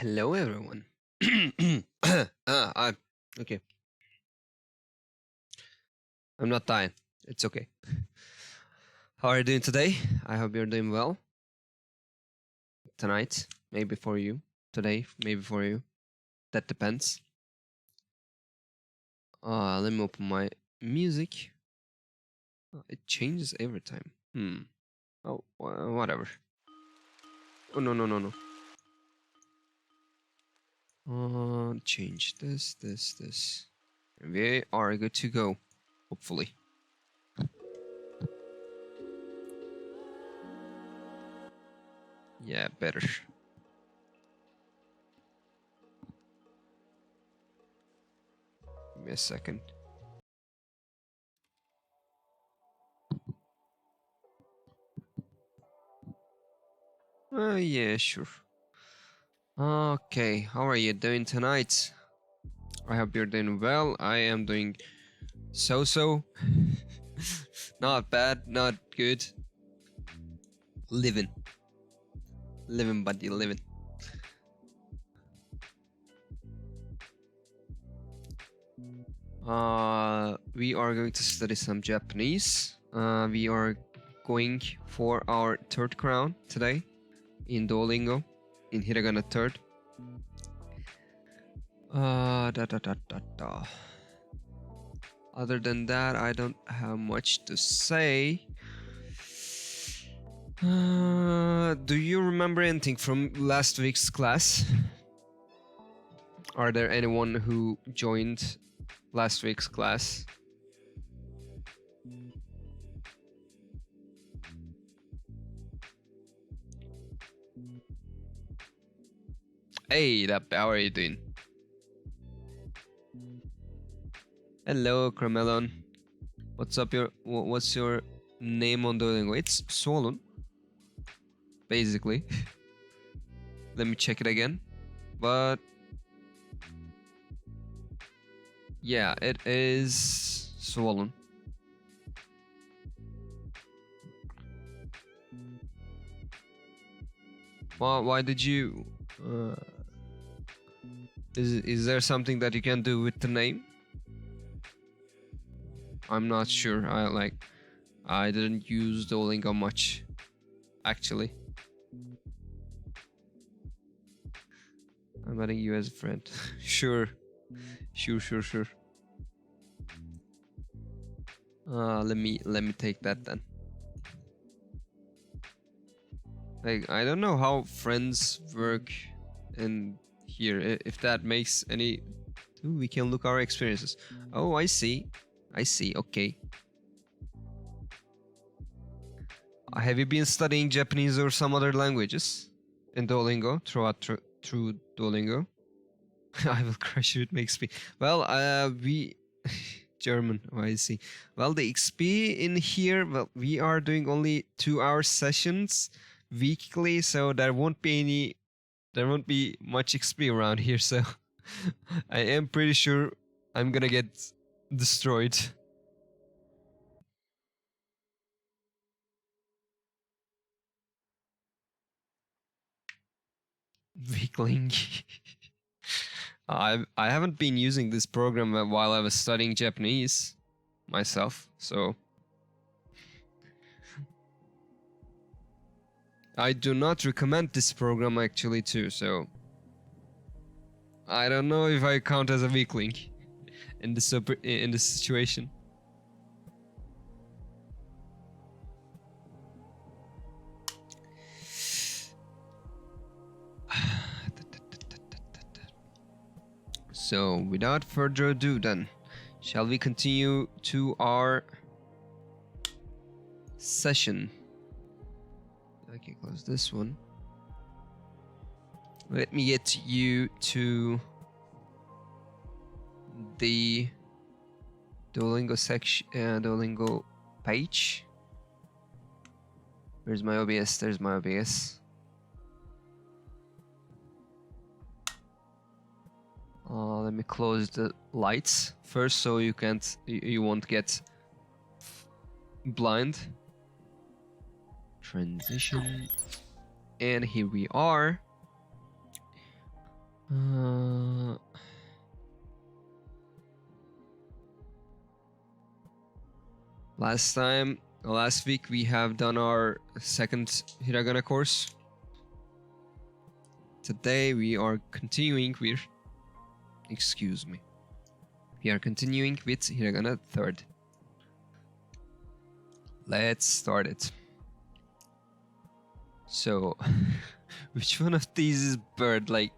Hello, everyone. I'm okay. I'm not dying. It's okay. How are you doing today? I hope you're doing well. Tonight, maybe for you. Today, maybe for you. That depends. Let me open my music. It changes every time. Oh, whatever. Oh, no. Change this. We are good to go. Hopefully. Yeah, better. Give me a second. Yeah, sure. Okay, how are you doing tonight? I hope you're doing well. I am doing so. Not bad, not good. Living, buddy, living. We are going to study some Japanese. We are going for our third crown today in Duolingo, in Hiragana third. Other than that, I don't have much to say. Do you remember anything from last week's class? Are there anyone who joined last week's class? Hey, how are you doing? Hello, Cramelon. What's up? What's your name on Duolingo? It's Solon, basically. Let me check it again. But yeah, it is Solon. Why did you? Is there something that you can do with the name? I'm not sure. I didn't use Duolingo much, actually. I'm adding you as a friend. Sure. Let me take that then. Like, I don't know how friends work in here. If that makes any... Ooh, we can look our experiences. Oh, I see. Okay. Have you been studying Japanese or some other languages in Duolingo through Duolingo? I will crush you. It makes me... Well, we... German. Oh, I see. Well, the XP in here, well, we are doing only 2-hour sessions weekly, so there won't be much XP around here, so I am pretty sure I'm gonna get destroyed. Weakling. I haven't been using this program while I was studying Japanese myself, so I do not recommend this program actually too, so I don't know if I count as a weakling in this situation. So, without further ado then, shall we continue to our session? I can close this one. Let me get you to the Duolingo section, Duolingo page. Where's my OBS? There's my OBS. Let me close the lights first so you won't get blind. Transition. And here we are. Last week we have done our second Hiragana course. Today we are continuing with, we are continuing with Hiragana third. Let's start it. So, which one of these is bird? Like,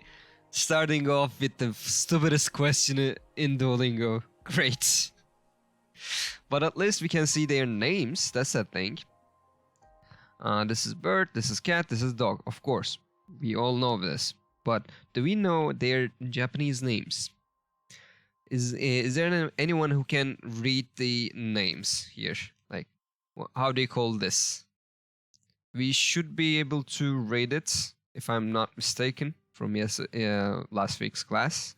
starting off with the stupidest question in Duolingo. Great. But at least we can see their names. That's the thing. This is bird, this is cat, this is dog. Of course, we all know this. But do we know their Japanese names? Is there anyone who can read the names here? Like, how do you call this? We should be able to read it, if I'm not mistaken, from last week's class.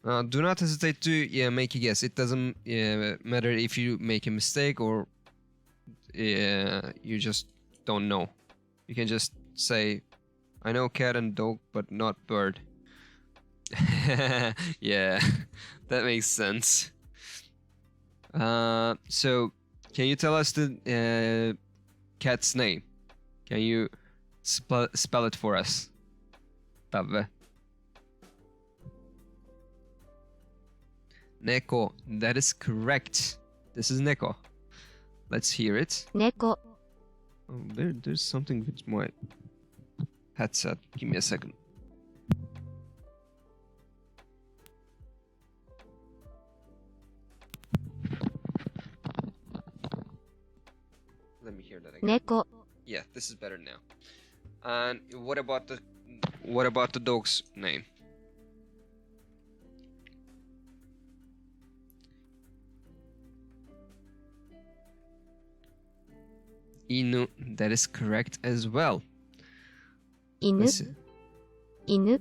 Do not hesitate to make a guess. It doesn't matter if you make a mistake or you just don't know. You can just say, I know cat and dog, but not bird. Yeah, that makes sense. So, can you tell us the cat's name? Can you spell it for us? Tave. Neko. That is correct. This is Neko. Let's hear it. Neko. Oh, there's something with my headset. Give me a second. Let me hear that again. Neko. Yeah, this is better now. And what about the dog's name? Inu. That is correct as well. Inu. Inu.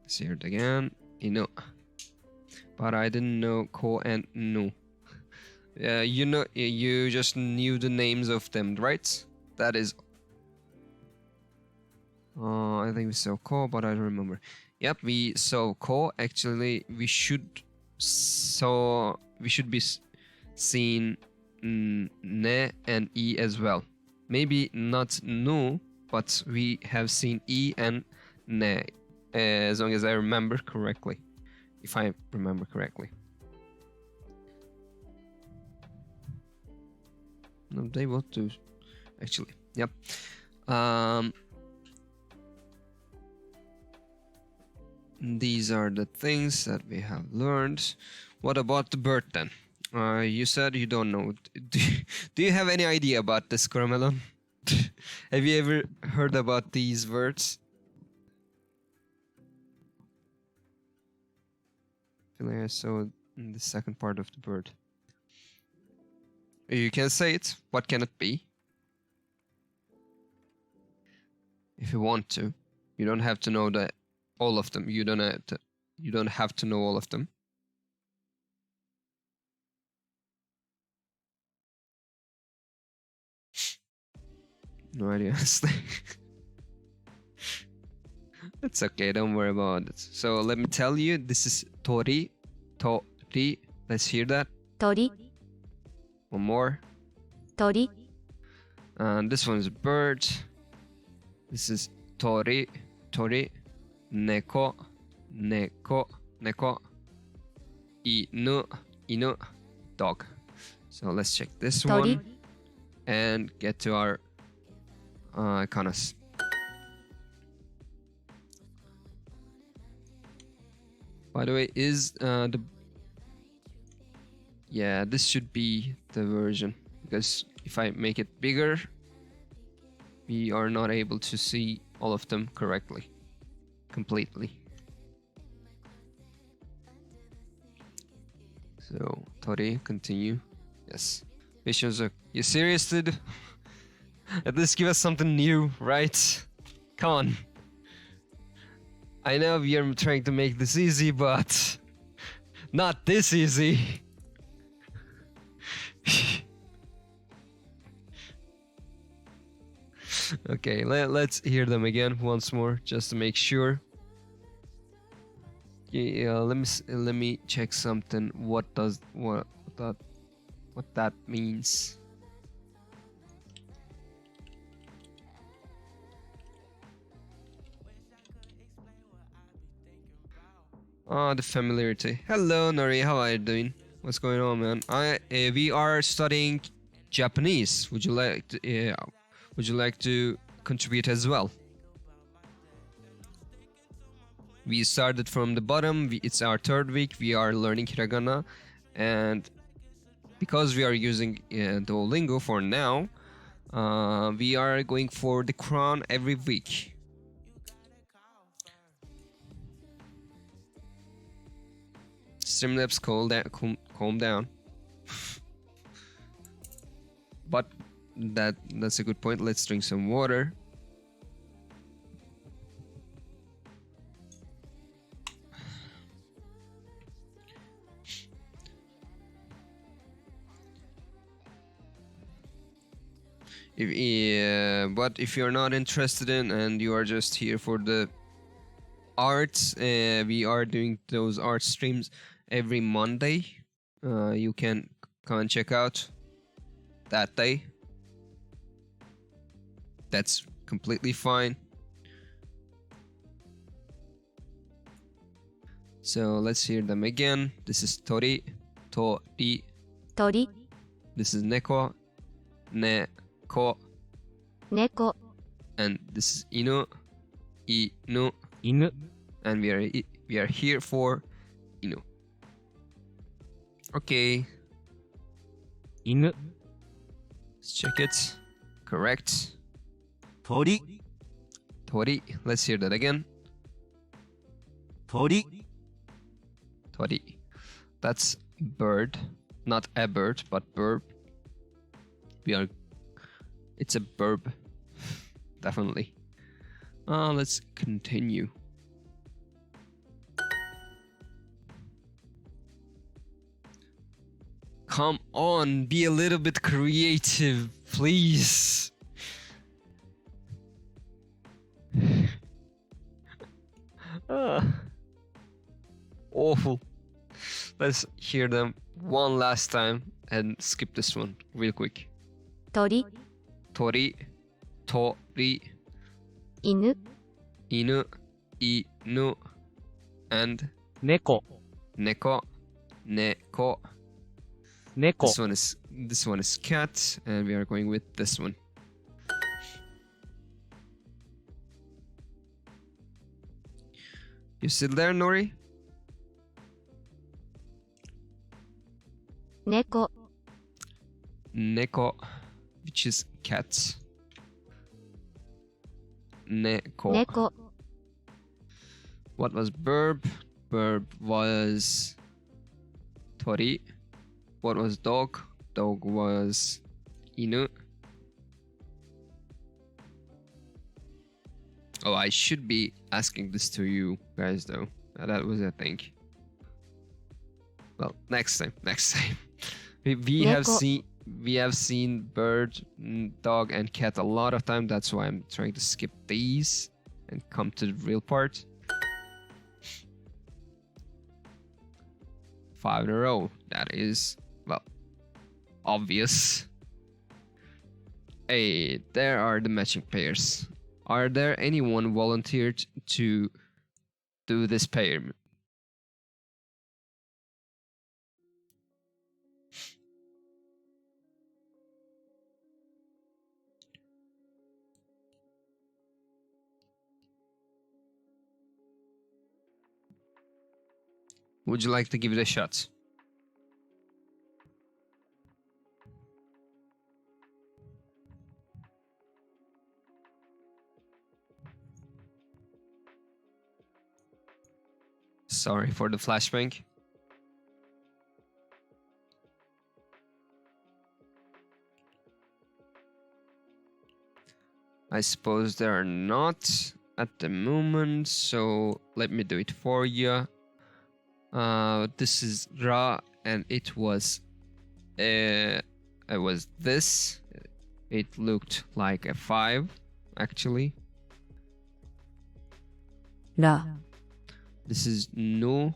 Let's hear it again. Inu. But I didn't know ko and nu. You just knew the names of them, right? That is. I think we saw ko, but I don't remember. Yep, we saw ko. Actually, we should be seeing ne and e as well. Maybe not nu, but we have seen e and ne, as long as I remember correctly. If I remember correctly. No, they both do, actually. Yep. These are the things that we have learned. What about the bird then? You said you don't know. Do you have any idea about this, Caramelon? Have you ever heard about these words? I feel like I saw in the second part of the bird. You can say it. What can it be? If you want to. You don't have to know all of them. You don't have to know all of them. No idea, honestly. It's okay, don't worry about it. So let me tell you, this is tori. Tori. Let's hear that. Tori. One more. Tori. And this one is a bird. This is tori. Tori. Neko. Neko. Neko. Inu. Inu. Dog. So let's check this Tori. one and get to our kanas. By the way, this should be the version, because if I make it bigger, we are not able to see all of them completely. So, Tori, continue. Yes. Missions, you serious, dude? At least give us something new, right? Come on. I know we are trying to make this easy, but not this easy. Okay, let's hear them again once more just to make sure. Yeah, let me check something. What that means. Oh, the familiarity. Hello, Nori. How are you doing? What's going on, man? We are studying Japanese. Would you like to contribute as well? We started from the bottom. It's our third week. We are learning Hiragana, and because we are using Duolingo for now, we are going for the crown every week. Streamlabs, calm down. But that's a good point. Let's drink some water. But if you're not interested in and you are just here for the arts, we are doing those art streams every Monday. You can come and check out that day. That's completely fine. So let's hear them again. This is tori, tori. 鳥 This is neko, neko. 猫 And this is inu, inu. 犬 And we are here for inu. Okay, 犬 let's check it. Correct. 鳥 Tori. Let's hear that again. 鳥 Tori. That's bird, not a bird, but verb. It's a verb, definitely. Let's continue. Come on, be a little bit creative, please. Awful. Let's hear them one last time and skip this one real quick. 鳥 Tori, tori, 犬 inu, inu, and 猫 neko, neko. 猫 This one is cat, and we are going with this one. You still there, Nori? 猫 Neko, which is cat. Neko. 猫 What was verb? Verb was tori. What was dog? Dog was inu. Oh, I should be asking this to you guys though. That was a thing. Well, next time. We have seen bird, dog, and cat a lot of time. That's why I'm trying to skip these and come to the real part. 5 in a row. That is, well, obvious. Hey, there are the matching pairs. Are there anyone volunteered to do this pair? Would you like to give it a shot? Sorry for the flashbang. I suppose there are not at the moment, so let me do it for you. This is Ra, and it was this. It looked like a 5. actually. ら、 This is no,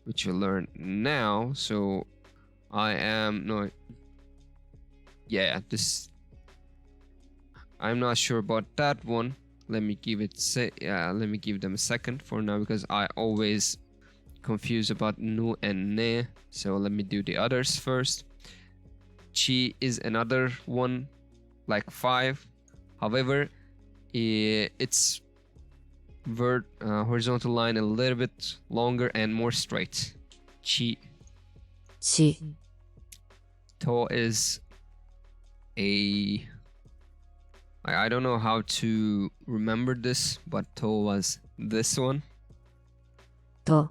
which you learn now. So I am no. Yeah, this. I'm not sure about that one. Let me give them a second for now because I always confuse about no and ne. So let me do the others first. Chi is another one, like 5. However, it's horizontal line a little bit longer and more straight. Chi. ち、 To is I don't know how to remember this, but to was this one. と、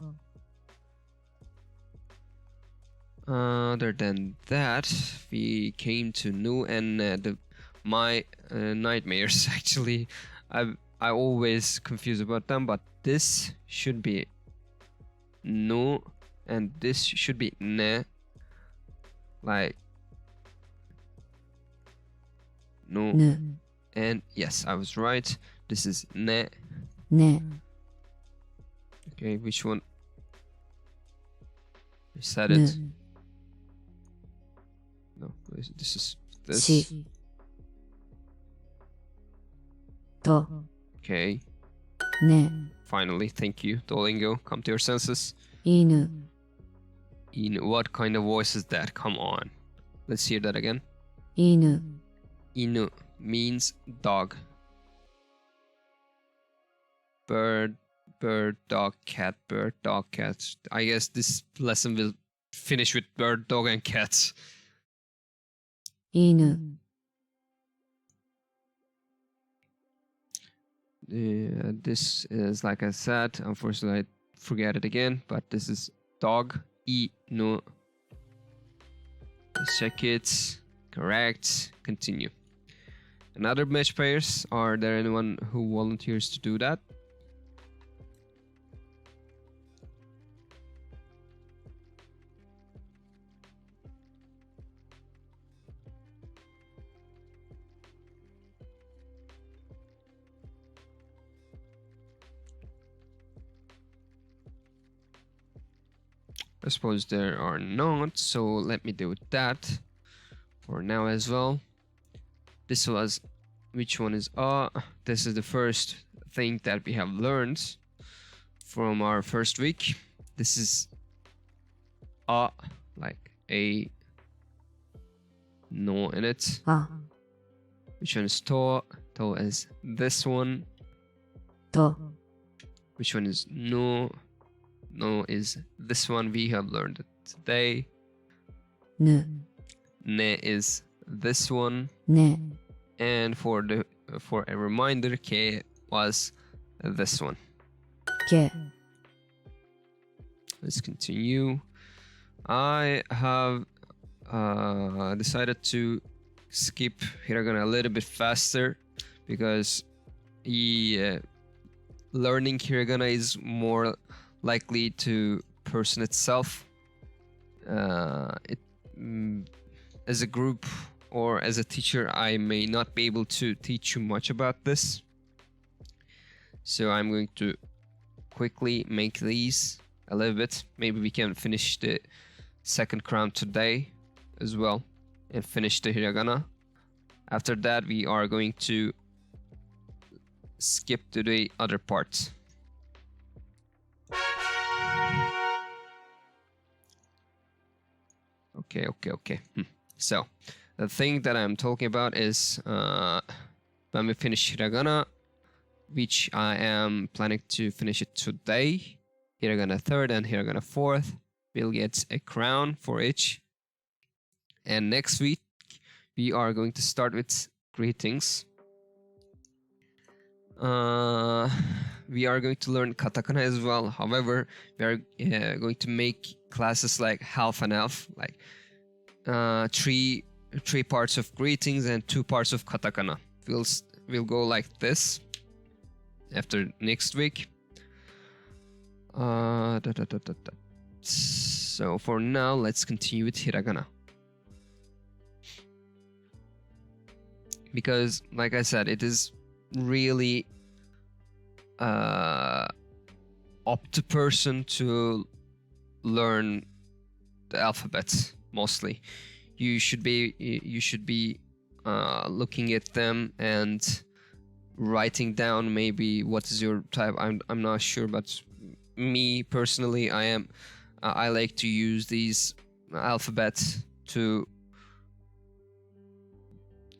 Other than that, we came to Nu and my nightmares. Actually, I always confuse about them, but this should be Nu and this should be Ne. Like No. ぬ、 And yes, I was right. This is Ne. ね、 Okay, which one? I said ぬ、 it. No, this is this. ち、と、 Okay, ね、 finally, thank you, Duolingo. Come to your senses. 犬、 What kind of voice is that? Come on. Let's hear that again. 犬、 Inu means dog. Bird, dog, cat, bird, dog, cat. I guess this lesson will finish with bird, dog, and cats. 犬、 This is, like I said, unfortunately, I forget it again, but this is dog. Inu. Let's check it. Correct. Continue. Another match pairs. Are there anyone who volunteers to do that? I suppose there are not, so let me do that for now as well. This was, which one is this is the first thing that we have learned from our first week. This is like a no in it. あ、 Which one is to? To is this one. と、 Which one is no? No is this one. We have learned it today. ぬ、 Ne is this one. ね、 And for a reminder, K was this one. け、 Let's continue. I have decided to skip Hiragana a little bit faster because learning Hiragana is more likely to person itself. As a group or as a teacher, I may not be able to teach you much about this. So I'm going to quickly make these a little bit. Maybe we can finish the second crown today as well and finish the Hiragana. After that, we are going to skip to the other parts. Okay. So the thing that I'm talking about is when we finish Hiragana, which I am planning to finish it today, Hiragana 3rd and Hiragana 4th, we'll get a crown for each. And next week, we are going to start with greetings. We are going to learn katakana as well. However, we are going to make classes like half and half, like three parts of greetings and 2 parts of katakana. We'll go like this after next week. So for now, let's continue with hiragana. because, like I said, it is really up to person to learn the alphabet. Mostly, you should be looking at them and writing down maybe what is your type. I'm not sure, but me personally, I like to use these alphabets to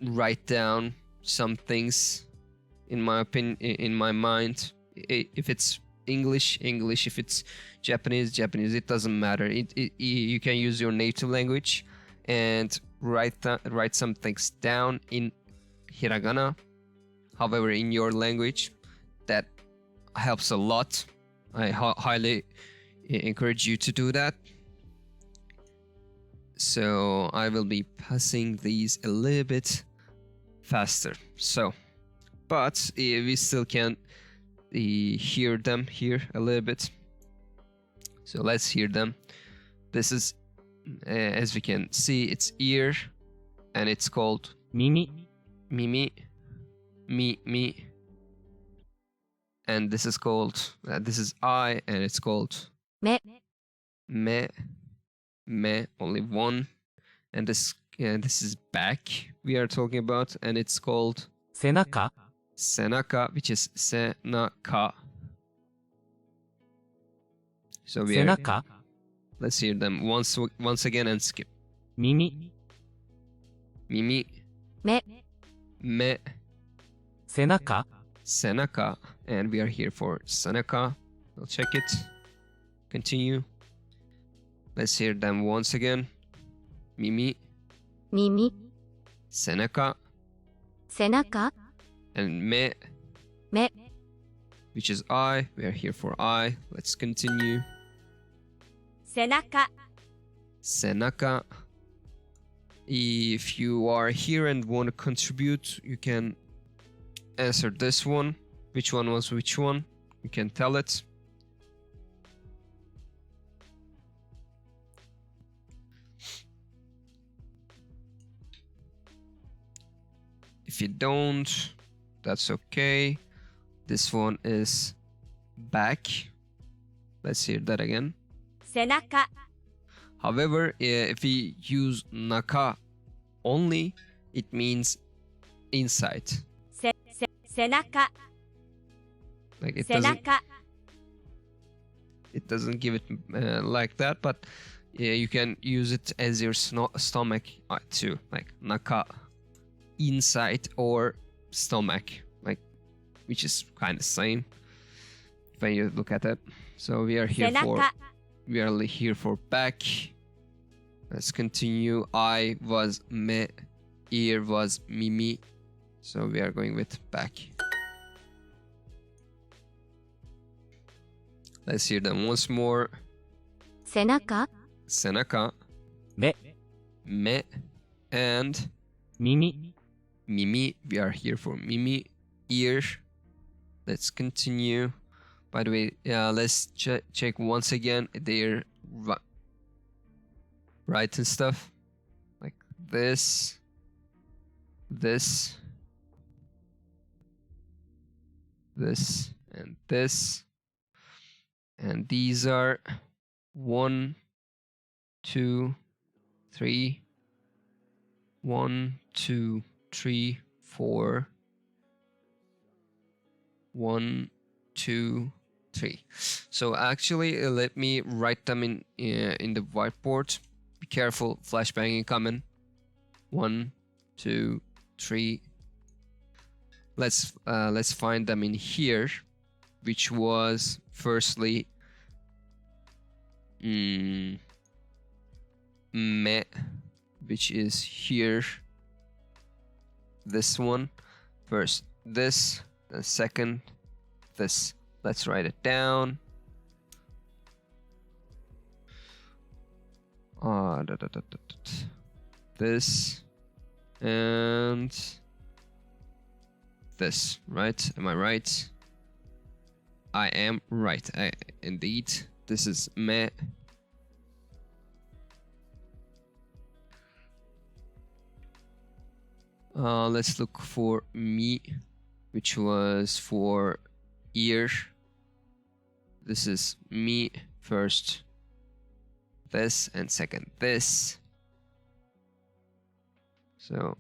write down some things in my opinion, in my mind. If it's English, if it's Japanese, it doesn't matter. You can use your native language and write some things down in Hiragana. However, in your language, that helps a lot. I highly encourage you to do that. So I will be passing these a little bit faster. So, but we still can hear them here a little bit. So let's hear them. This is, as we can see, it's ear, and it's called 耳、 mimi, mi. And this is called, this is eye, and it's called 目、 me, only one. And this is back we are talking about, and it's called 背中、 senaka, which is senaka. So 背中、 let's hear them once again and skip. 耳、 Mimi, 目、 me, 背中、 senaka, and we are here for senaka. We'll check it. Continue. Let's hear them once again. Mimi, 耳、 senaka, 背中、 and me, 目、 which is eye. We are here for eye. Let's continue. 背中、 Senaka. If you are here and want to contribute, you can answer this one. Which one was which one? You can tell it. If you don't, that's okay. This one is back. Let's hear that again. 背中、 However, if we use naka only, it means inside. 背中、 Like 背中、 it doesn't give it like that, but you can use it as your stomach too, like naka, inside or stomach, like, which is kind of same when you look at it. So we are here 背 for 中、 we are here for back. Let's continue. Eye was me, ear was mimi, so we are going with back. Let's hear them once more. 背中、 Senaka, 目、 me, and 耳、 mimi. We are here for mimi, ear. Let's continue. By the way, let's check once again their right and stuff, like this, this, this, and this. And these are 1, 2, 3, 1, 2, 3, 4, 1, 2, 3. So actually, let me write them in the whiteboard. Be careful, flashbang incoming. 1, 2, 3. Let's find them in here, which was firstly me, which is here. This one first, this, then second, this. Let's write it down. This and this, right? Am I right? I am right. Indeed, this is me. Let's look for mi, which was for ear. This is mi first, this, and second this. So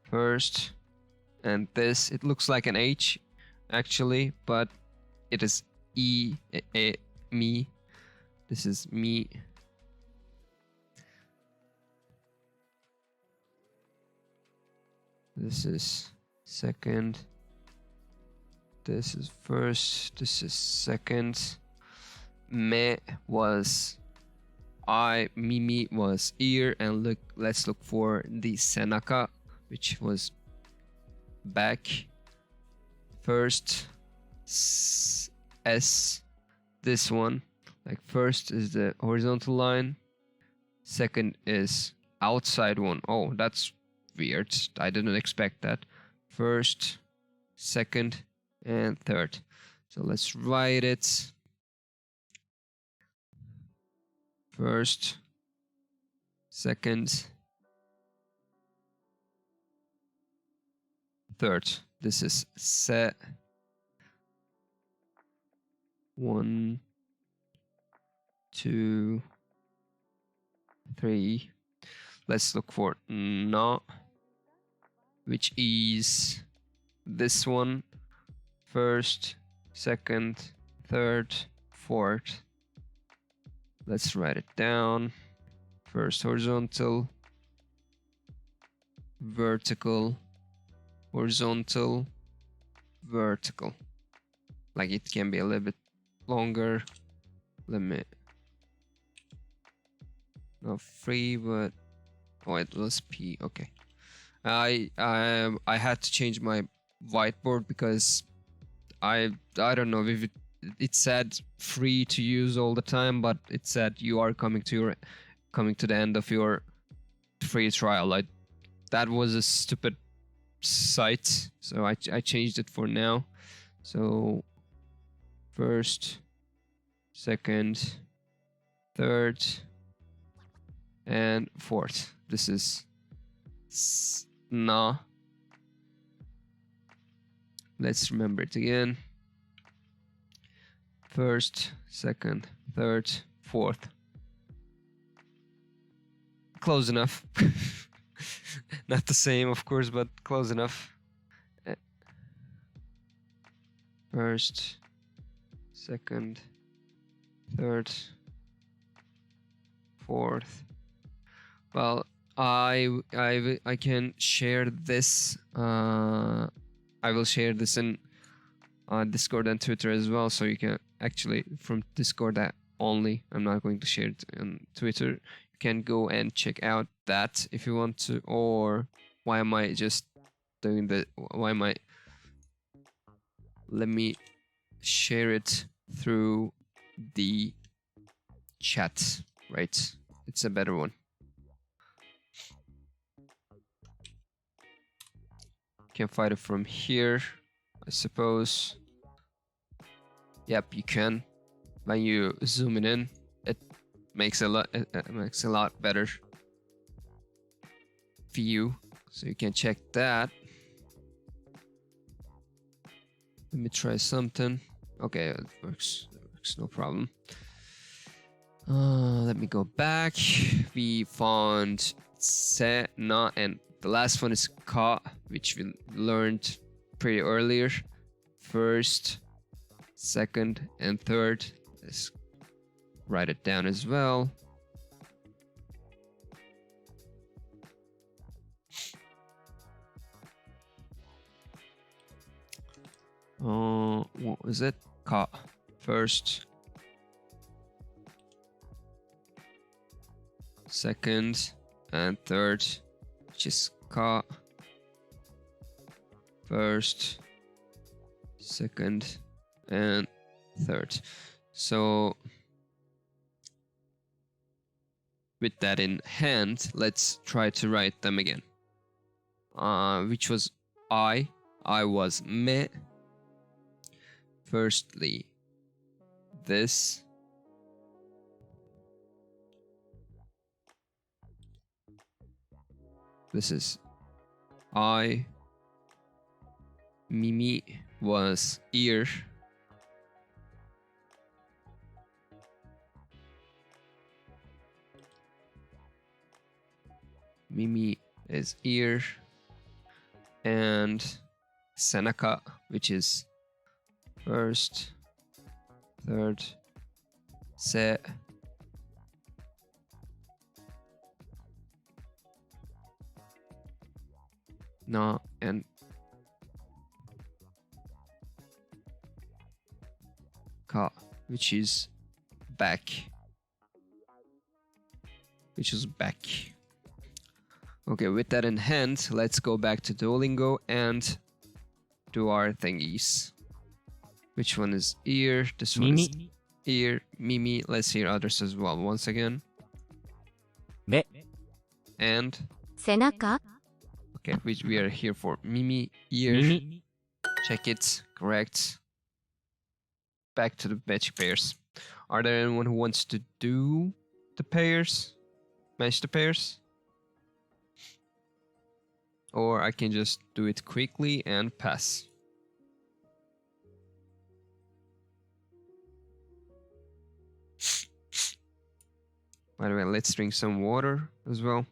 first and this. It looks like an H actually, but it is E, me. This is me. This is second. This is first. This is second. Me was eye. Mimi was ear. And look, let's look for the senaka, which was back. First S. This one. Like first is the horizontal line. Second is outside one. Oh, that's weird. I didn't expect that. First, second, and third. So let's write it. First, second, third. This is se. 1, 2, 3. Let's look for na, which is this one. First, second, third, fourth. Let's write it down. First horizontal, vertical, horizontal, vertical. Like it can be a little bit longer. Let me, not free, but oh, it was P. Okay. I had to change my whiteboard because I don't know if it said free to use all the time, but it said you are coming to the end of your free trial. Like that was a stupid site, so I changed it for now. So first, second, third, and fourth. This is na. Let's remember it again. First, second, third, fourth. Close enough. Not the same, of course, but close enough. First, second, third, fourth. Well, I can share this. I will share this in Discord and Twitter as well, so you can actually from Discord only. I'm not going to share it on Twitter. You can go and check out that if you want to. Or why am I just doing the? Why am I? Let me share it through the chat. Right, it's a better one. Can find it from here, I suppose. Yep, you can. When you zoom it in, it makes a lot better view, so you can check that. Let me try something. Okay, it works. No problem. Let me go back. We found se, na, and the last one is ka, which we learned pretty earlier. First, second, and third. Let's write it down as well. What was it? Ka. First, second, and third. Which is ka. First, second, and third. So with that in hand, let's try to write them again. Which was I was me. Firstly, this. This is I. Mimi was ear. Mimi is ear. And senaka, which is first, third, se. Na, and ka, which is back. Which is back. Okay, with that in hand, let's go back to Duolingo and do our thingies. Which one is ear? This one is 耳、 ear. Mimi. Let's hear others as well once again. 目、 And 背中 okay, which we are here for Mimi, ear. 耳、 Check it. Correct. Back to the match pairs. Are there anyone who wants to do the pairs? Match the pairs? Or I can just do it quickly and pass. By the way, let's drink some water as well.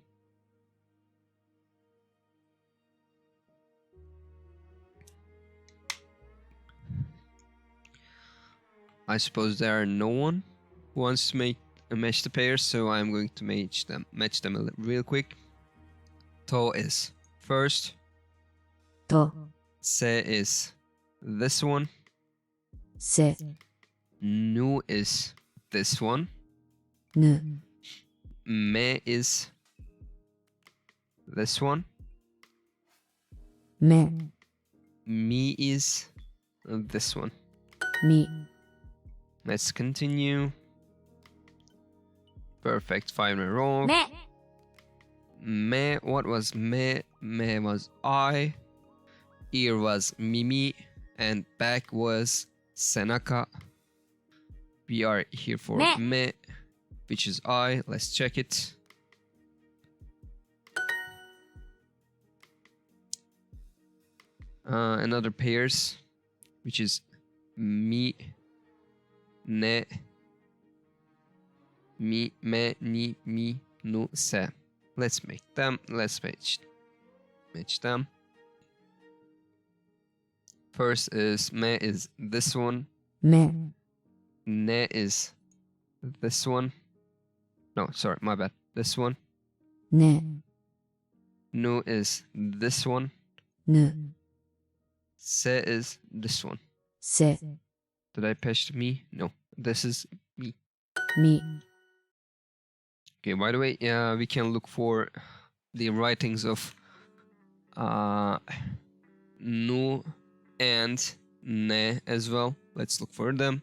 I suppose there are no one who wants to match the pairs, so I'm going to match them real quick. To is first. と Se is this one. せ Nu is this one. ぬ Me is this one. め Me is this one. み Let's continue. Perfect. 5 in a row. め Me. What was me? Me was I. Ear was Mimi. And back was Senaka. We are here for me, which is I. Let's check it. Another pairs, which is mi, ne, mi, me, ni, mi, nu, se. Let's make them. Let's match them. First is me is this one. め Ne is this one. No, sorry, my bad. This one. ね Nu is this one. ぬ Se is this one. せ Did I patch me? No. This is me. み Okay, by the way, we can look for the writings of nu and ne as well. Let's look for them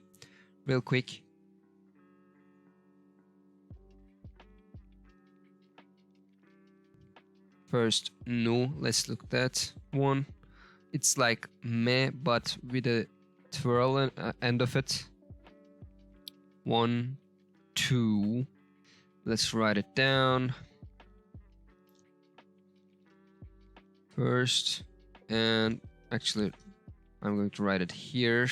real quick. First, nu. Let's look at that one. It's like me, but with a twirl end of it. 1, 2. Let's write it down. First, and actually, I'm going to write it here.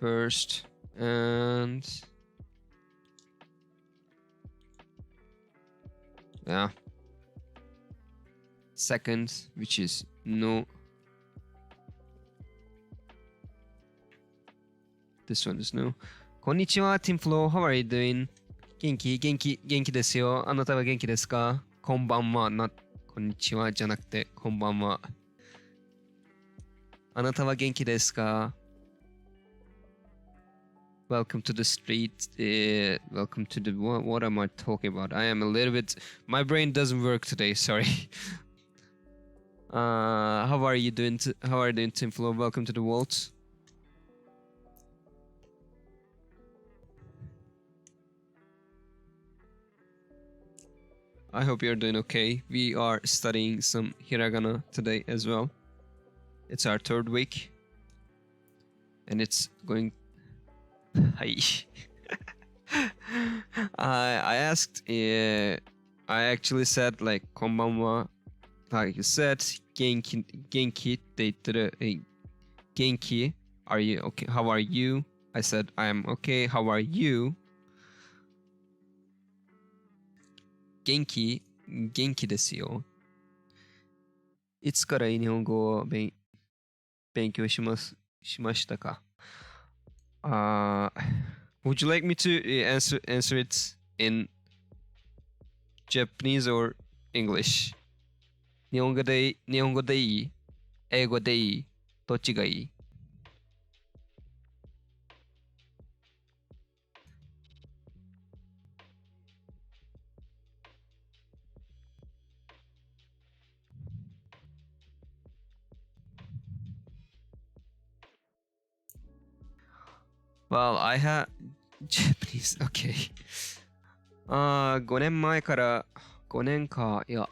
First, and yeah. Second, which is no. This one is no. こんにちは、Team Flow. How are you doing? 元気ですよ。あなたは元気ですか？こんばんは。こんにちはじゃなくて、こんばんは。あなたは元気ですか？ Welcome to the street. Welcome to the... What am I talking about? I am a little bit... My brain doesn't work today, sorry. How are you doing, Team Flow? Welcome to the vault. I hope you're doing okay. We are studying some Hiragana today as well. It's our 3rd week. And it's going... Hi. I I actually said like こんばんは like you said 元気って言ってる元気 are you okay how are you I said I am okay how are you 元気ですよいつから日本語を勉強しましたかwould you like me to answer it in Japanese or English? 日本語でいい英語でいいどっちがいい Well, I have Japanese. Okay. 5年前から5年かいや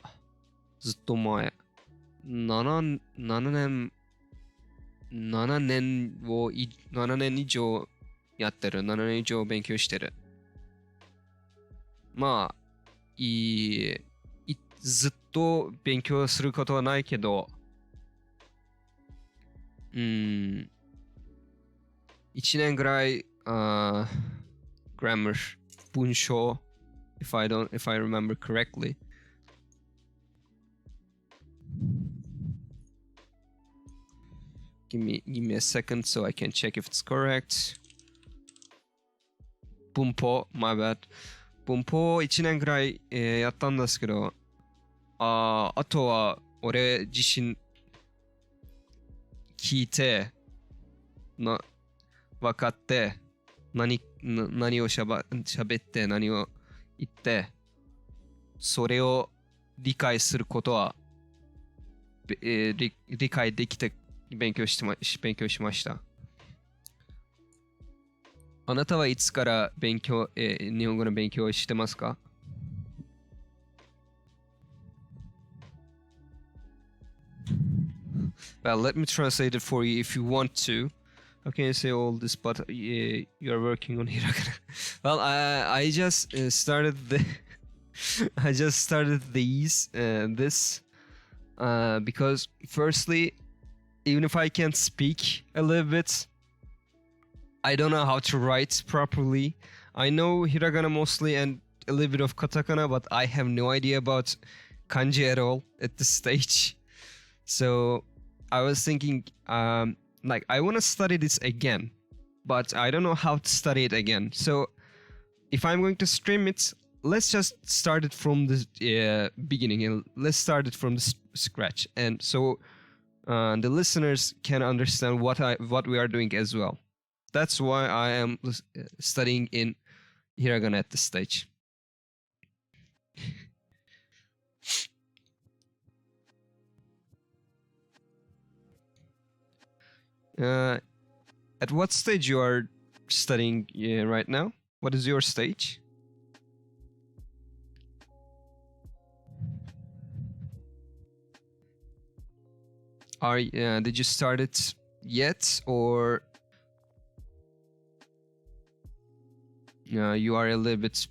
ずっと前7年7年以上やってる7年以上勉強してるまあずっと勉強することはないけど1年ぐらいgrammar 文章 if I remember correctly give me a second so I can check if it's correct 文法 my bad 文法1年ぐらい、やったんですけどあとは俺自身聞いて分かって何をしゃべって何を言ってそれを理解することは、理解できて勉強しました。あなたはいつから日本語の勉強をしてますか？Well, let me translate it for you if you want to. How can I say all this? But you're working on Hiragana. Well, I just started I just started this because firstly, even if I can speak a little bit, I don't know how to write properly. I know Hiragana mostly and a little bit of katakana, but I have no idea about kanji at all at this stage. So I was thinking, like I want to study this again, but I don't know how to study it again. So if I'm going to stream it, let's just start it from the beginning and let's start it from the scratch. And so the listeners can understand what we are doing as well. That's why I am studying in Hiragana at this stage. At what stage you are studying right now? What is your stage? Did you start it yet, or you are a little bit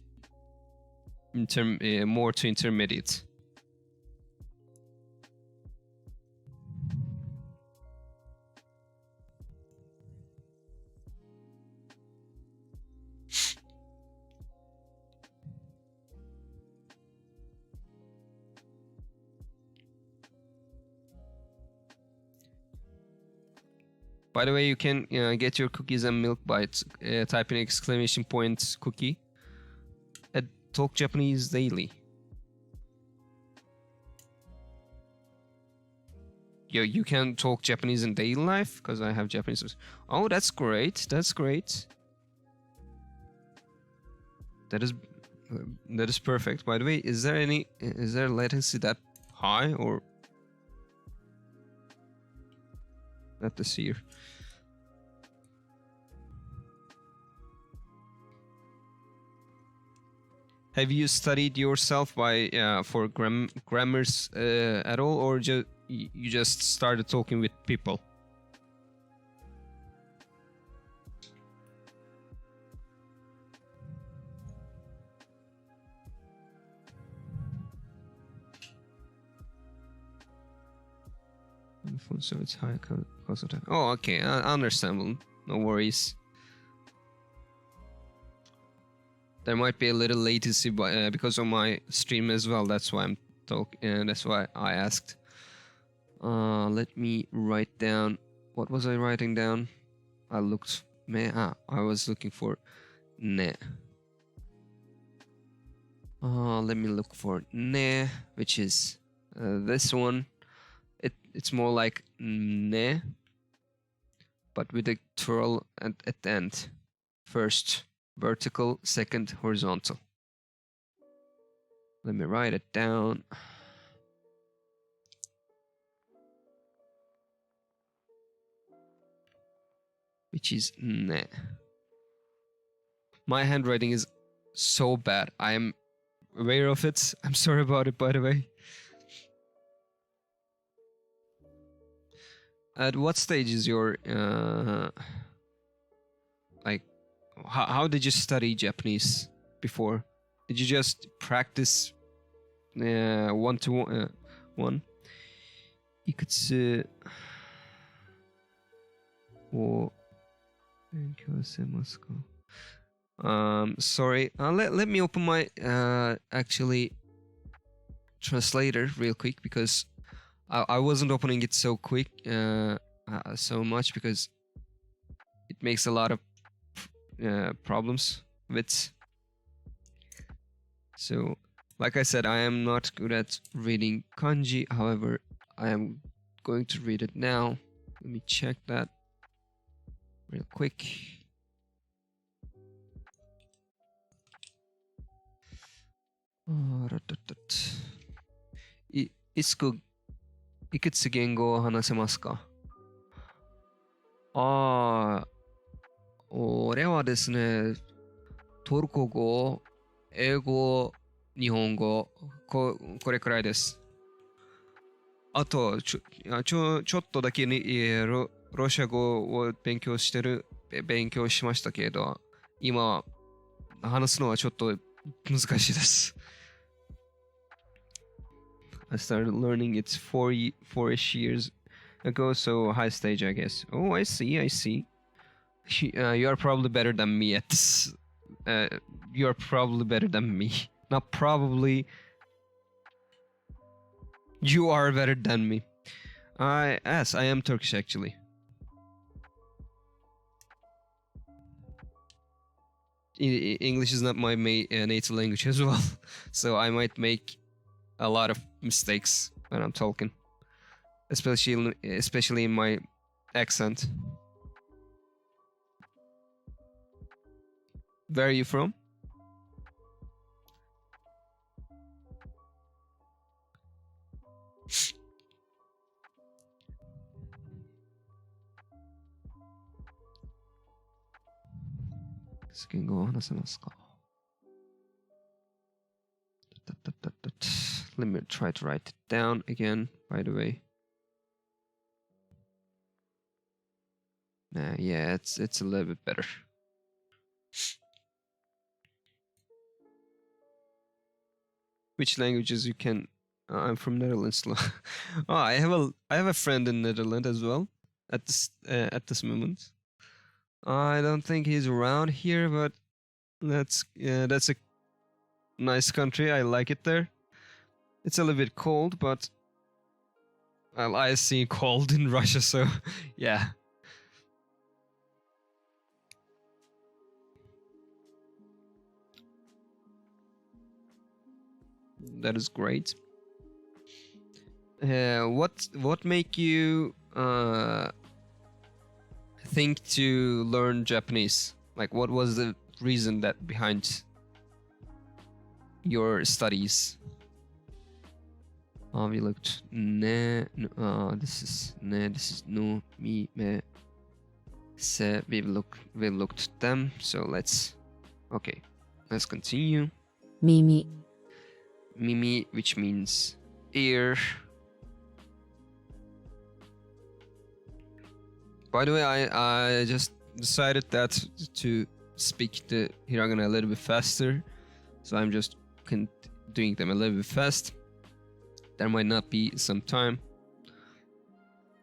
more to intermediate? By the way, you can get your cookies and milk by typing exclamation point cookie at Talk Japanese Daily. You can talk Japanese in daily life because I have Japanese. Oh, that's great. That's great. That is perfect. By the way, is there latency that high or? Let us see here. Have you studied yourself for grammars at all, or you just started talking with people? So it's high consonant. Oh, okay, understandable. No worries. There might be a little latency because of my stream as well. That's why I'm talking. That's why I asked. Let me write down. What was I writing down? I was looking for ne. Let me look for ne, which is this one. It's more like ne, but with a twirl at the end. First vertical, second horizontal. Let me write it down. Which is ne. My handwriting is so bad. I am aware of it. I'm sorry about it, by the way. At what stage is your like how did you study Japanese before? Did you just practice one-to-one? いくつを勉強せますか? Sorry. Let me open my actually translator real quick because I wasn't opening it so quick so much because it makes a lot of problems with. So, like I said, I am not good at reading kanji. However, I am going to read it now. Let me check that real quick. Iくつ言語を話せますか? 俺はですね、トルコ語、英語、日本語、これくらいです。あと、ちょっとだけにロシア語を勉強しましたけど、今、話すのはちょっと難しいです。I started learning it 4-ish years ago, so high stage, I guess. Oh, I see. You are probably better than me at this. You are probably better than me. Not probably. You are better than me. Yes, I am Turkish actually. English is not my native language as well, so I might make a lot of mistakes when I'm talking, especially in my accent. Where are you from? Let me try to write it down again, by the way. Yeah, it's a little bit better. Which languages you can? I'm from Netherlands. I have a friend in Netherlands as well. At this moment, I don't think he's around here, but that's a nice country. I like it there. It's a little bit cold, but I see cold in Russia, so yeah. That is great. What make you think to learn Japanese? Like, what was the reason that behind your studies? We looked ne. This is ne. This is no, mi, me, se. We looked them. So let's continue. 耳 Mimi, which means ear. By the way, I just decided that to speak the Hiragana a little bit faster, so I'm just doing them a little bit fast. There might not be some time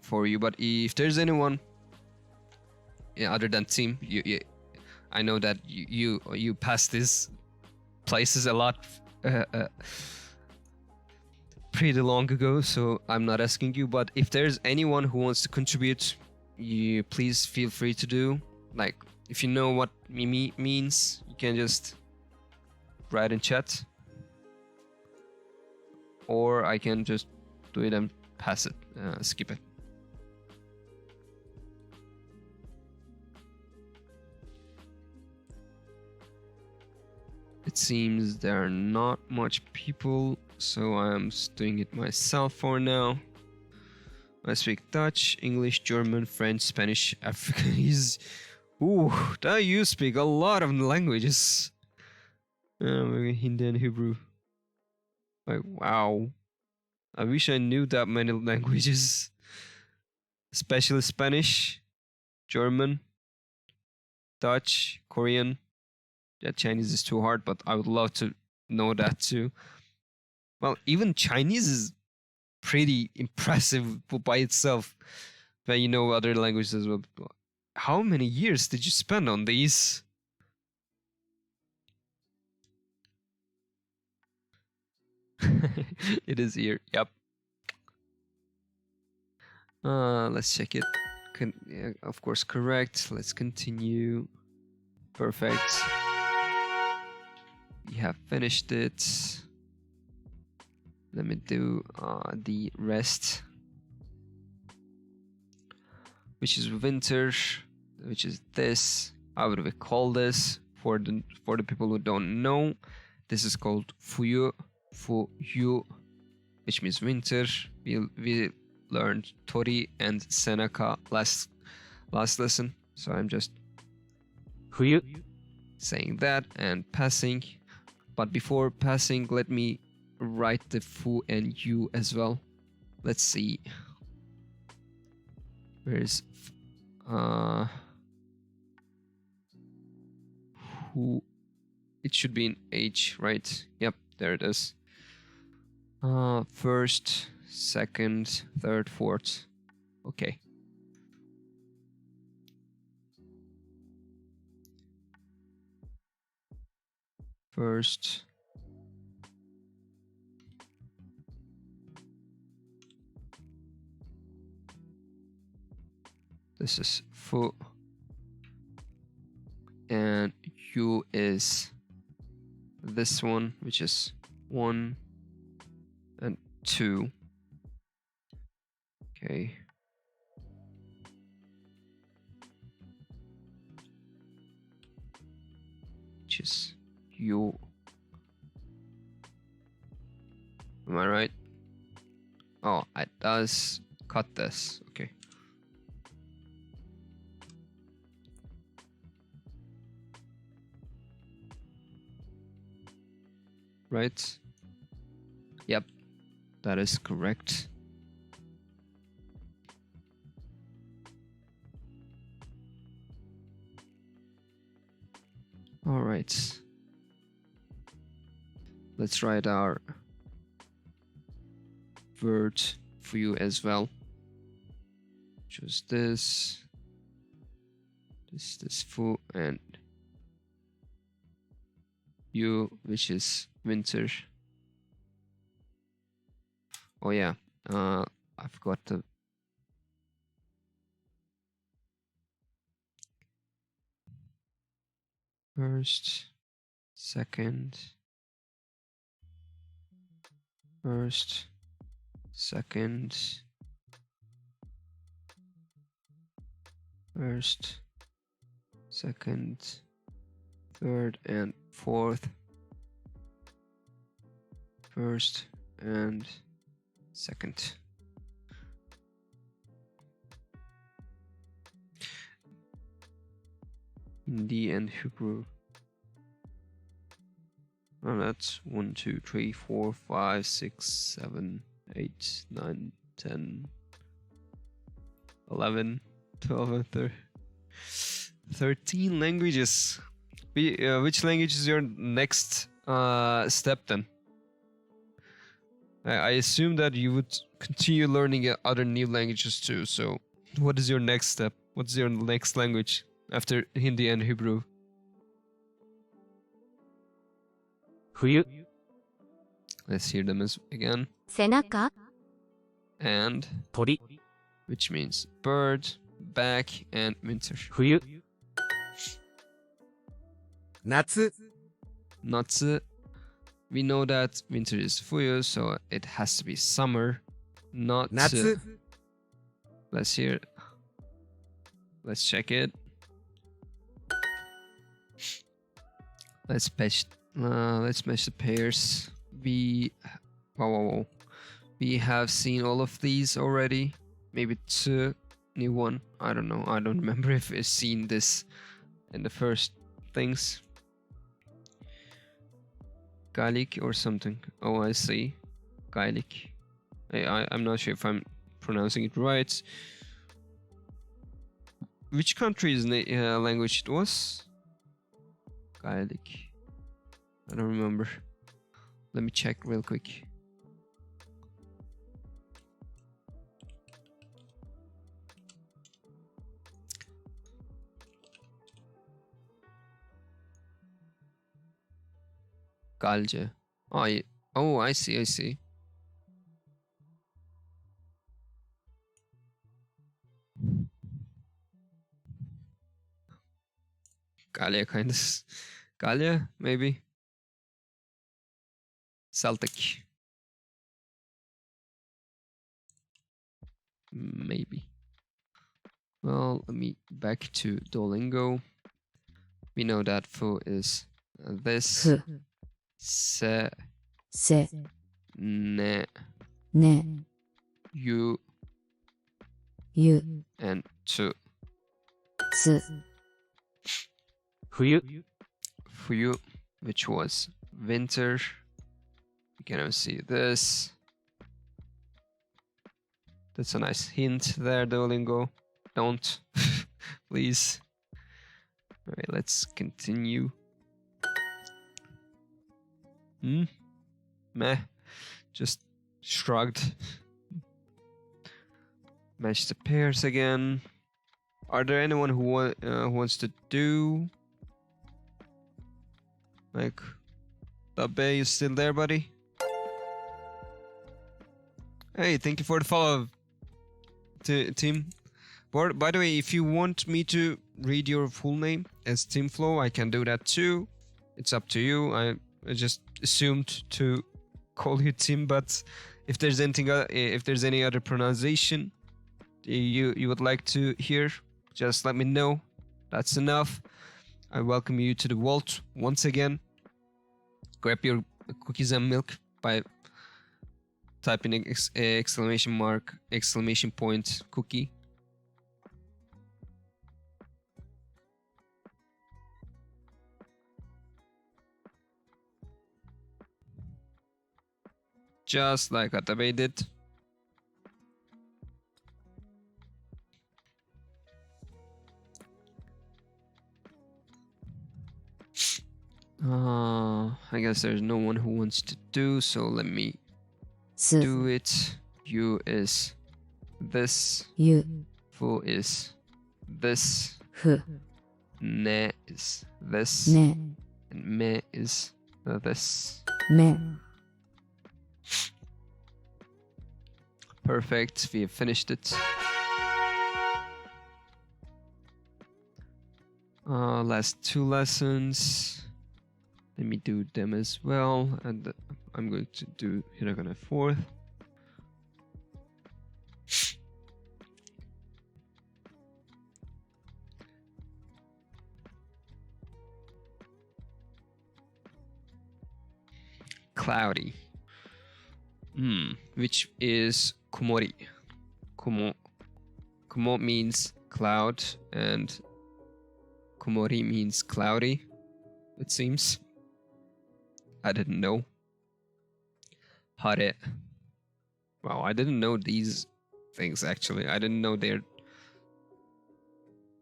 for you. But if there's anyone other than Tim, I know that you pass these places a lot pretty long ago, so I'm not asking you. But if there's anyone who wants to contribute, you please feel free to do. Like, if you know what mimi means, you can just write in chat, or I can just do it and pass it, skip it. It seems there are not much people, so I'm just doing it myself for now. I speak Dutch, English, German, French, Spanish, Afrikaans. Ooh, that you speak a lot of languages. Maybe Hindi and Hebrew. Like, wow. I wish I knew that many languages. Especially Spanish, German, Dutch, Korean. Yeah, Chinese is too hard, but I would love to know that too. Well, even Chinese is pretty impressive by itself. But you know other languages as well. How many years did you spend on these? It is here. Yep. Let's check it. Yeah, of course, correct. Let's continue. Perfect. We have finished it. Let me do the rest, which is winter, which is this. How would we call this for the people who don't know? This is called fuyu, which means winter. We learned tori and senaka last lesson, so I'm just 冬、 saying that and passing. But before passing, let me write the fu and yu as well. Let's see. Where's who? It should be in H, right? Yep, there it is. First, second, third, fourth. Okay. First. This is fu. And yu is this one, which is 1 and 2. Okay. Which is yu. Am I right? Oh, it does cut this. Okay. Right? Yep, that is correct. All right. Let's write our word for you as well. Choose this fu, and you, which is winter. Oh yeah, I forgot the first, second, first, second, first, second, third, and fourth. First and second. Hindi and Hebrew. Oh, that's 1, 2, 3, 4, 5, 6, 7, 8, 9, 10, 11, 12, and 13 languages. Which language is your next step then? I assume that you would continue learning other new languages too. So, what is your next step? What's your next language after Hindi and Hebrew? 冬、 Let's hear them again. 背中、 And, 鳥、 which means bird, back, and winter. 冬、 夏、 Natsu. We know that winter is fuyu, so it has to be summer, not 夏、 Let's hear it. Let's check it. Let's match the pairs. Whoa. We have seen all of these already. Maybe two new one. I don't know. I don't remember if we've seen this in the first things. Gaelic or something. Oh, I see. Gaelic. I'm not sure if I'm pronouncing it right. Which country's language it was? Gaelic. I don't remember. Let me check real quick. Galje. Oh, I see. Galia kind of. Galia, maybe. Celtic. Maybe. Well, let me back to Duolingo. We know that fu is this. ふ、 Se, せ、 ne, ね、 you, ゆ、 and tu. つ、 冬、 Fuyu, which was winter. You can now see this. That's a nice hint there, Duolingo. Don't, please. Alright, let's continue. Meh. Just shrugged. Match the pairs again. Are there anyone who wants to do? Like, Tabe, you still there, buddy? Hey, thank you for the follow, team. By the way, if you want me to read your full name as Team Flow, I can do that too. It's up to you. I just assumed to call you Tim, but if there's anything, if there's any other pronunciation you would like to hear, just let me know. That's enough. I welcome you to the vault once again. Grab your cookies and milk by typing exclamation mark, exclamation point, cookie. Just like Atabe did. I guess there's no one who wants to do, so let me つ、 do it. You is this. ゆ、 Fu is this. ふ、 Ne is this. ね、 And me is this. め、 Perfect. We have finished it. Last two lessons. Let me do them as well. And I'm going to do Hiragana 4th. Cloudy. Which is kumori. Kumo means cloud and kumori means cloudy, it seems. I didn't know. Hare. Wow, I didn't know these things actually. I didn't know their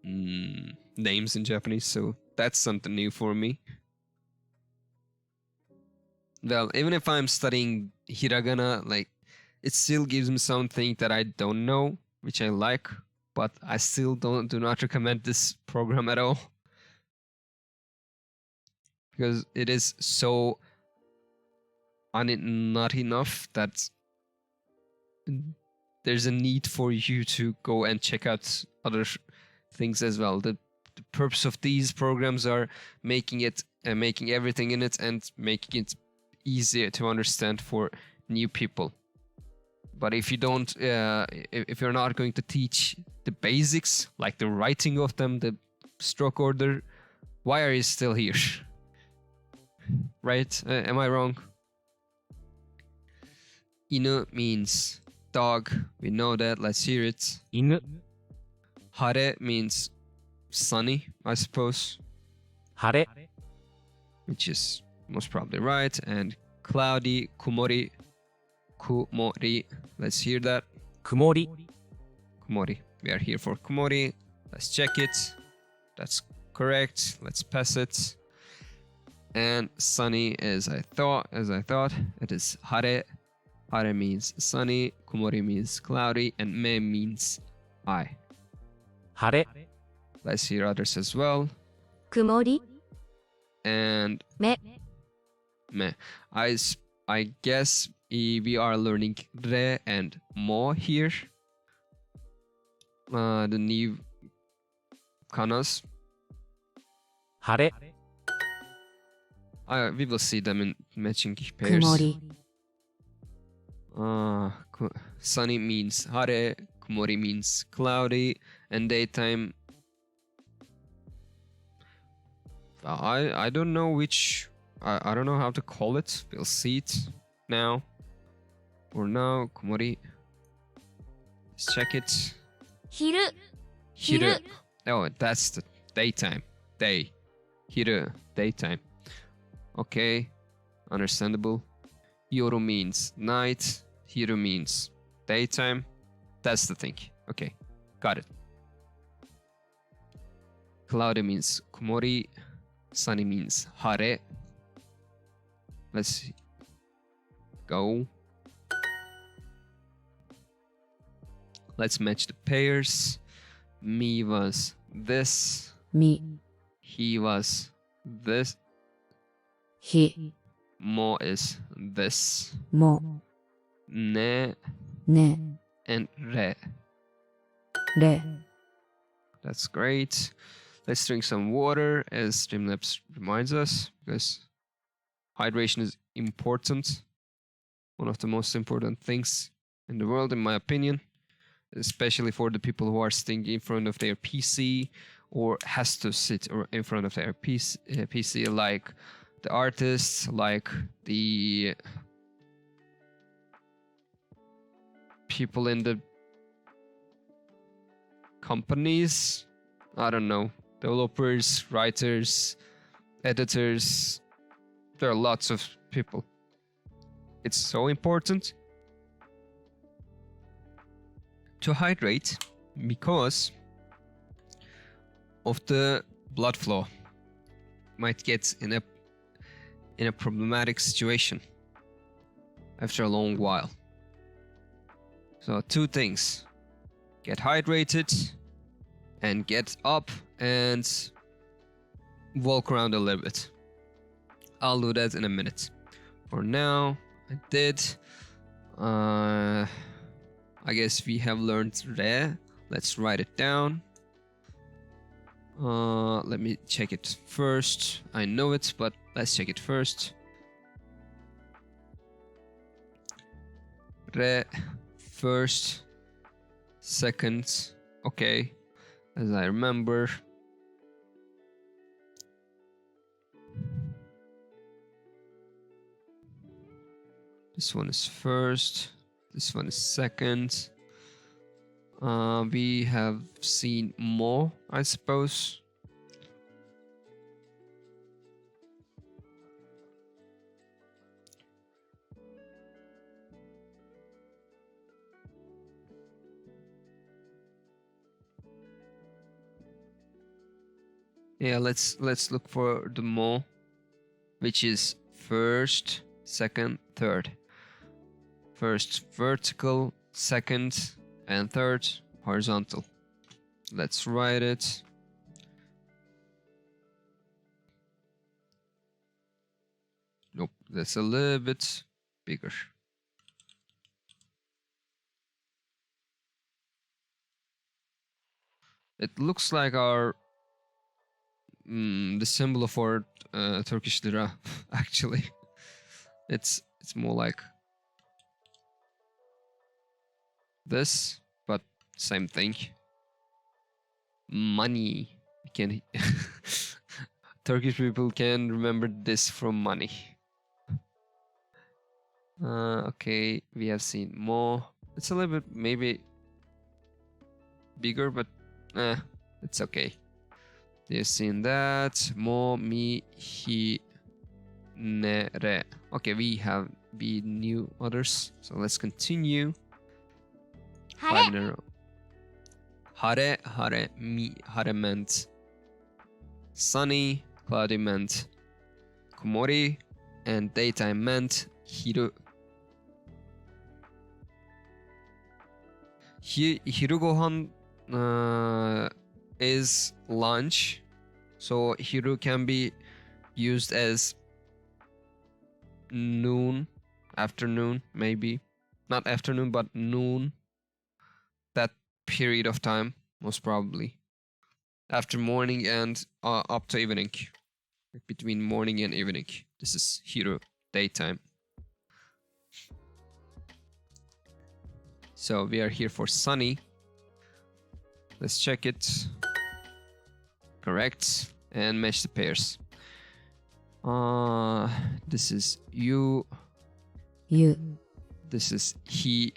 names in Japanese, so that's something new for me. Well, even if I'm studying Hiragana, like it still gives me something that I don't know, which I like, but I still do not recommend this program at all. Because it is so not enough that there's a need for you to go and check out other things as well. The purpose of these programs are making everything in it and making it easier to understand for new people. But if you don't, if you're not going to teach the basics, like the writing of them, the stroke order, why are you still here? Right? Am I wrong? Inu means dog. We know that. Let's hear it. 犬、 Hare means sunny, I suppose, 晴れ、 which is most probably right. And cloudy, kumori. Kumori. Let's hear that. 曇り、 Kumori. We are here for kumori. Let's check it. That's correct. Let's pass it. And sunny as I thought. It is hare. Hare means sunny. Kumori means cloudy. And me means I. 晴れ、 Let's hear others as well. 曇り、 And め、 me. I guess we are learning re and mo here. The new kanas. 晴れ、 We will see them in matching pairs. 曇り、 Sunny means hare, kumori means cloudy, and daytime. I don't know which. I don't know how to call it. We'll see it now. For now, kumori. Let's check it. 昼、 Hiru. Oh, that's the daytime. Day. Hiru. Daytime. Okay. Understandable. Yoru means night. Hiru means daytime. That's the thing. Okay. Got it. Cloudy means kumori. Sunny means hare. Let's go. Let's match the pairs. Me was this. み、 He was this. ひ、 Mo is this. も、 Ne ね、 and re. れ、 That's great. Let's drink some water, as Streamlabs reminds us, because hydration is important. One of the most important things in the world, in my opinion, especially for the people who are sitting in front of their PC or has to sit or in front of their PC, like the artists, like the people in the companies, I don't know, developers, writers, editors. There are lots of people. It's so important to hydrate because of the blood flow. Might get in a problematic situation after a long while. So two things: get hydrated and get up and walk around a little bit. I'll do that in a minute. For now, I did. I guess we have learned re. Let's write it down. Let me check it first. I know it, but let's check it first. Re first, second. Okay, as I remember. This one is first. This one is second. We have seen more, I suppose. Yeah, let's look for the more, which is first, second, third. First vertical, second, and third horizontal. Let's write it. Nope, that's a little bit bigger. It looks like our the symbol of our Turkish lira. Actually, it's more like this, but same thing. Money. You can Turkish people can remember this from money. Okay, we have seen more. It's a little bit maybe bigger, but it's okay. You've seen that. Mo, mi, hi, ne, re. Okay, we knew others, so let's continue. 5 in a row. Hare, hare, mi, hare meant sunny, cloudy meant kumori, and daytime meant hiru. Hiru gohan is lunch, so hiru can be used as noon, afternoon, maybe not afternoon but noon, that period of time, most probably after morning and up to evening, between morning and evening. This is hiru, daytime. So we are here for sunny. Let's check it. Correct. And match the pairs. This is you. You. This is he.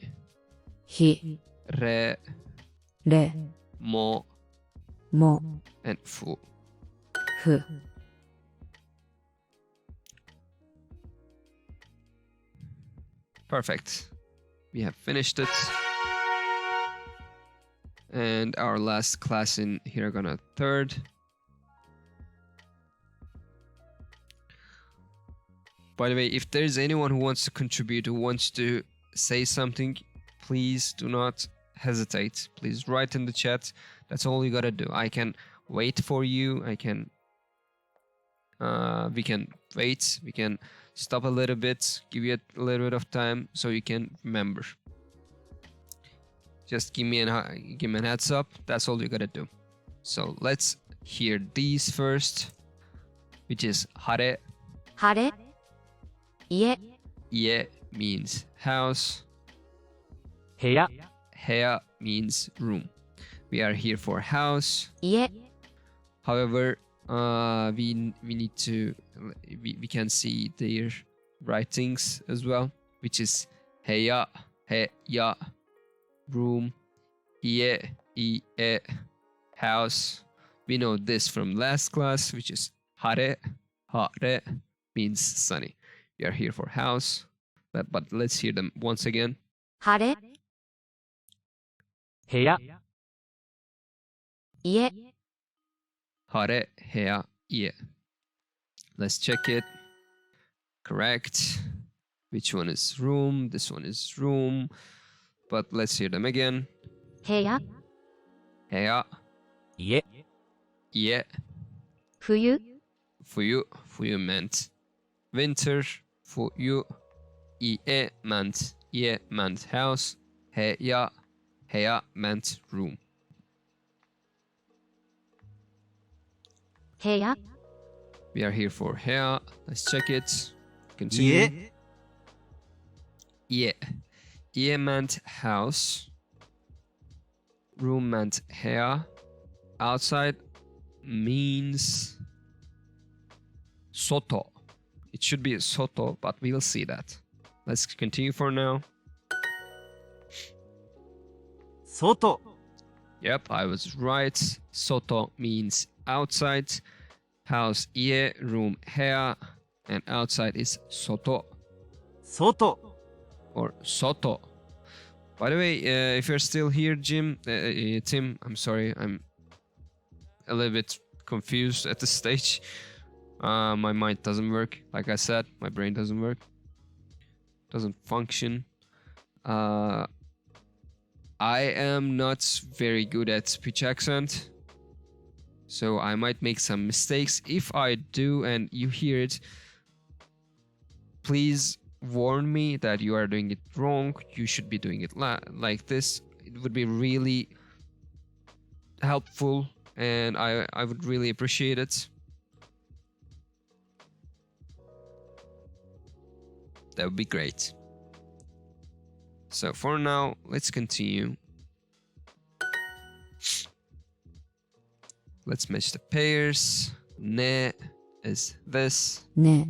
He. Re. Re. Mo. Mo. And fu. Fu. Perfect. We have finished it. And our last class in Hiragana, third. By the way, if there's anyone who wants to contribute, who wants to say something, please do not hesitate. Please write in the chat. That's all you gotta do. I can wait for you. We can wait. We can stop a little bit, give you a little bit of time so you can remember. Just give me an heads up. That's all you gotta do. So let's hear these first, which is hare. Hare. Ie. Ie means house. 部屋、 Hea means room. We are here for house. Ie. However, we need to we can see their writings as well, which is heya, heya, room, ie, ie, house. We know this from last class, which is hare, hare means sunny. We are here for house, but let's hear them once again. Hare. 部屋、 Ie. Hare, hea, ie. Let's check it. Correct. Which one is room? This one is room. But let's hear them again. Heya. Hea, 家、 ie. Fuyu. Fuyu. Fuyu meant winter. Fuyu. Ie meant house. Heya. Heya meant room. Heya. We are here for hea. Let's check it. Continue. Ie. Ie meant house. Room meant hea. Outside means soto. It should be soto, but we'll see that. Let's continue for now. 外、 Yep, I was right. Soto means outside. House ie, room hea, and outside is soto 外、 or soto. By the way, if you're still here, Tim, I'm sorry, I'm a little bit confused at this stage. My mind doesn't work. Like I said, my brain doesn't work. doesn't function. I am not very good at speech accent, so I might make some mistakes. If I do and you hear it, please warn me that you are doing it wrong. You should be doing it like this. It would be really helpful, and I would really appreciate it. That would be great. So for now, let's continue. Let's match the pairs. Ne is this. ね、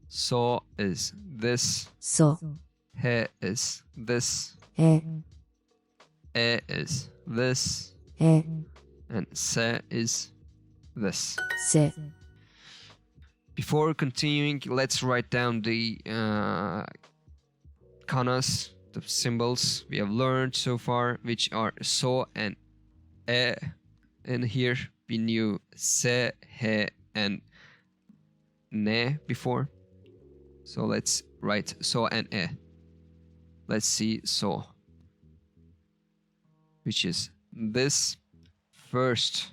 So is this. そ、 He is this. え、 E is this. え、 And se is this. せ、 Before continuing, let's write down the kanas, the symbols we have learned so far, which are so and e. And here we knew se, he, and ne before. So let's write so and e. Let's see so, which is this first.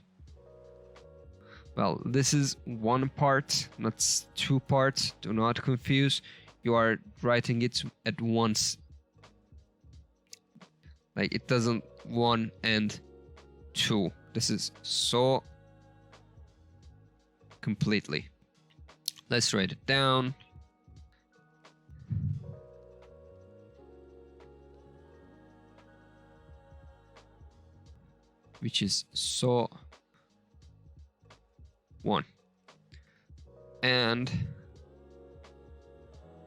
Well, this is one part, not two parts. Do not confuse. You are writing it at once. Like it doesn't one and two. This is so completely. Let's write it down. Which is so one. And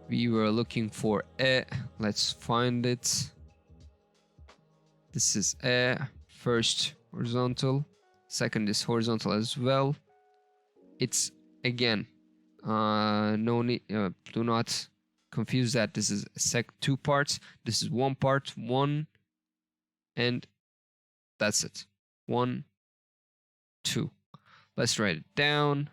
we were looking for e. Let's find it. This is e. First horizontal. Second is horizontal as well. It's again. No need. Do not confuse that. This is two parts. This is one part. One, and that's it. 1, 2. Let's write it down.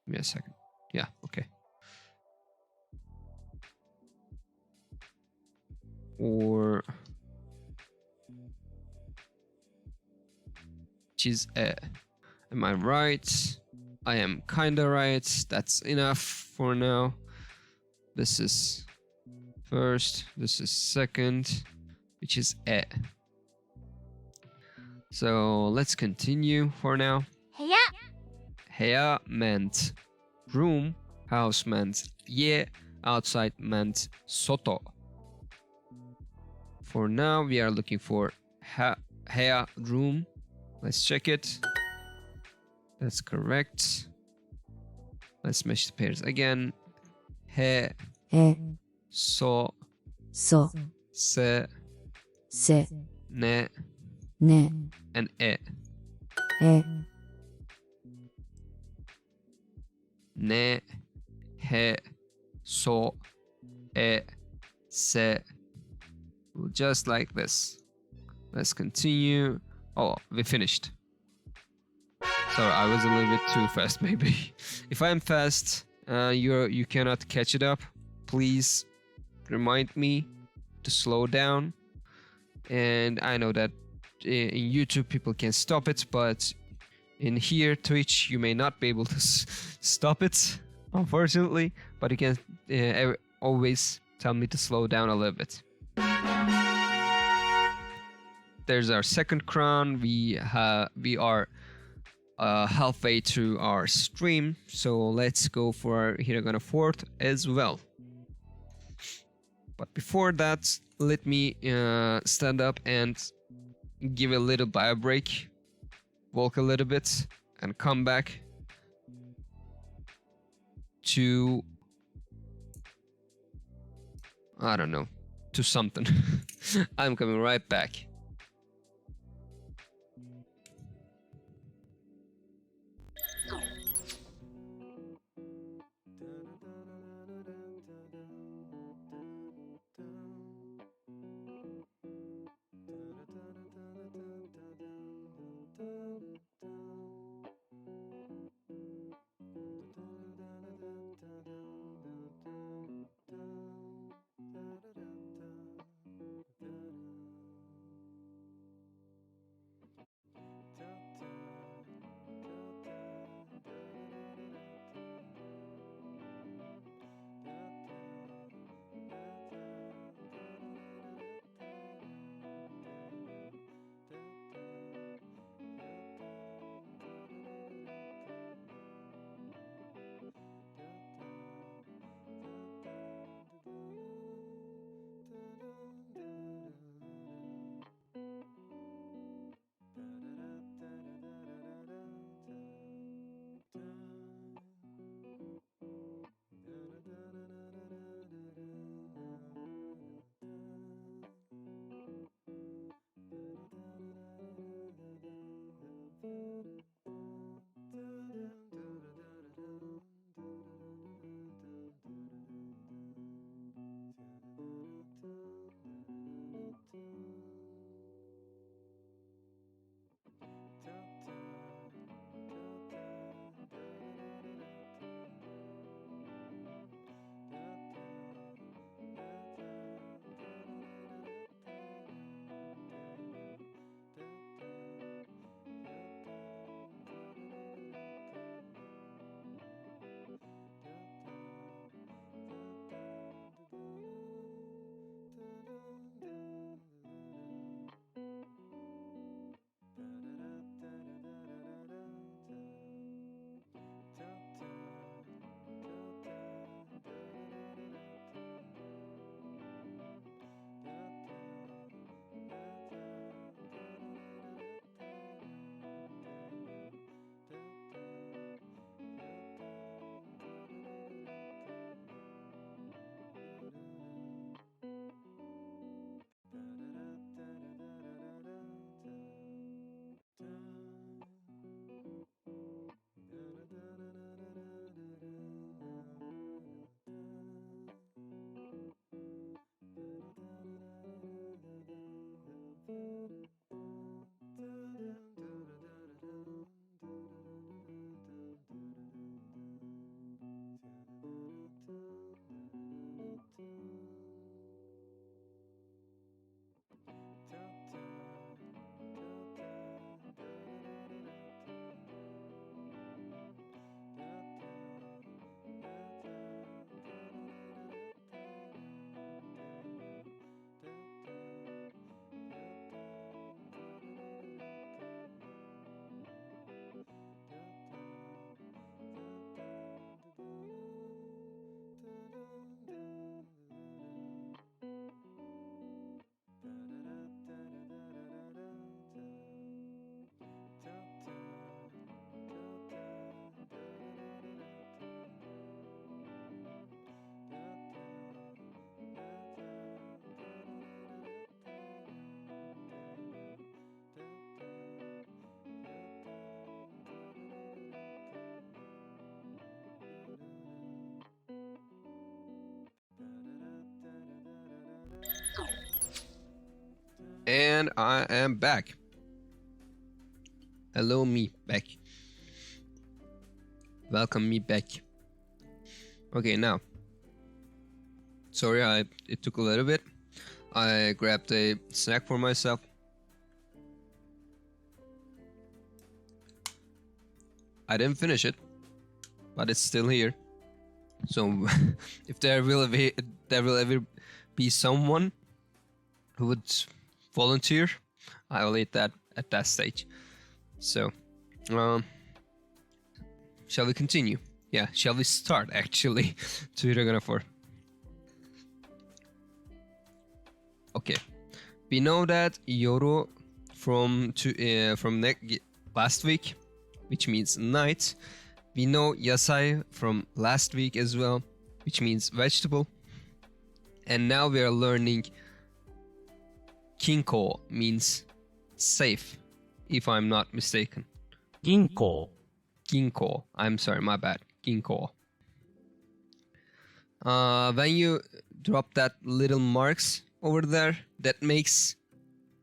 Give me a second. Yeah, okay. Or which is am I right? I am kinda right. That's enough for now. This is first, this is second, which is e. So let's continue for now. 部屋、 Heya meant room, house meant ye, outside meant soto. For now, we are looking for heya room. Let's check it. That's correct. Let's match the pairs again. He, え、 so, そ、 se, せ、 ne, ね、 and e. え、 Ne, he, so, e, se. Just like this. Let's continue. Oh, we finished. Sorry, I was a little bit too fast, maybe. If I'm fast, you cannot catch it up. Please remind me to slow down. And I know that in YouTube people can stop it, but in here, Twitch, you may not be able to stop it, unfortunately. But you can always tell me to slow down a little bit. There's our second crown. We are halfway through our stream, so let's go for our Hiragana fourth as well. But before that, let me stand up and give a little bio break, walk a little bit, and come back to, I don't know, to something. I'm coming right back. And I am back. Hello, me back. Welcome me back. Okay, now. Sorry, it took a little bit. I grabbed a snack for myself. I didn't finish it, but it's still here. So if there will ever be someone who would volunteer, I will eat that at that stage. So, shall we continue? Yeah, shall we start actually to Hiragana 4? Okay, we know that Yoro from last week, which means night. We know Yasai from last week as well, which means vegetable. And now we are learning Kinko means safe, if I'm not mistaken. 銀行 Ginko. I'm sorry, my bad. Ginko. When you drop that little marks over there, that makes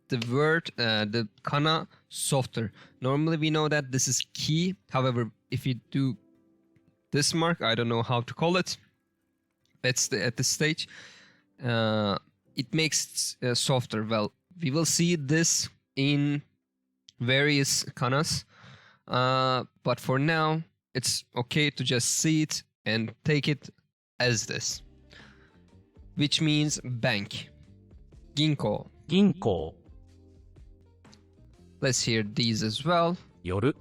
the word, the kana, softer. Normally we know that this is ki. However, if you do this mark, I don't know how to call it. That's at this stage. It makes it softer. Well, we will see this in various kanas. But for now, it's okay to just see it and take it as this. Which means bank. Ginko. 銀行 Let's hear these as well. 夜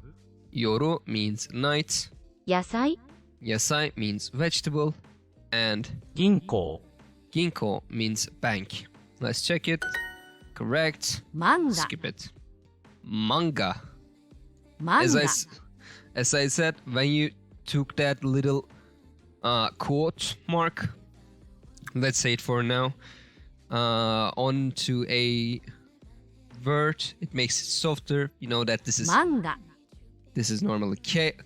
Yoru means night. 野菜 Yasai means vegetable. And 銀行 Ginko means bank. Let's check it. Correct. 漫画 Skip it. Manga. 漫 As 画 as I said, when you took that little quote mark, let's say it for now, onto a word, it makes it softer. You know that this is 漫画 normally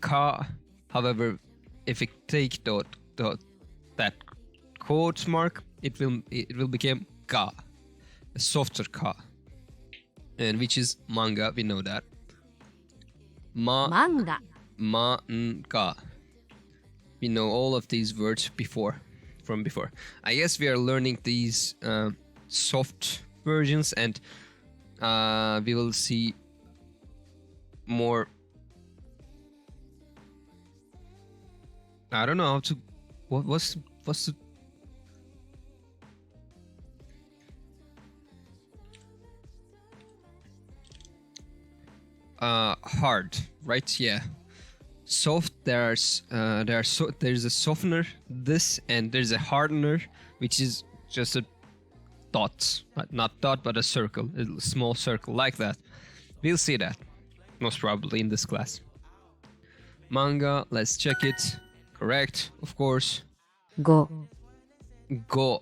ka. However, if you take that quote mark, it will become ka, a softer ka, and which is manga. We know that. 漫画 Manga. We know all of these words from before. I guess we are learning these soft versions, and we will see more. I don't know how to. What's the. Hard, right? Yeah. Soft. There's a softener, this, and there's a hardener, which is just a dot, not dot, but a circle, a small circle like that. We'll see that most probably in this class. Manga. Let's check it. Correct, of course. 5 Go.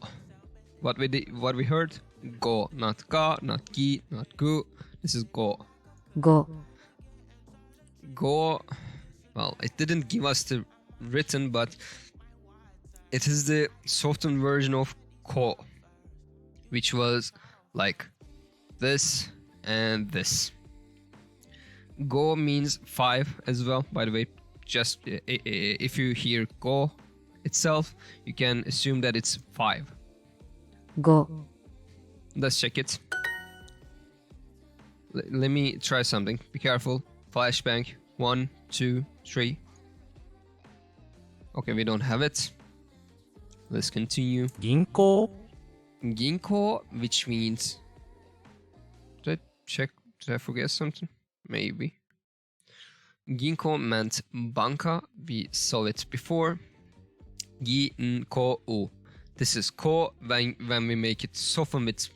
What we heard? Go, not ga, not gi, not gu. This is go. 5 Go. Well, it didn't give us the written, but it is the softened version of ko, which was like this and this. Go means 5 as well, by the way. Just if you hear go itself, you can assume that it's 5. 5 Let's check it. Let me try something. Be careful. Flashbang. 1, 2, 3. Okay, we don't have it. Let's continue. 銀行 Ginko, which means. Did I check? Did I forget something? Maybe. Ginko meant banka. We saw it before. Ginko. This is ko. When we make it soften with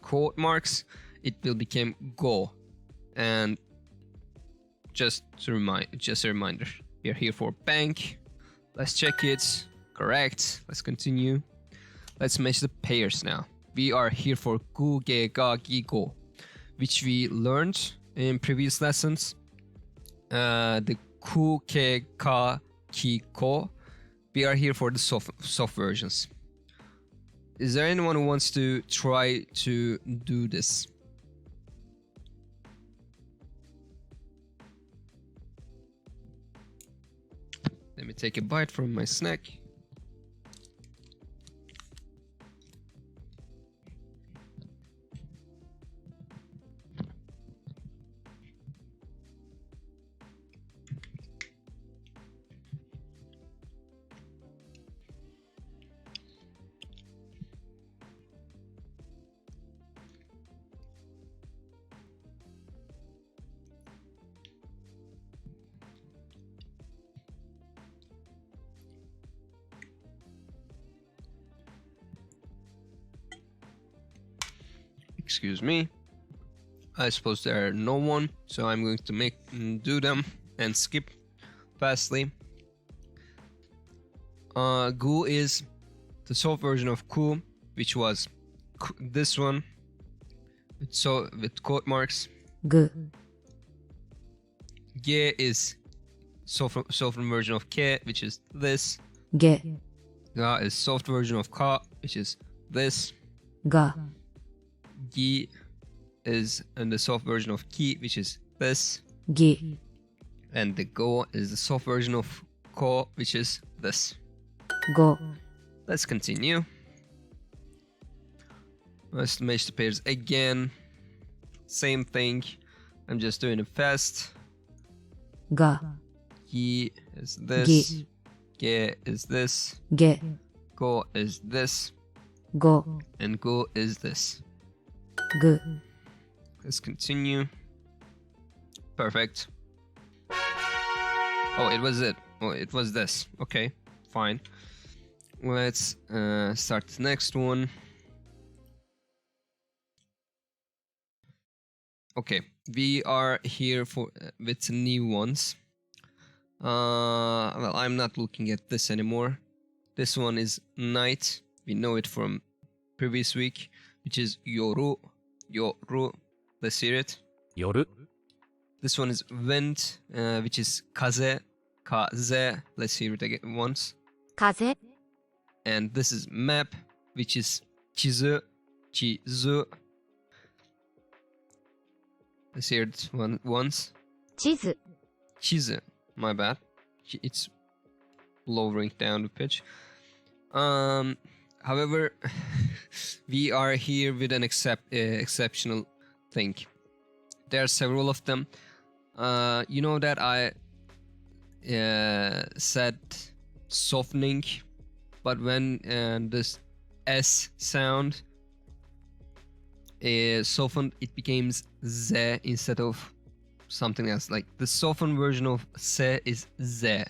quote marks, it will become go. And just a reminder, we are here for bank. Let's check it. Correct. Let's continue. Let's match the pairs now. We are here for gu, ge, ga, gi, go, which we learned in previous lessons. The ku, ke, ka, ki, ko. We are here for the soft versions. Is there anyone who wants to try to do this? Let me take a bite from my snack. Excuse me. I suppose there are no one, so I'm going to do them and skip fastly. Gu is the soft version of ku, which was this one, with quote marks. ぐ、 Ge is softened version of ke, which is this. げ、 Ga is soft version of ka, which is this. が、 Gi is and the soft version of ki, which is this. ぎ、 And the go is the soft version of ko, which is this. ご、 Let's continue. Let's match the pairs again. Same thing. I'm just doing it fast. が、 Gi is this. Gi. Ge is this. げ、 Go is this. ご、 And go is this. ぐ、 Let's continue. Perfect. Oh, it was it. Oh, it was this. Okay, fine. Let's start the next one. Okay, we are here for with new ones. Well, I'm not looking at this anymore. This one is night. We know it from previous week, which is yoru. Yoru. Let's hear it. 夜、 This one is wind, which is kaze. Kaze. Let's hear it again once. 風、 And this is map, which is chizu. Chizu. Let's hear it once. 地図、 Chizu. My bad. It's lowering down the pitch. However, we are here with an exceptional thing. There are several of them. You know that I said softening, but when this S sound is softened, it becomes Z instead of something else. Like the softened version of Se is Z.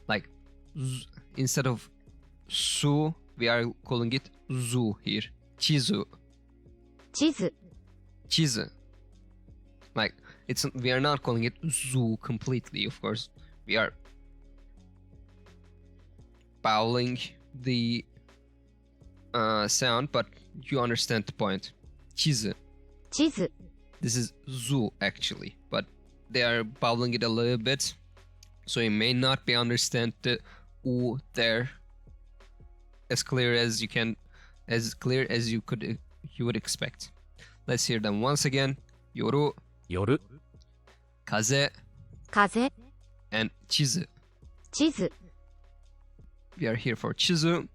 Like instead of Su, we are calling it Zu here. Chizu. 地図、 Chizu. Like we are not calling it Zu completely, of course. We are vowling the sound, but you understand the point. Chizu. 地図、 This is Zu actually, but they are vowling it a little bit, so you may not be understand the U there as clear as you can, as clear as you would expect. Let's hear them once again. Yoru, 夜、 kaze, 風、 and chizu. 地図、 We are here for chizu.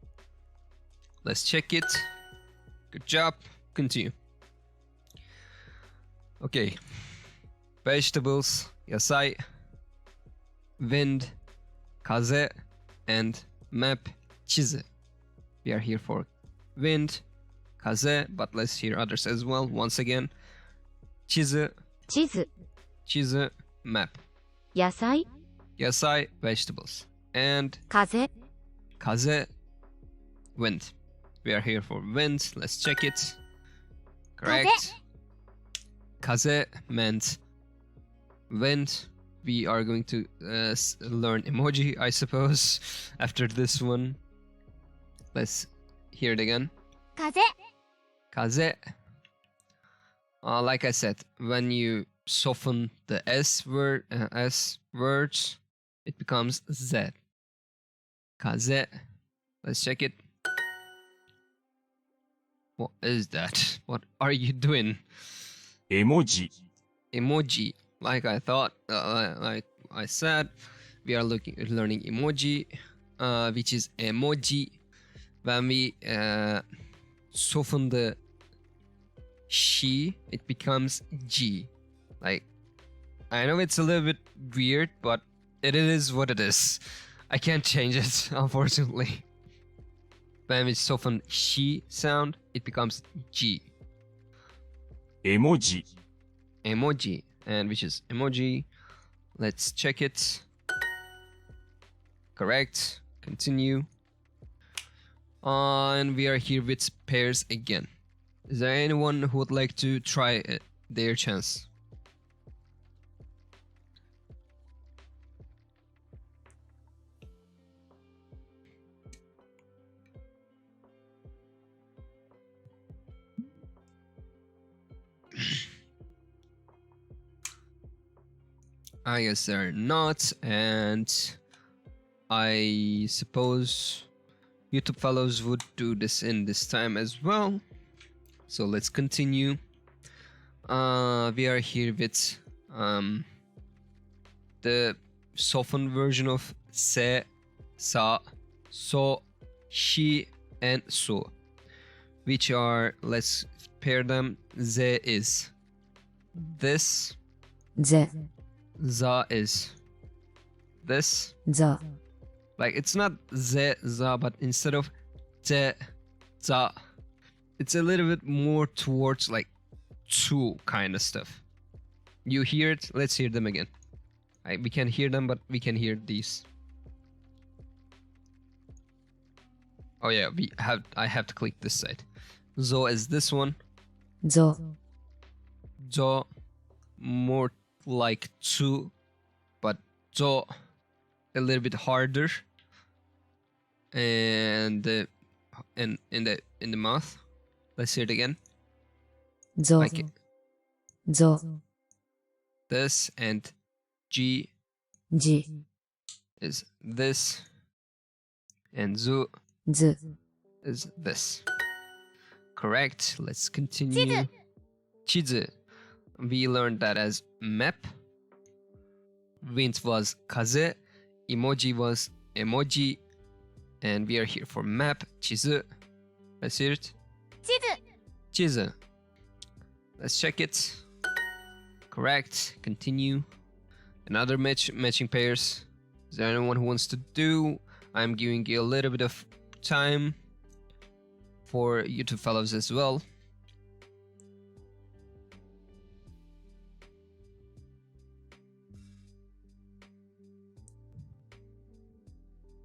Let's check it. Good job. Continue. Okay. Vegetables, yasai, wind, kaze, and map, chizu. We are here for wind, kaze, but let's hear others as well. Once again. Chizu, 地図、 chizu, map. 野菜、 Yasai, vegetables. And 風、 kaze, wind. We are here for wind. Let's check it. Correct. Kaze meant wind. We are going to learn emoji, I suppose, after this one. Let's hear it again. 風、 Kaze. Like I said, when you soften the S words, it becomes Z. Kaze. Let's check it. What is that? What are you doing? 絵文字 Emoji. Like I thought, like I said, we are learning emoji, which is emoji. When we soften the she, it becomes G. Like, I know it's a little bit weird, but it is what it is. I can't change it, unfortunately. When we soften she sound, it becomes G. 絵文字 Emoji, and which is emoji. Let's check it. Correct. Continue. And we are here with pairs again. Is there anyone who would like to try it, their chance? I guess they're not, and I suppose YouTube fellows would do this in this time as well. So let's continue. We are here with the softened version of se, sa, so, shi, and so, which are, let's pair them. Ze is this, ぜ、 za is this. ざ、 Like, it's not ze, za, but instead of ze, za, it's a little bit more towards like two kind of stuff. You hear it? Let's hear them again. We can hear them, but we can hear these. Oh yeah, I have to click this side. Zo is this one. ぞ、 Zo, more like two, but zo a little bit harder. And in the mouth. Let's hear it again. ぞ、 Like ぞ、 this, and G じ、 is this, and zu ず、 is this. Correct. Let's continue. Chizu. We learned that as map. Wind was kaze. Emoji was emoji. And we are here for map. Chizu. Let's hear it. 地図、 Chizu. Let's check it. Correct. Continue. Another matching pairs. Is there anyone who wants to do? I'm giving you a little bit of time for YouTube fellows as well.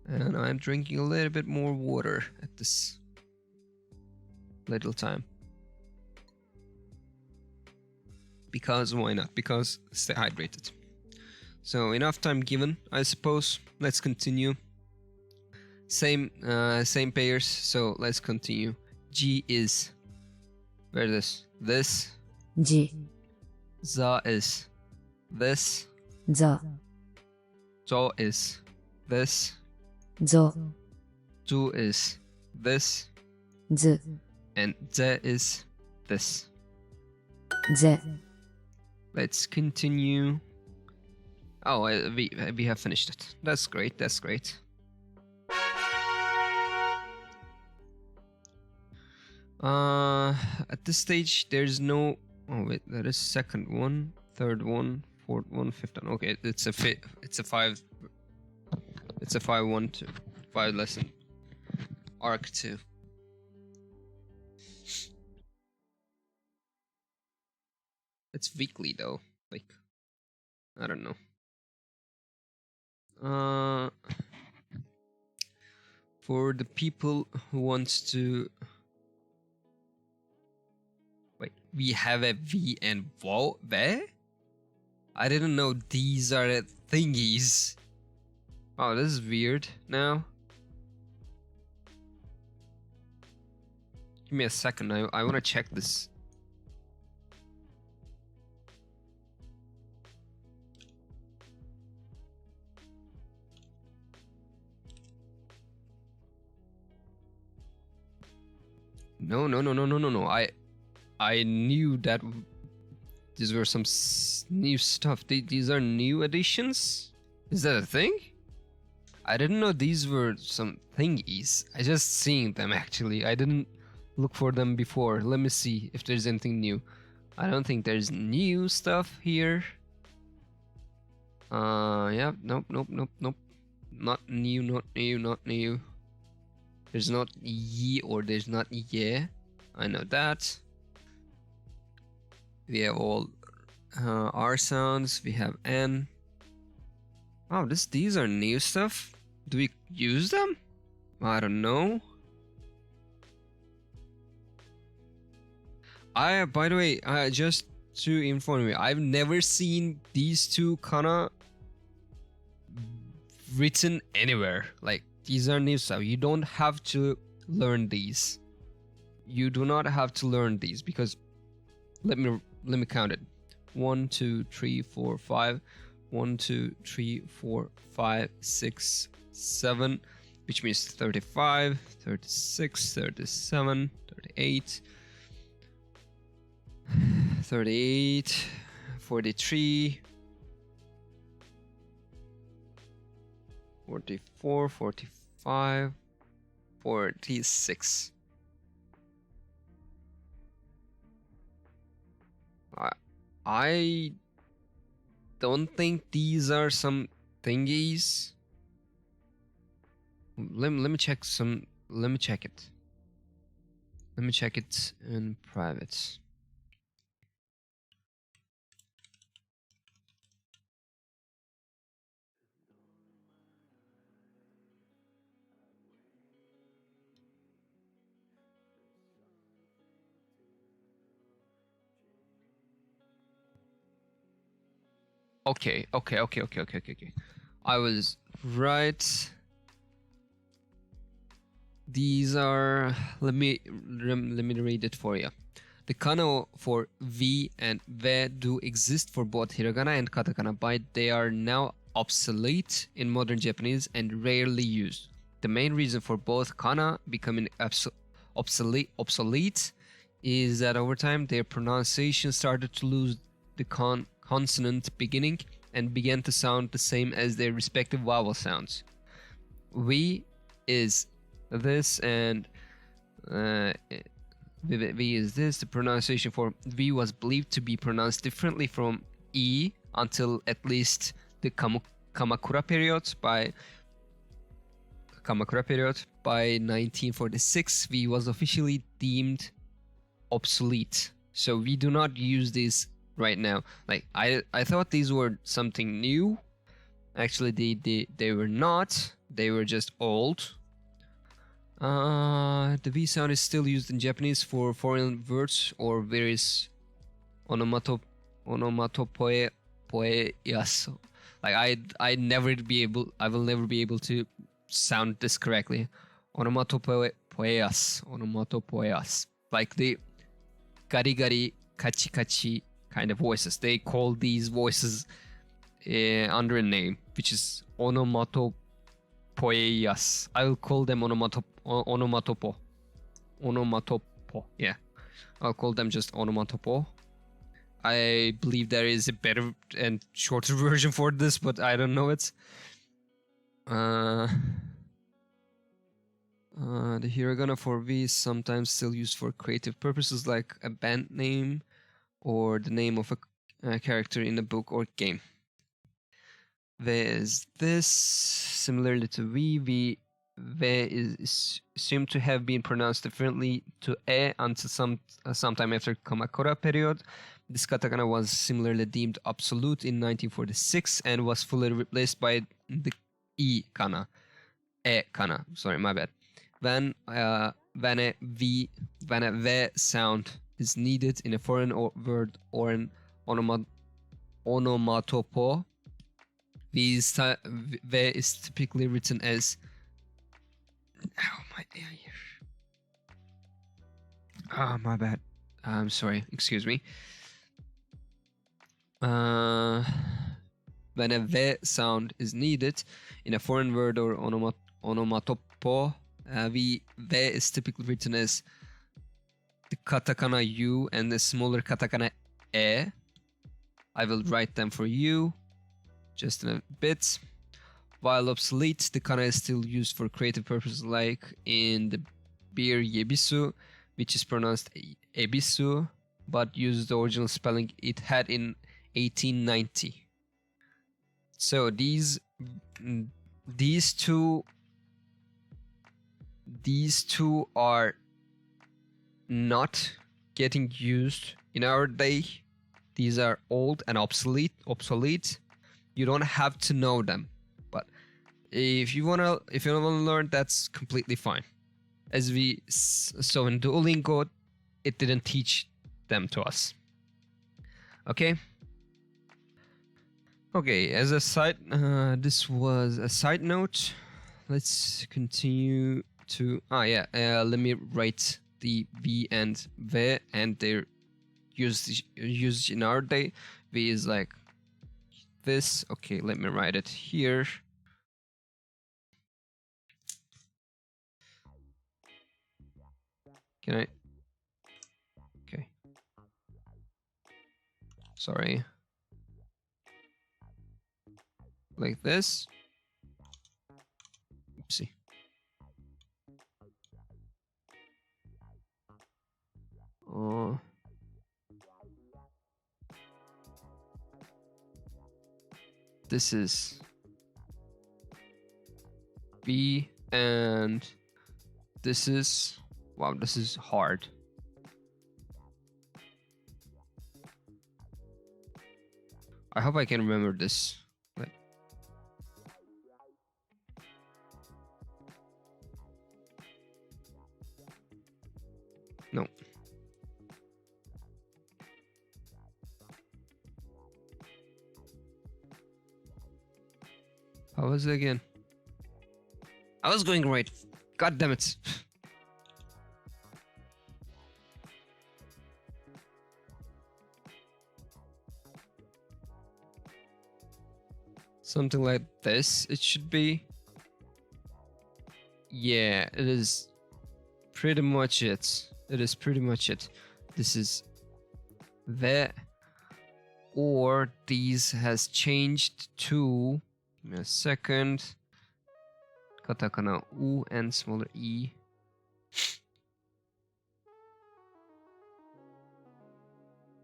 And I'm drinking a little bit more water at this little time. Because why not? Because stay hydrated. So enough time given, I suppose. Let's continue. Same pairs, so let's continue. G is, where is this? じ、 Za is this. ざ、 Zo is this. ぞ、 Zu is this. ず、 And ze is this. ぜ、 Let's continue. Oh, we have finished it. That's great. That's great. At this stage, there's no. Oh wait, there is second one, third one, fourth one, fifth one. Okay, it's a five. It's a 5 lesson arc too. It's weekly though. Like, I don't know. For the people who wants to. Wait, we have a V and vowel there? I didn't know these are the thingies. Oh, this is weird now. Give me a second, I want to check this. No. I knew that these were some new stuff. These are new additions? Is that a thing? I didn't know these were some thingies. I just seen them actually. I didn't look for them before. Let me see if there's anything new. I don't think there's new stuff here. Yeah, nope. Not new. There's not ye or there's not ye. I know that. We have all R sounds. We have N. Oh, these are new stuff. Do we use them? I don't know. By the way, just to inform you, I've never seen these two kana written anywhere. Like, these are new stuff. You don't have to learn these. You do not have to learn these because let me count it. 1, 2, 3, 4, 5. 1, 2, 3, 4, 5, 6, 7, which means 35, 36, 37, 38, 38, 43, 44, 45, 46. I don't think these are some thingies. Let me check some. Let me check it. Let me check it in private. Okay. I was right. These are. Let me read it for you. The kana for V and ve do exist for both hiragana and katakana, but they are now obsolete in modern Japanese and rarely used. The main reason for both kana becoming obsolete is that over time their pronunciation started to lose the consonant beginning and began to sound the same as their respective vowel sounds. V is this and V is this. The pronunciation for V was believed to be pronounced differently from E until at least the Kamakura period. By 1946, V was officially deemed obsolete. So we do not use this right now. Like I thought these were something new. Actually, they were not. They were just old. The V sound is still used in Japanese for foreign words or various onomatopoeias. Like I will never be able to sound this correctly. Onomatopoeias. Like the gari kachi kind of voices. They call these voices under a name, which is onomatopoeias. I will call them onomatopo. Yeah, I'll call them just onomatopo. I believe there is a better and shorter version for this, but I don't know it. The hiragana for V is sometimes still used for creative purposes like a band name or the name of a character in a book or game. V is this. Similarly to V is assumed to have been pronounced differently to E until sometime after Kamakura period. This katakana was similarly deemed obsolete in 1946 and was fully replaced by the E kana. Sorry, my bad. When a V sound is needed in a foreign word or an onomatopo, V is typically written as. Oh my ear. Oh my bad. I'm sorry. Excuse me. When a V sound is needed in a foreign word or onomatopo, V is typically written as katakana U and the smaller katakana E. I will write them for you just in a bit. While obsolete, the kana is still used for creative purposes, like in the beer yebisu, which is pronounced ebisu, but uses the original spelling it had in 1890. So these two are not getting used in our day. These are old and obsolete. You don't have to know them, but if you wanna learn, that's completely fine. As we saw in Duolingo, it didn't teach them to us. Okay. Okay. As a side, this was a side note. Let's continue to. Let me write the V and V and their used in our day. V is like this. Okay, let me write it here. Can I? Okay. Sorry. Like this. Oopsie. Oh. This is B and this is, wow, this is hard. I hope I can remember this. Like, no. How was it again? I was going right. God damn it. Something like this, it should be. Yeah, it is pretty much it. It is pretty much it. This is the, or these has changed to, give me a second, katakana U and smaller E.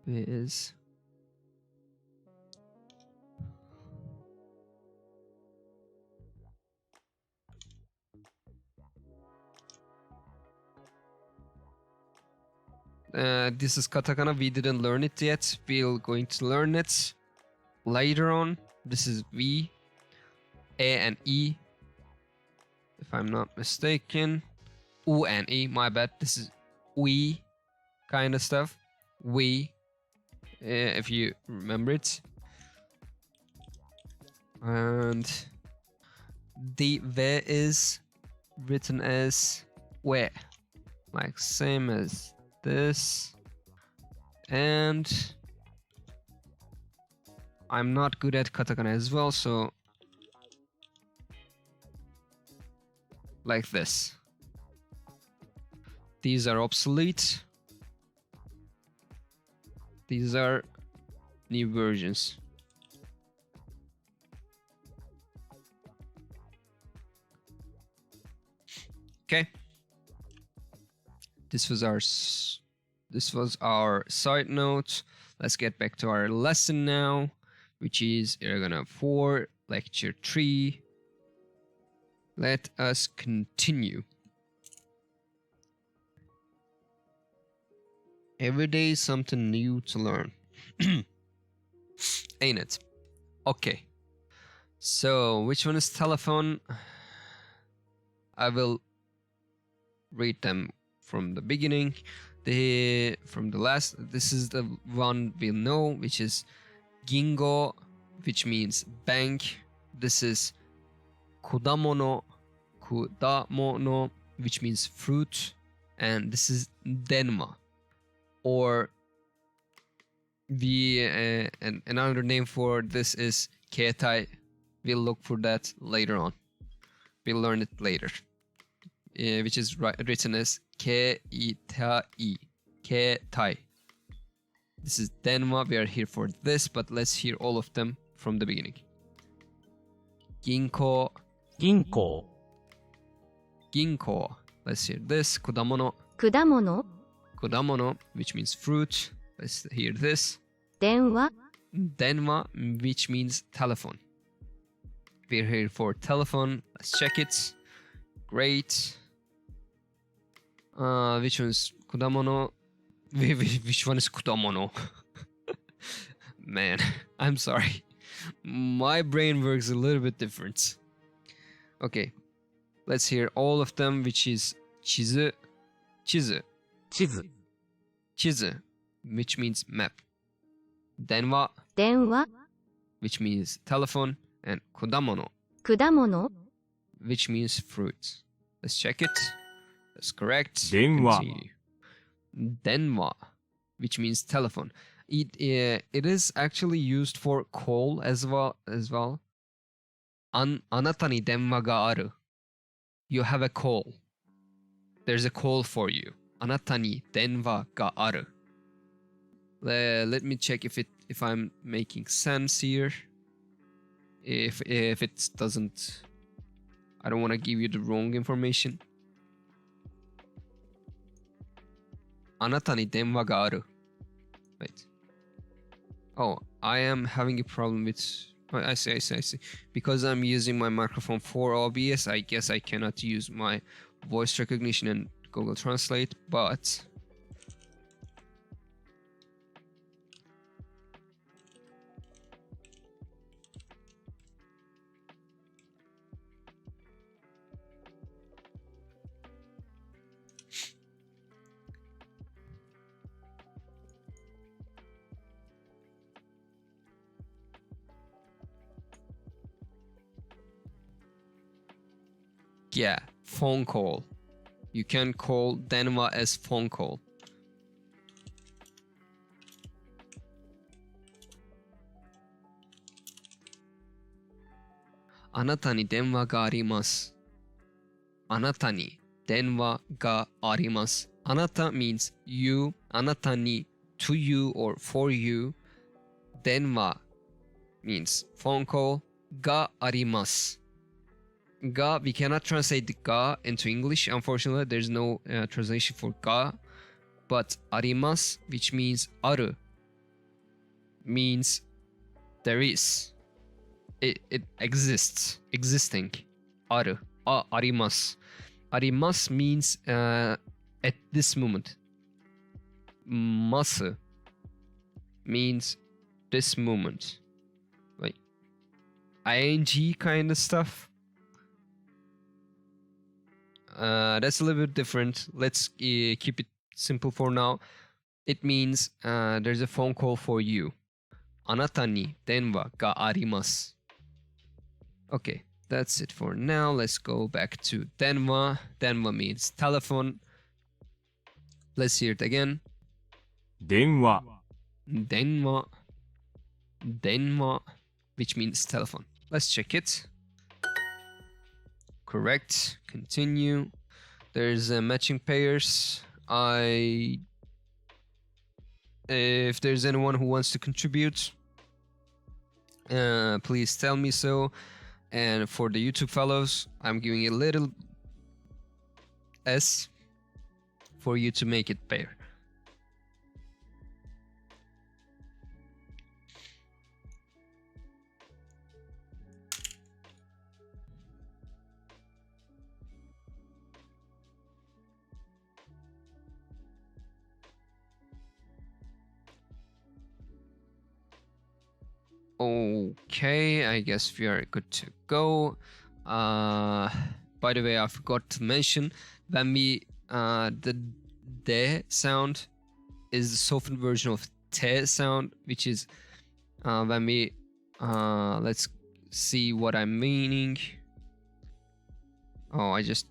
Is this is katakana. We didn't learn it yet. We're going to learn it later on. This is V, A and E, if I'm not mistaken. U and E, my bad. This is we kind of stuff. We, if you remember it. And the V is written as we, like same as this. And I'm not good at katakana as well, so like this. These are obsolete. These are new versions. Okay. This was our side note. Let's get back to our lesson now, which is Hiragana 4, lecture 3. Let us continue. Every day something new to learn. Ain't it? Okay. So, which one is telephone? I will read them from the beginning. From the last, this is the one we'll know, which is gingo, which means bank. This is kudamono, which means fruit. And this is denma, or another name for this is keitai. We'll look for that later on. We'll learn it later. Which is written as keitai. Ketai. This is denwa. We are here for this, but let's hear all of them from the beginning. Ginko. 銀行 Ginko. Let's hear this. Kudamono. 果物、 Kudamono, which means fruit. Let's hear this. 電話、 Denwa, which means telephone. We're here for telephone. Let's check it. Great. Which one's kudamono? Which one is kudamono? Man, I'm sorry. My brain works a little bit different. Okay, let's hear all of them, which is chizu, chizu, 地図 chizu, which means map. Denwa, 電話、 which means telephone, and kudamono, 果物、 which means fruit. Let's check it. That's correct. 電話 Continue. Denwa, which means telephone. It is actually used for call as well. Anata ni denwa ga aru. You have a call. There's a call for you. Anata ni denwa ga aru. Let me check if I'm making sense here. If it doesn't, I don't want to give you the wrong information. Anata ni denwa ga aru. Wait. Oh, I am having a problem with. Oh, I see. Because I'm using my microphone for OBS, I guess I cannot use my voice recognition and Google Translate, but. Yeah, phone call. You can call denwa as phone call. Anata ni denwa ga arimasu. Anata ni denwa ga arimasu. Anata means you. Anata ni to you or for you. Denwa means phone call. Ga arimasu. Ga, we cannot translate the ga into English, unfortunately. There's no translation for ga. But arimasu, which means aru, means there is. It exists. Existing. Aru. Arimasu. Arimasu means at this moment. Masu means this moment. Like ing kind of stuff. That's a little bit different. Let's keep it simple for now. It means there's a phone call for you. Anata ni denwa ga arimasu. Okay, that's it for now. Let's go back to denwa. Denwa means telephone. Let's hear it again. 電話 Denwa. Denwa, which means telephone. Let's check it. Correct. Continue. There's matching pairs. If there's anyone who wants to contribute, please tell me so. And for the YouTube fellows, I'm giving a little S for you to make it pair. Okay, I guess we are good to go. By the way, I forgot to mention when we the de sound is the softened version of te sound, which is when we let's see what I'm meaning. Oh, I just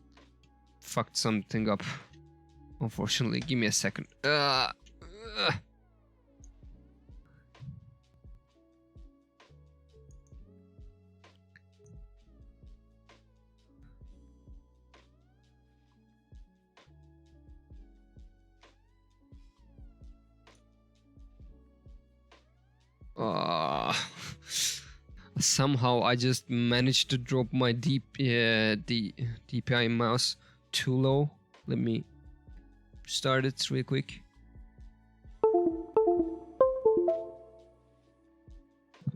fucked something up. Unfortunately, give me a second. Somehow I just managed to drop my the DPI mouse too low. Let me start it real quick.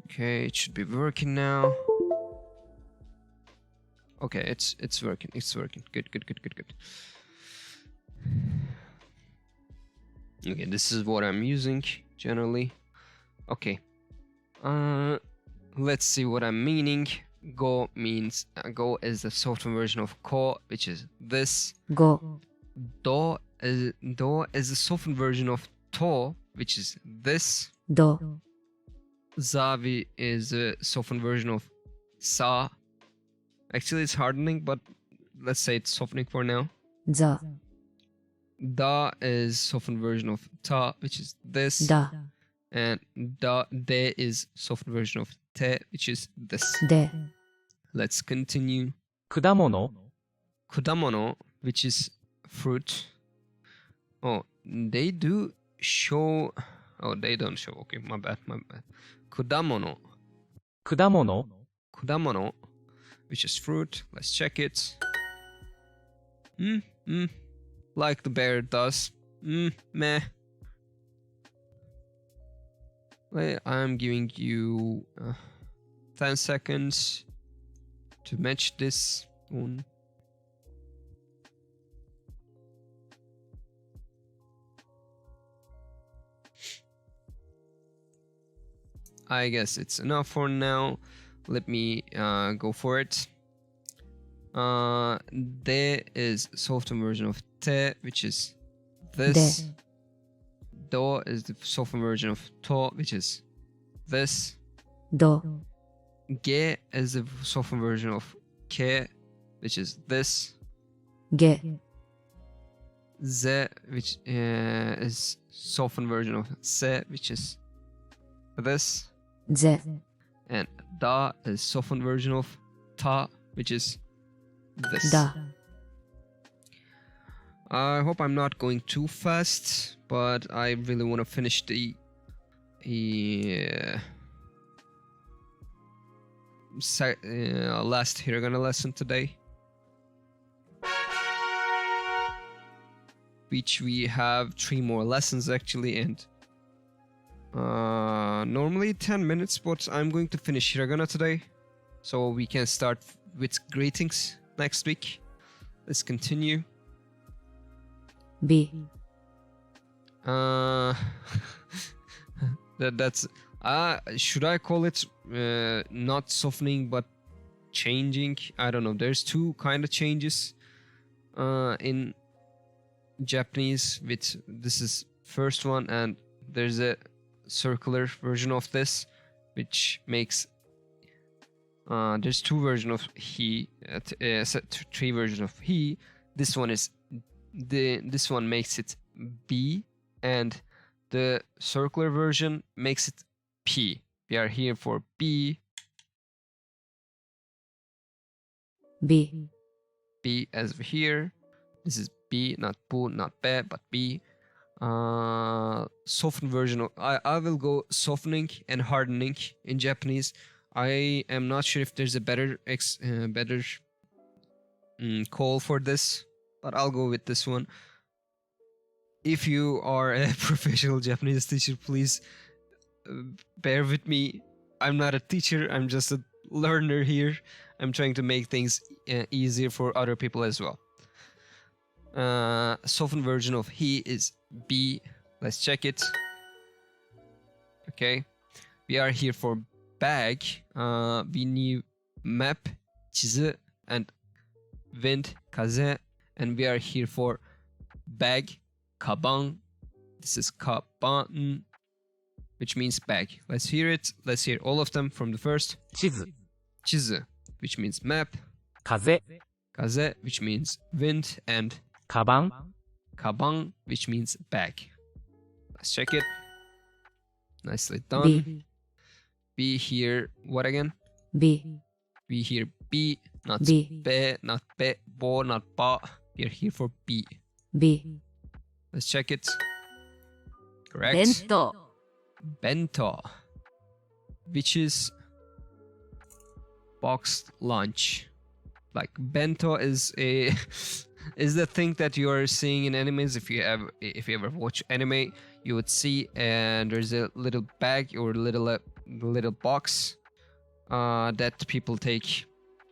Okay, it should be working now. Okay, it's working. It's working. Good. Okay, this is what I'm using generally. Okay. Let's see what I'm meaning. Go means go is the softened version of ko, which is this. 5 Do is the softened version of to, which is this. ど Zavi is a softened version of sa. Actually, it's hardening, but let's say it's softening for now. ざ Da is softened version of ta, which is this. だ And de is softened version of te, which is this. で Let's continue. 果物 Kudamono, which is fruit. Oh, they do show. Oh, they don't show. Okay, my bad. Kudamono, 果物 which is fruit. Let's check it. Like the bear does. Meh. Well, I'm giving you 10 seconds to match this one. I guess it's enough for now. Let me go for it. De is softened version of te, which is this. で Do is the softened version of to, which is this. ど Ge is the softened version of ke, which is this. げ Ze, which is softened version of se, which is this. ぜ And da is softened version of ta, which is this. だ I hope I'm not going too fast, but I really want to finish the last Hiragana lesson today, which we have 3 more lessons actually, and normally 10 minutes, but I'm going to finish Hiragana today, so we can start with greetings next week. Let's continue. び That's should I call it not softening but changing? I don't know. There's 2 kind of changes in Japanese. With this is first one, and there's a circular version of this, which makes there's 2 versions of he, 3 versions of he. This one is this one makes it B, and the circular version makes it P. We are here for B. び B as here. This is B, not bu, not be, but B. Softened version of I will go softening and hardening in Japanese. I am not sure if there's a better call for this, but I'll go with this one. If you are a professional Japanese teacher, please bear with me. I'm not a teacher, I'm just a learner here. I'm trying to make things easier for other people as well. Softened version of he is B. Let's check it. Okay. We are here for bag. We need map, chizu, and wind, kaze. And we are here for bag, kaban. This is kaban, which means bag. Let's hear it. Let's hear all of them from the first. 地図 Chizu, which means map. 風 Kaze, which means wind. And カバン kaban, which means bag. Let's check it. Nicely done. び We hear what again? び We hear B, not B. be, not be, bo, not ba. We are here for B. び Let's check it. 弁 Correct. 当 Bento, which is boxed lunch. Like bento is a is the thing that you are seeing in animes. If you ever watch anime, you would see, and there's a little bag or little box that people take,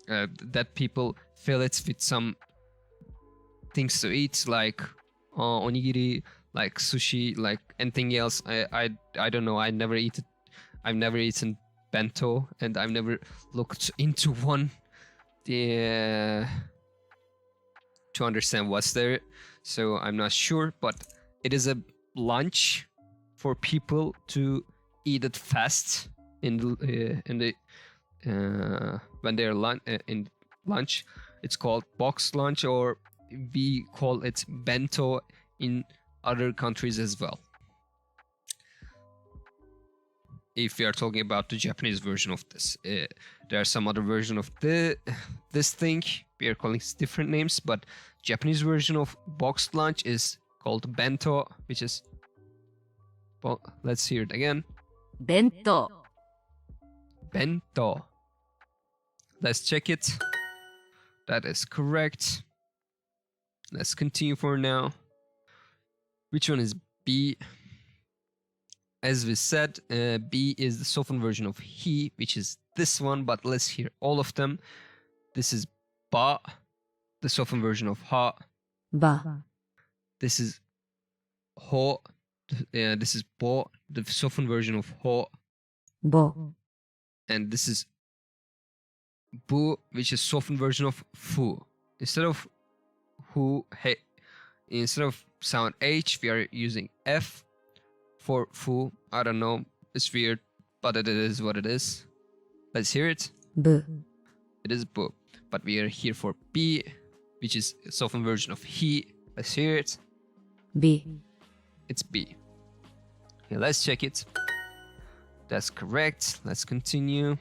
that people fill it with some things to eat, like onigiri, like sushi, like anything else. I don't know. I've never eaten bento, and I've never looked into one to understand what's there. So I'm not sure, but it is a lunch for people to eat it fast in the when they're in lunch. It's called box lunch, or we call it bento in other countries as well. If we are talking about the Japanese version of this, there are some other version of this thing. We are calling it different names, but Japanese version of boxed lunch is called bento, which is, well, let's hear it again. 弁当 Bento. Let's check it. That is correct. Let's continue for now. Which one is B? As we said, B is the softened version of he, which is this one, but let's hear all of them. This is ba, the softened version of ha. ば This is ho. This is bo, the softened version of ho. ぼ And this is bu, which is softened version of fu. Instead of hu, he, instead of sound H, we are using F for fu. I don't know, it's weird, but it is what it is. Let's hear it. ぶ It is bu, but we are here for B, which is a softened version of he. Let's hear it. び It's B. Okay, let's check it. That's correct. Let's continue.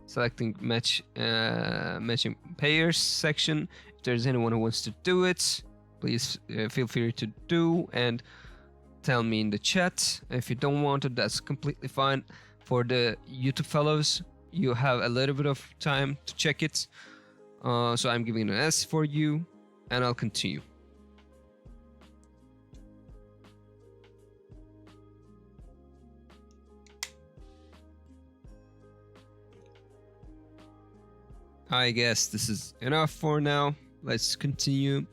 Selecting matching pairs section. If there's anyone who wants to do it, please feel free to do and tell me in the chat. If you don't want it, that's completely fine. For the YouTube fellows, you have a little bit of time to check it. So I'm giving an S for you, and I'll continue. I guess this is enough for now. Let's continue.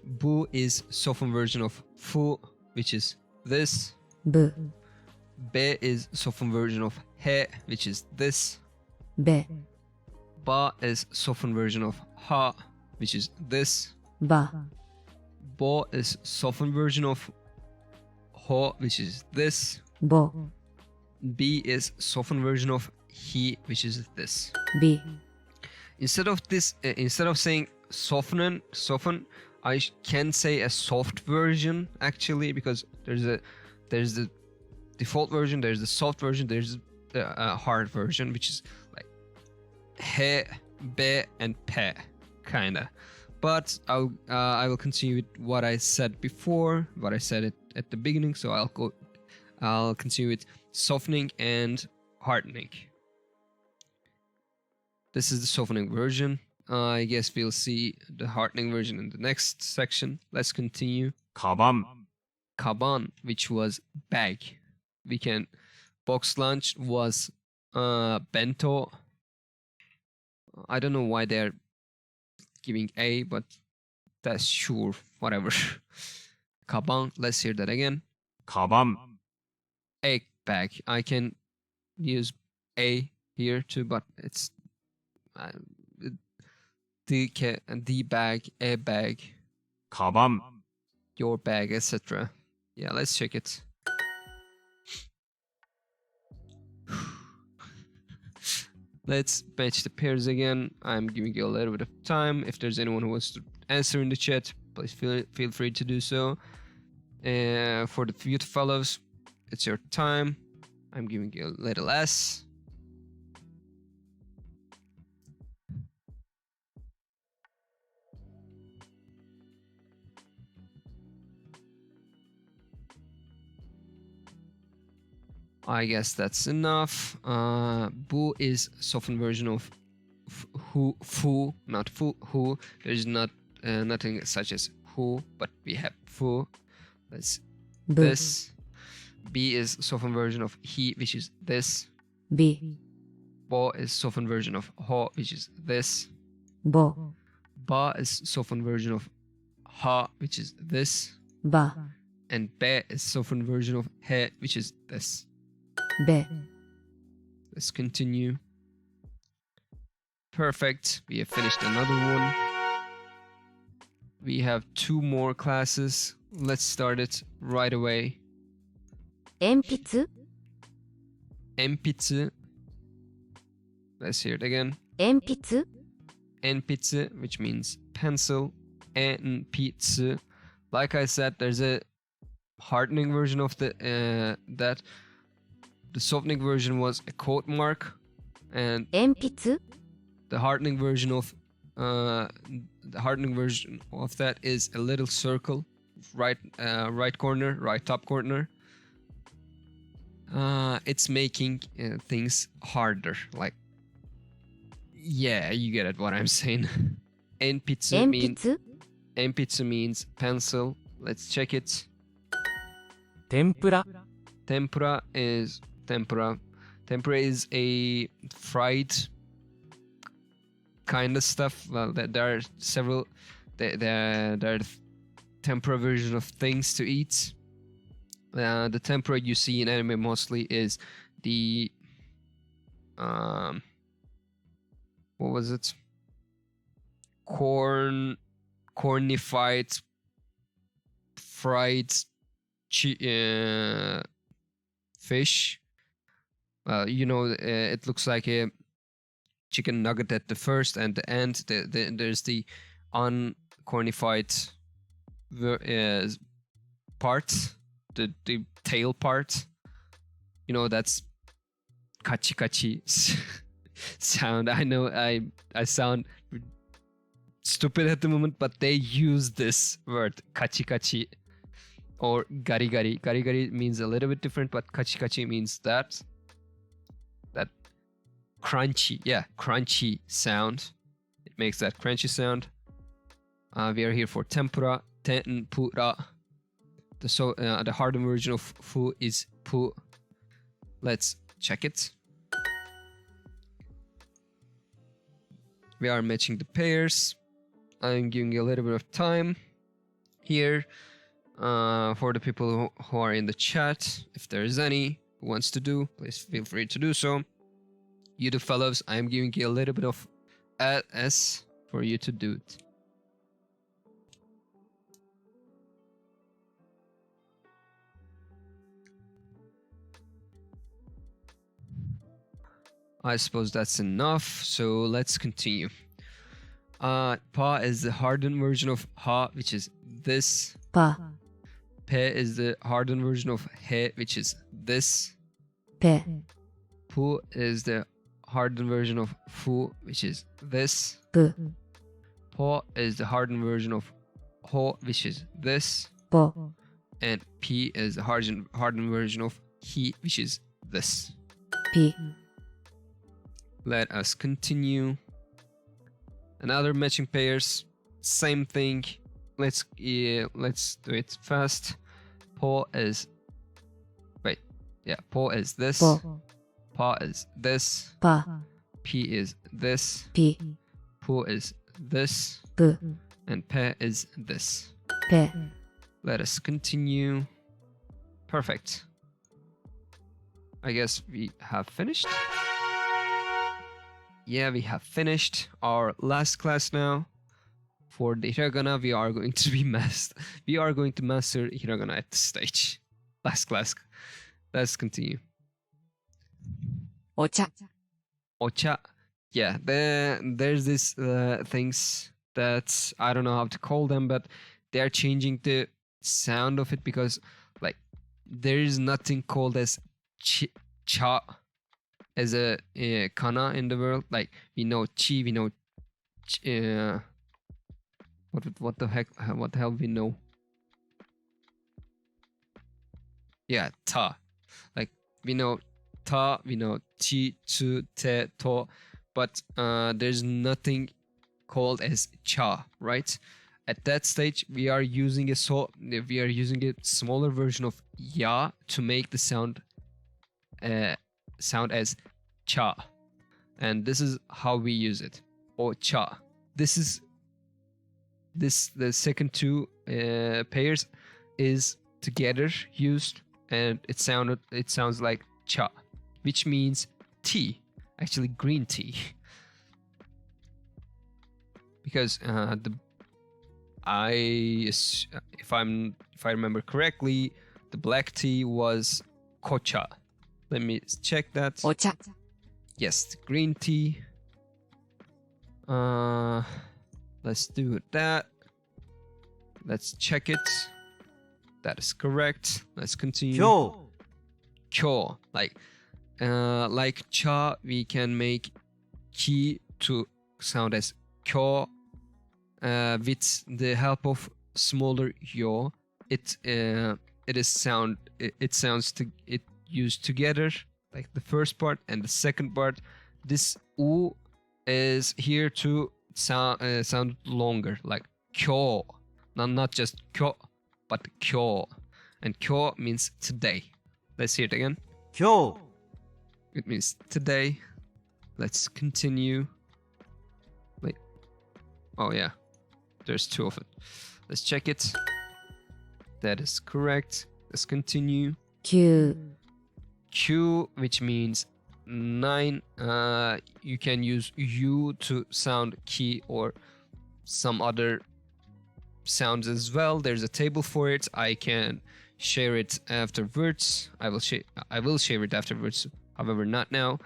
Bu is softened version of fu, which is this. ぶ Be is softened version of he, which is this. べ Ba is softened version of ha, which is this. ば Bo is softened version of ho, which is this. ぼ B is softened version of he, which is this. び Instead of saying soften, I can say a soft version actually, because there's the default version, there's the soft version, there's a hard version, which is like he, be, and pe, kinda. But I will continue with what I said before, what I said at the beginning. So I'll continue with softening and hardening. This is the softening version. I guess we'll see the hardening version in the next section. Let's continue. カバン Kaban, which was bag. Box lunch was bento. I don't know why they're giving A, but that's sure, whatever. Kaban, let's hear that again. カバン A bag. I can use A here too, but it's the bag, a bag, カバン your bag, etc. Yeah, let's check it. Let's match the pairs again. I'm giving you a little bit of time. If there's anyone who wants to answer in the chat, please feel free to do so. For the YouTube fellows, it's your time. I'm giving you a little S. I guess that's enough. Bu is softened version of who, fu, not fu, who. There's not nothing such as who, but we have fu. That's ぶ、 this. B is softened version of he, which is this. び、 Bo is softened version of ho, which is this. ぼ、 Ba is softened version of ha, which is this. ば、 And be is softened version of he, which is this. べ、 Let's continue. Perfect. We have finished another one. We have 2 more classes. Let's start it right away. 鉛筆 Enpitsu. Let's hear it again. 鉛筆 Enpitsu, which means pencil. Enpitsu. Like I said, there's a hardening version of that. The softening version was a quote mark, and 鉛筆 the hardening version of that is a little circle, right corner, right top corner. It's making things harder. Like, yeah, you get it. What I'm saying. Enpitsu 鉛筆 Enpitsu means pencil. Let's check it. 天ぷら Tempura is tempura. Tempura is a fried kind of stuff. Well, there are several. There are tempura version of things to eat. The tempura you see in anime mostly is the what was it? Cornified fried fish. It looks like a chicken nugget at the first and the end. There's the uncornified part, the tail part. That's kachi kachi sound. I know I sound stupid at the moment, but they use this word kachi kachi or gari gari. Gari gari means a little bit different, but kachi kachi means that crunchy sound. It makes that crunchy sound. We are here for tempura. Tempura. The hardened version of fu is pu. Let's check it. We are matching the pairs. I'm giving you a little bit of time here for the people who are in the chat. If there is any who wants to do, please feel free to do so. You the fellows, I am giving you a little bit of S for you to do it. I suppose that's enough, so let's continue. Pa is the hardened version of ha, which is this. ぱ、 Pe is the hardened version of he, which is this. ぺ、 Pu is the hardened version of fu, which is this. ぷ、 Po is the hardened version of ho, which is this. ぽ、 And P is the hardened version of he, which is this. ぴ、 Let us continue. Another matching pairs, same thing. Let's do it fast. Po is this. ぽ、 Pa is this. ぱ、 P is this. ぴ、 Pu is this. ぷ、 And Pe is this. ぺ、 Let us continue. Perfect. I guess we have finished. Yeah, we have finished our last class now. For the Hiragana, we are going to master Hiragana at this stage. Last class. Let's continue. お茶、 Ocha. Yeah, there's this things that I don't know how to call them, but they are changing the sound of it because like there is nothing called as cha as a kana in the world. Like we know chi, we know what the hell we know. Yeah, ta. Like we know ta, we know chi, tsu, te, to, but there's nothing called as cha, right? At that stage, we are using a smaller version of ya to make the sound as cha, and this is how we use it, or cha. The second two pairs is together used, and it sounds like cha, which means tea, actually green tea. Because if I remember correctly, the black tea was kocha. Let me check that. お茶 Yes, the green tea. Let's do that. Let's check it. That is correct. Let's continue. 今 Kyo, like cha, we can make ki to sound as kyo. With the help of smaller yo, it used together, like the first part and the second part. This u is here to sound longer, like kyo, not just kyo, but kyo, and kyo means today. Let's hear it again. 日 It means today. Let's continue. Wait. Oh yeah. There's two of it. Let's check it. That is correct. Let's continue. 9 Q, which means 9. You can use U to sound ki or some other sounds as well. There's a table for it. I can share it afterwards. I will share it afterwards. However, not now.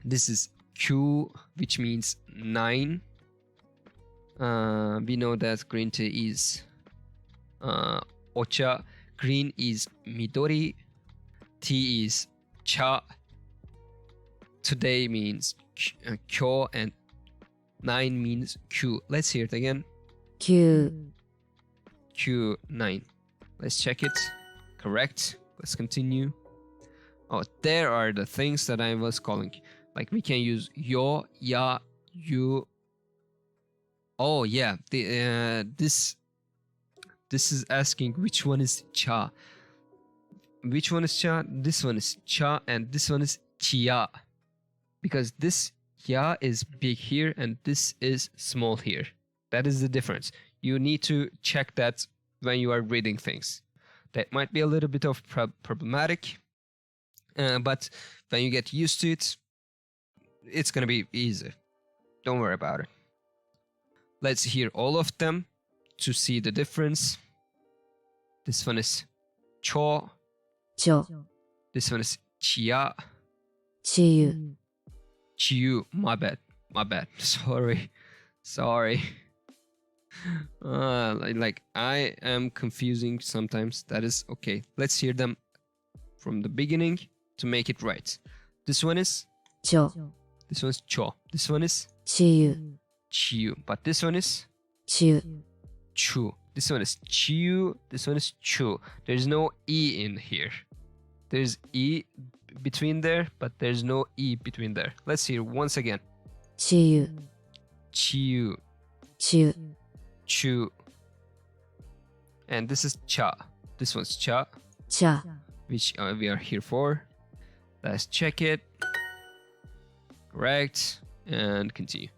This is Q, which means 9. We know that green tea is ocha, green is midori, tea is cha. Today means kyo, and 9 means Q. Let's hear it again. 9 Q9. Let's check it. Correct. Let's continue. Oh, there are the things that I was calling. Like we can use yo, ya, you. Oh yeah, this is asking which one is cha. Which one is cha? This one is cha, and this one is chia. Because this ya is big here and this is small here. That is the difference. You need to check that when you are reading things. That might be a little bit of problematic, but when you get used to it, it's gonna be easy. Don't worry about it. Let's hear all of them to see the difference. This one is cho. ちょ This one is chia. ちゆ Chiu. My bad. Sorry. Like I am confusing sometimes. That is okay. Let's hear them from the beginning to make it right. This one is ちょ this one is cho. This one is ちゆ chiu. But this one is ちゅ chu. This one is chiu. This one is chu. There's no e in here. There's e between there, but there's no e between there. Let's hear once again. ちゆ Chiu, ちゅ chu. And this is cha. This one's cha, ちゃ which we are here for. Let's check it. Correct. And continue.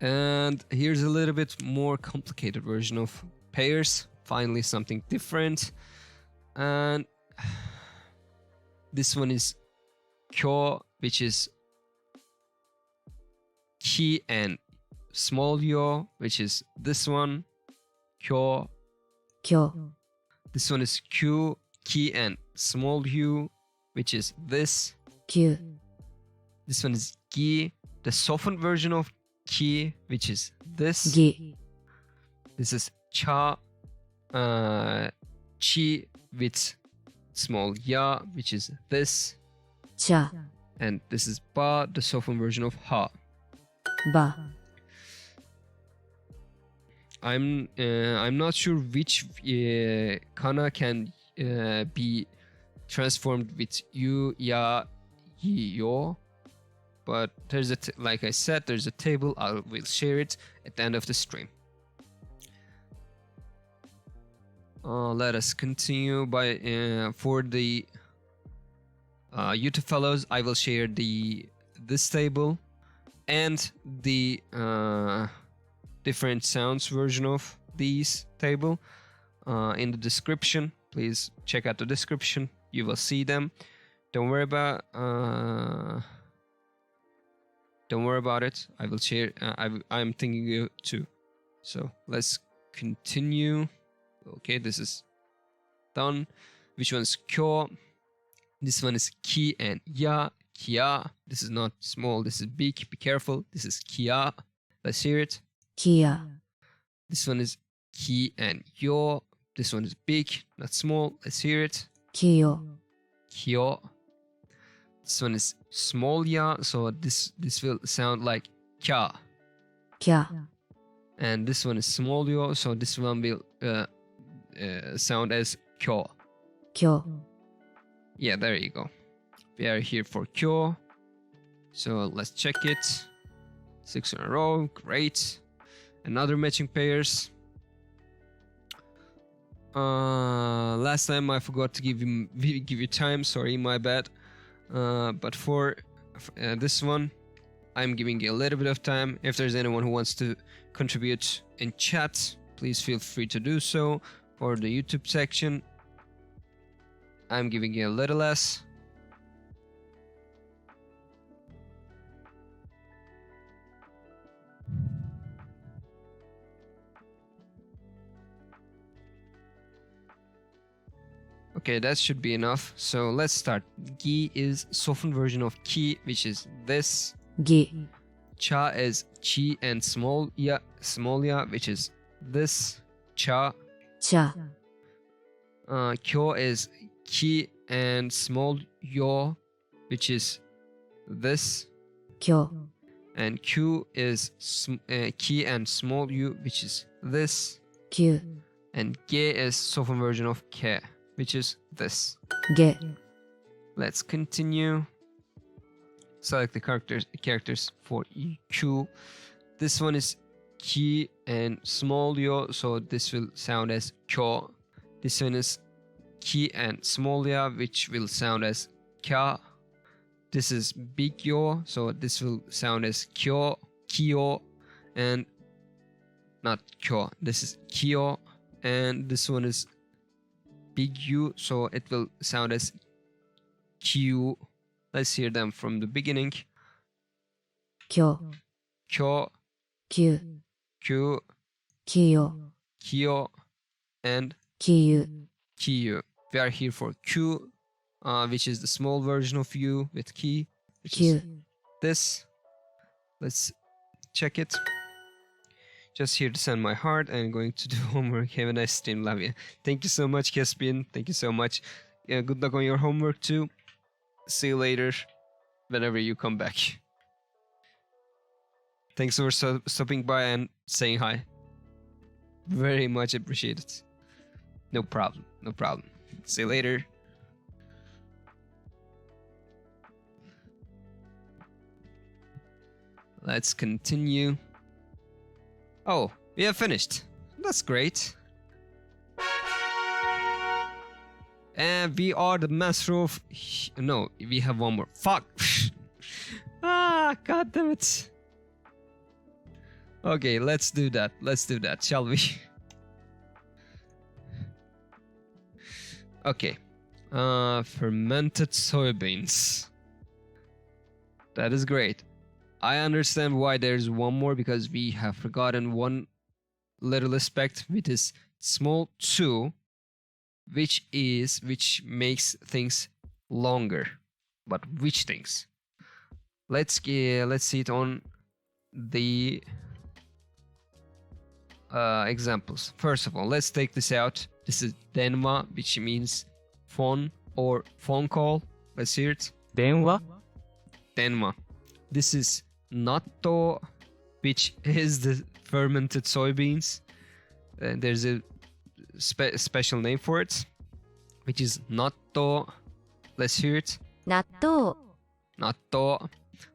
And here's a little bit more complicated version of pairs. Finally, something different. And this one is kyo, which is ki and small yo, which is this one. Kyo. きょ This one is Q, ki and small u, which is this. きゅ This one is gi, the softened version of ki, which is this. ぎ This is cha, chi with small ya, which is this. ちゃ And this is ba, the softened version of ha. ば I'm not sure which kana can be transformed with you, ya, yo. But there's like I said, there's a table. We'll share it at the end of the stream. Let us continue by for the YouTube fellows. I will share this table and the different sounds version of these table in the description. Please check out the description. You will see them. Don't worry about it. I will share. I'm thinking you too. So let's continue. Okay, this is done. Which one's kyo? This one is ki and ya. Kia. This is not small. This is big. Be careful. This is kia. Let's hear it. Kia. This one is ki and yo. This one is big, not small. Let's hear it. Kiyo. Kyo. This one is small ya, so this will sound like kya. Kya. And this one is small yo, so this one will sound as kyo. Kyo. Yeah, there you go. We are here for kyo. So let's check it. 6 in a row, great. Another matching pairs. Last time I forgot to give you time. Sorry, my bad. But for this one, I'm giving you a little bit of time. If there's anyone who wants to contribute in chat, please feel free to do so. For the YouTube section, I'm giving you a little less. Okay, that should be enough. So let's start. Gi is softened version of ki, which is this. Gi. Cha is chi and small ya, which is this. Cha. Cha. Kyo is ki and small yo, which is this. Kyo. And Q is ki and small u, which is this. Kyu. And ge is softened version of ke, which is this. Ge. Let's continue. Select the characters for Q. This one is ki and small yo, so this will sound as kyo. This one is ki and small ya, which will sound as kya. This is big yo, so this will sound as kyo, kyo, and not kyo. This is kyo, and this one is big U, so it will sound as Q. Let's hear them from the beginning. Kyo. Kyo, Kyu. Q, Kiyo. Kyo, and Kiyu. Kiyu. We are here for Q, which is the small version of U with ki, which Kyu. is this. Let's check it. Just here to send my heart and going to do homework. Have a nice stream. Love you. Thank you so much, Caspian. Thank you so much. Good luck on your homework too. See you later whenever you come back. Thanks for stopping by and saying hi. Very much appreciated. No problem. No problem. See you later. Let's continue. Oh, we have finished. That's great. And we are the master of... No, we have one more. Fuck. God damn it. Okay, let's do that. Let's do that, shall we? Okay. Fermented soybeans. That is great. I understand why there's one more, because we have forgotten one little aspect, which is small 2, which makes things longer. But which things? Let's see it on the examples. First of all, let's take this out. This is denma, which means phone or phone call. Let's hear it. 電話 Denma. This is natto, which is the fermented soybeans. There's a special name for it, which is natto. Let's hear it. 納豆。Natto,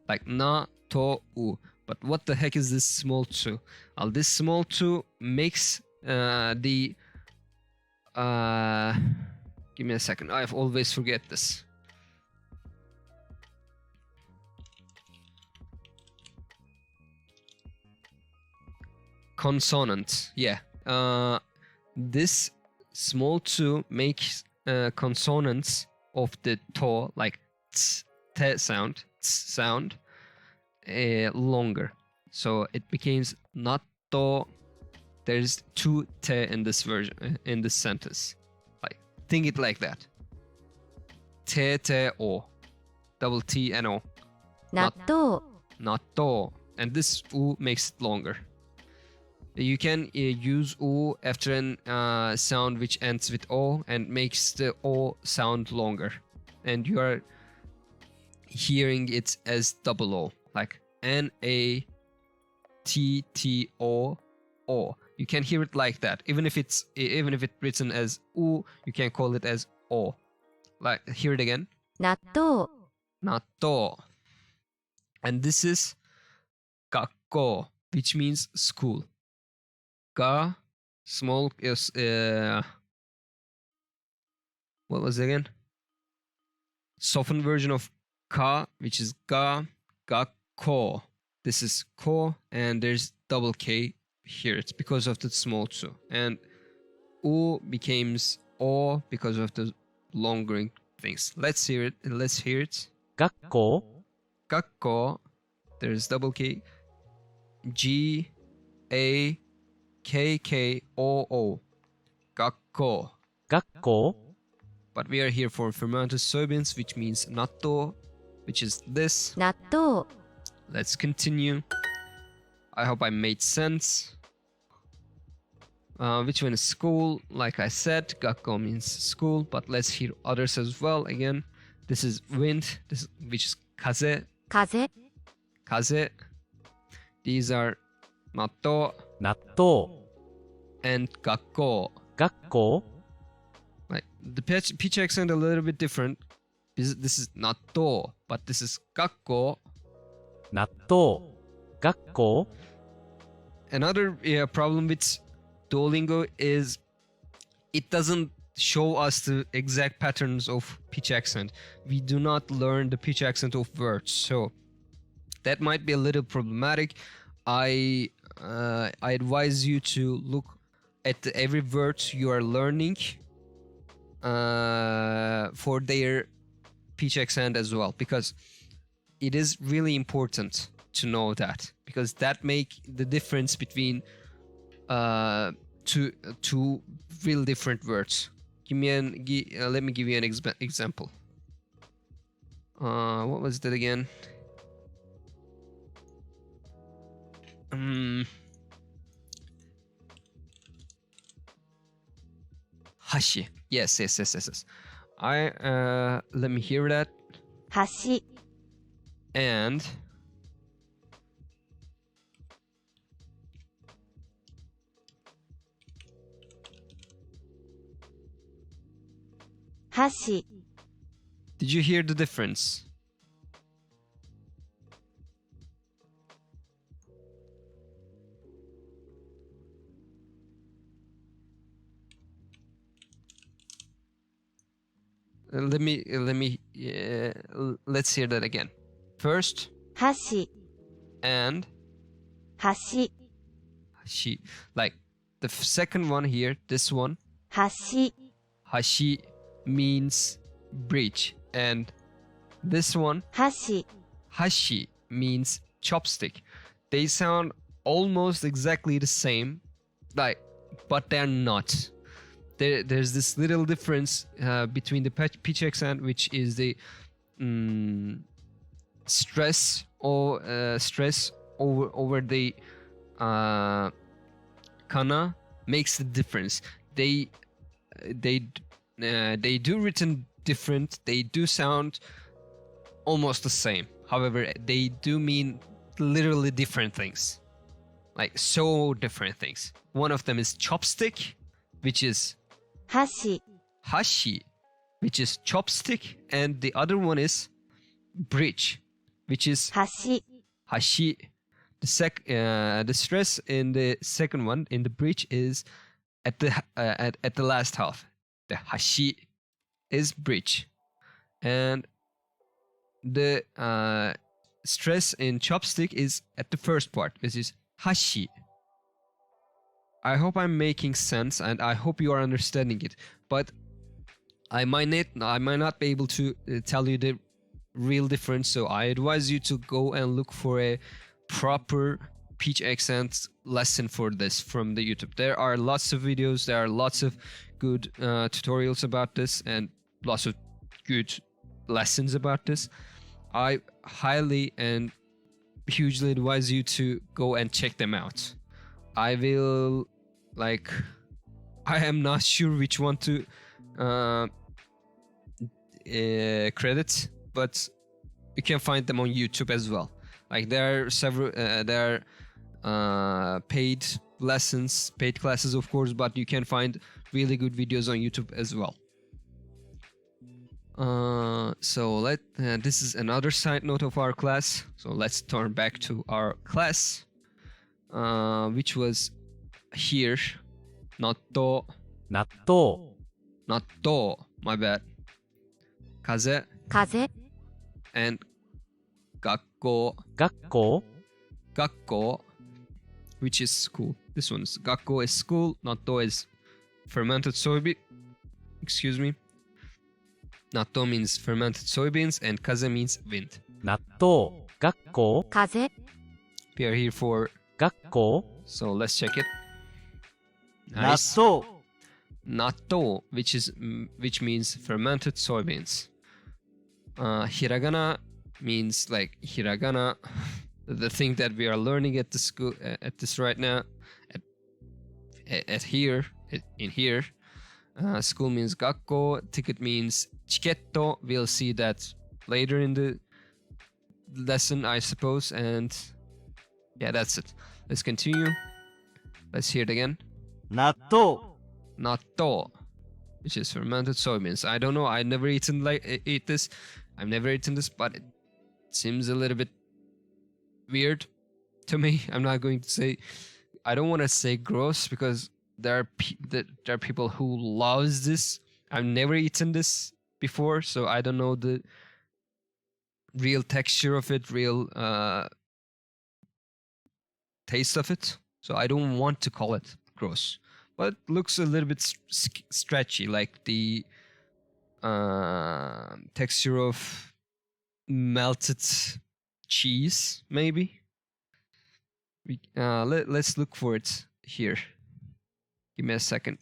like na to u. But what the heck is this small two? Well, this small two makes the give me a second. I always forget this. Consonant. Yeah. This small two makes consonants of the to, like t sound, longer. So it becomes natto. There's two te in this version, in this sentence. Like, think it like that. Te o. Double T and O. 納豆 Natto. And this u makes it longer. You can use u after an sound which ends with o and makes the o sound longer. And you are hearing it as double o, like N-A-T-T-O-O. You can hear it like that. Even if it's written as u, you can call it as o. Like, hear it again. 納豆 Natto. And this is gakko, which means school. Ga, small is what was it again? Softened version of ka, which is ga, gakko. This is ko, and there's double K here. It's because of the small two. And u becomes o because of the longer things. Let's hear it. 学校 Gakko. There's double K. G A K K O O. Gakko. 学校 But we are here for fermented soybeans, which means natto, which is this. 納豆 Let's continue. I hope I made sense. Which one is school? Like I said, gakko means school, but let's hear others as well. Again, this is wind, which is kaze. 風 Kaze. These are natto 納豆 and gakko. 学校 Like the pitch accent a little bit different. This is natto, but this is gakko. 納豆学校 Another problem with Duolingo is it doesn't show us the exact patterns of pitch accent. We do not learn the pitch accent of words, so that might be a little problematic. I advise you to look at every word you are learning for their pitch accent as well, because it is really important to know that, because that make the difference between two real different words. Let me give you an example. What was that again? Hashi. Yes. Let me hear that. 橋 And Hashi. did you hear the difference? Let's hear that again. First, 箸 and 橋 she. Like the second one here, this one, 橋 hashi means bridge, and this one, 箸 hashi means chopstick. They sound almost exactly the same, like, but they're not. There's this little difference between the pitch accent, which is the stress over the kana makes the difference. They do written different. They do sound almost the same. However, they do mean literally different things, like so different things. One of them is chopstick, which is 箸 hashi, which is chopstick, and the other one is bridge, which is 橋、 hashi. The stress in the second one in the bridge is at the last half. The hashi is bridge, and the stress in chopstick is at the first part, which is hashi. I hope I'm making sense, and I hope you are understanding it. But I might not be able to tell you the real difference. So I advise you to go and look for a proper speech accent lesson for this from the YouTube. There are lots of videos. There are lots of good tutorials about this, and lots of good lessons about this. I highly and hugely advise you to go and check them out. I am not sure which one to credit, but you can find them on YouTube as well. Like there are several, there are paid lessons, paid classes, of course, but you can find really good videos on YouTube as well. So this is another side note of our class. So let's turn back to our class, which was here. Natto, 納豆、 natto, my bad. Kaze 風、 and gakko, 学校、 gakko, which is school. This one's gakko is school. Natto is fermented soybean. Excuse me. Natto means fermented soybeans, and kaze means wind. 納豆、学校、 風、 We are here for, 学校、 so let's check it. 納 Nice. 豆 Natto, which means fermented soybeans. Hiragana means like hiragana, the thing that we are learning at the school at this right now, in here. School means gakko. Ticket means chiketto. We'll see that later in the lesson, I suppose. And yeah, that's it. Let's continue. Let's hear it again. 納豆 Natto, which is fermented soybeans. I don't know. I never eat this. I've never eaten this, but it seems a little bit weird to me. I'm not going to say. I don't want to say gross because there are people who loves this. I've never eaten this before, so I don't know the real texture of it, real taste of it. So I don't want to call it gross, but looks a little bit stretchy, like the texture of melted cheese, maybe. Let's look for it here. Give me a second.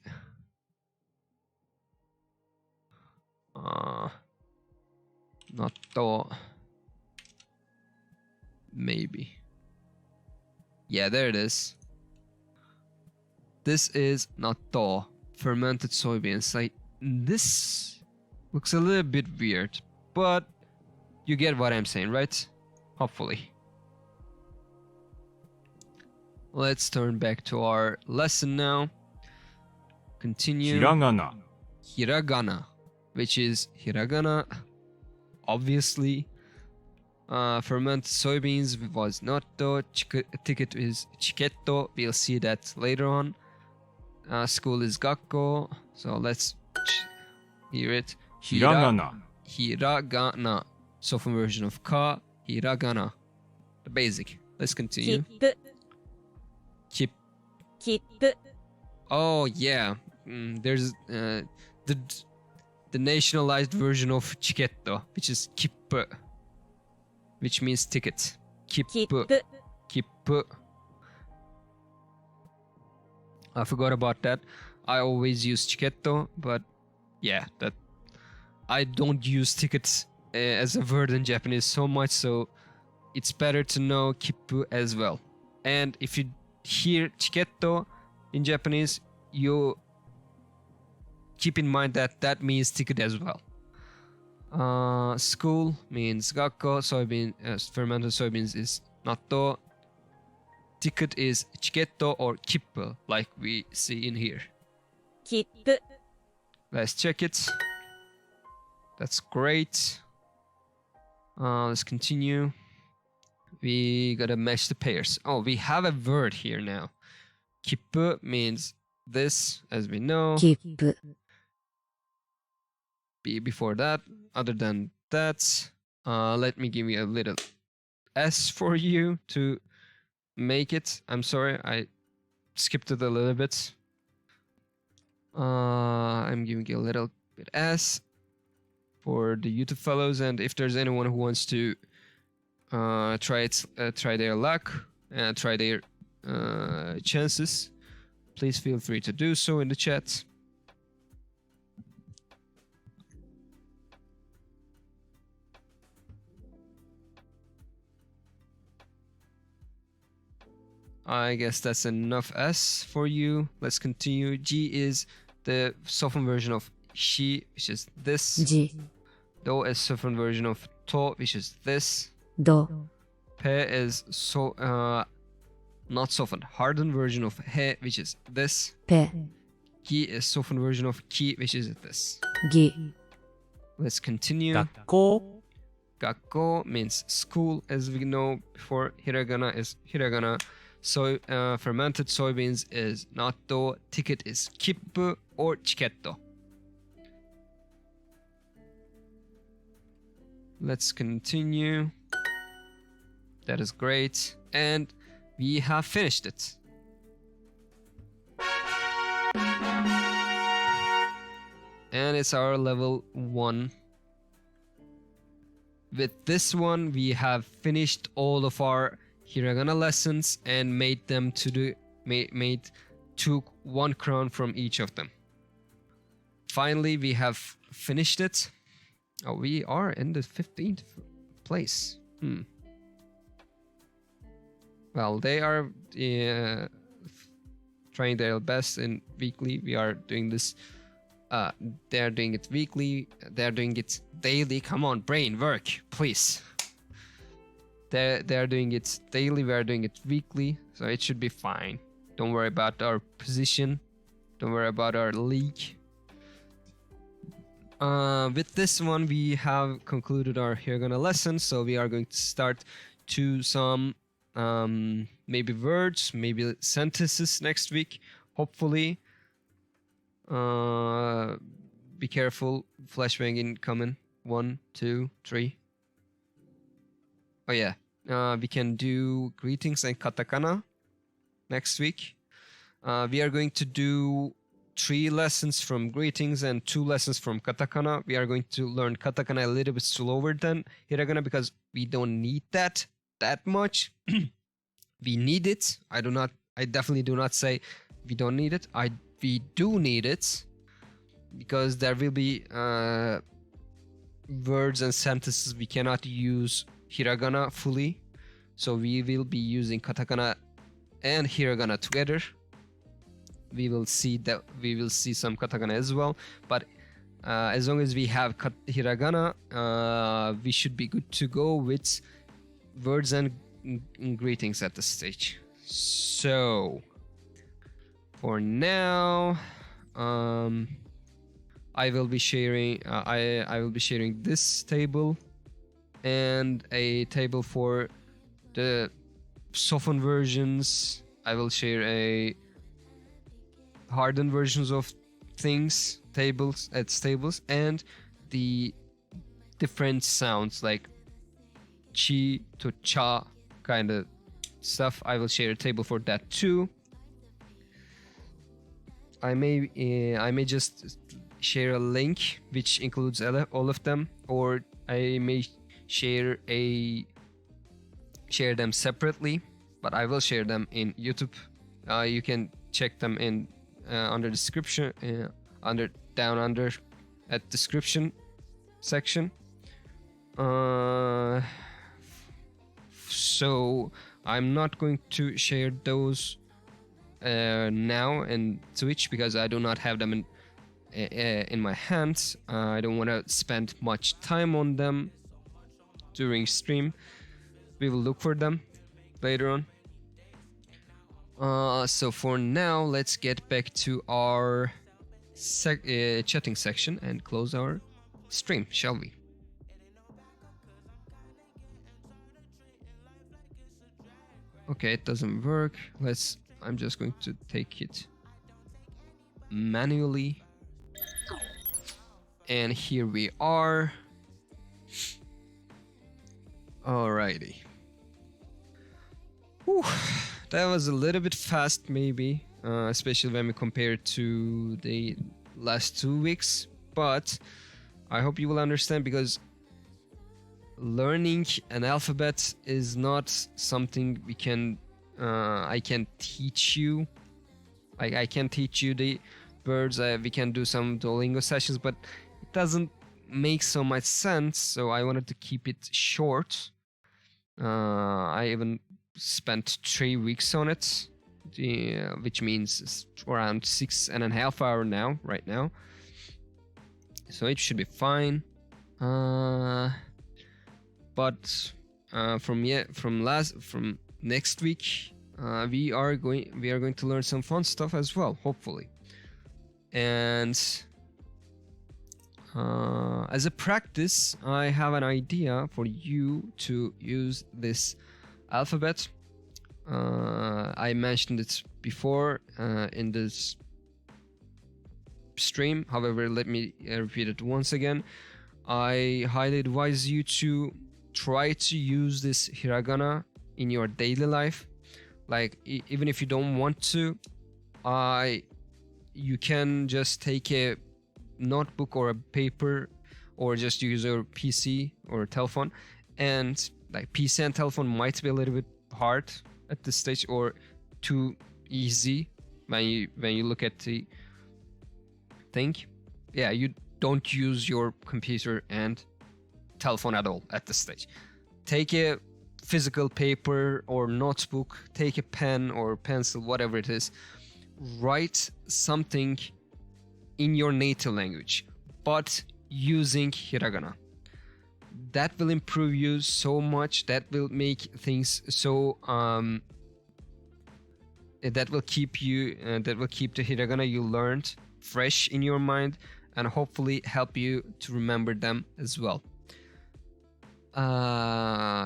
Natto. Maybe. Yeah, there it is. This is natto, fermented soybeans. Like, this looks a little bit weird, but you get what I'm saying, right? Hopefully. Let's turn back to our lesson now. Continue. ひらがな Hiragana, which is hiragana. Obviously, fermented soybeans was natto. Ticket is chiketto. We'll see that later on. School is gakko. So let's hear it. ひらがな Hiragana. Soften version of ka. Hiragana. The basic. Let's 切 continue. 符、 Kip. 切符、 Oh yeah. There's the nationalized version of chiketto, which is kippu, which means ticket. 切 Kippu. 符、 Kippu. I forgot about that. I always use chiketto, but yeah, that I don't use tickets as a word in Japanese so much, so it's better to know kippu as well. And if you hear chiketto in Japanese, you keep in mind that that means ticket as well. School means gakko. Fermented soybeans is natto. Ticket is chiketto or kippu, like we see in here. 切符、 Let's check it. That's great. Let's continue. We gotta match the pairs. Oh, we have a word here now. Kippu means this, as we know. 切符、 Before that, other than that, let me give you a little S for you to make it. I'm sorry, I skipped it a little bit. I'm giving you a little bit S for the YouTube fellows, and if there's anyone who wants to try their luck and try their chances, please feel free to do so in the chat. I guess that's enough S for you. Let's continue. G is the softened version of shi, which is this. じ、 Do is softened version of to, which is this. ど、 Pe is not softened, hardened version of he, which is this. ぺ、 Ki is softened version of ki, which is this. ぎ、 Let's continue. 学校 Gakko means school, as we know before. Hiragana is hiragana. Fermented soybeans is natto. Ticket is kippu or chiketto. Let's continue. That is great. And we have finished it. And it's our level 1. With this one, we have finished all of our hiragana lessons and made them took 1 crown from each of them. Finally, we have finished it. Oh, we are in the 15th place. Well, they are trying their best in weekly. We are doing this. They're doing it weekly. They're doing it daily. Come on, brain, work, please. They're doing it daily. We are doing it weekly, so it should be fine. Don't worry about our position. Don't worry about our league. With this one, we have concluded our hiragana lesson. So we are going to start to some maybe words, maybe sentences next week. Hopefully. Be careful. Flashbang incoming. 1, 2, 3. Oh yeah. We can do greetings and katakana next week. We are going to do 3 lessons from greetings and 2 lessons from katakana. We are going to learn katakana a little bit slower than hiragana because we don't need that much. We need it. I definitely do not say we don't need it. We do need it because there will be words and sentences we cannot use hiragana fully, so we will be using katakana and hiragana together. We will see some katakana as well, but as long as we have hiragana, we should be good to go with words and greetings at this stage. So for now, I will be sharing this table and a table for the softened versions. I will share a hardened versions of tables and the different sounds like chi to cha kind of stuff. I will share a table for that too. I may just share a link which includes all of them, or I may share them separately, but I will share them in YouTube. You can check them in under description, down under at description section. So I'm not going to share those now in Twitch because I do not have them in my hands. I don't want to spend much time on them during stream. We will look for them later on. So for now, let's get back to our chatting section and close our stream, shall we? Okay, it doesn't work. I'm just going to take it manually. And here we are. Alrighty. Whew, that was a little bit fast, maybe, especially when we compare it to the last 2 weeks. But I hope you will understand, because learning an alphabet is not something I can teach you. I can teach you the words. We can do some Duolingo sessions, but it doesn't make so much sense. So I wanted to keep it short. I even spent 3 weeks on it, which means it's around 6.5 hours now, right now. So it should be fine. But from next week, we are going to learn some fun stuff as well, hopefully. And as a practice, I have an idea for you to use this alphabet. I mentioned it before in this stream. However, let me repeat it once again. I highly advise you to try to use this hiragana in your daily life. Like, even if you don't want to, you can just take a notebook or a paper, or just use your PC or telephone. And like, PC and telephone might be a little bit hard at this stage, or too easy when you look at the thing. Yeah, you don't use your computer and telephone at all at this stage. Take a physical paper or notebook, take a pen or pencil, whatever it is. Write something in your native language, but using hiragana. That will improve you so much. That will make things so that will keep the hiragana you learned fresh in your mind, and hopefully help you to remember them as well.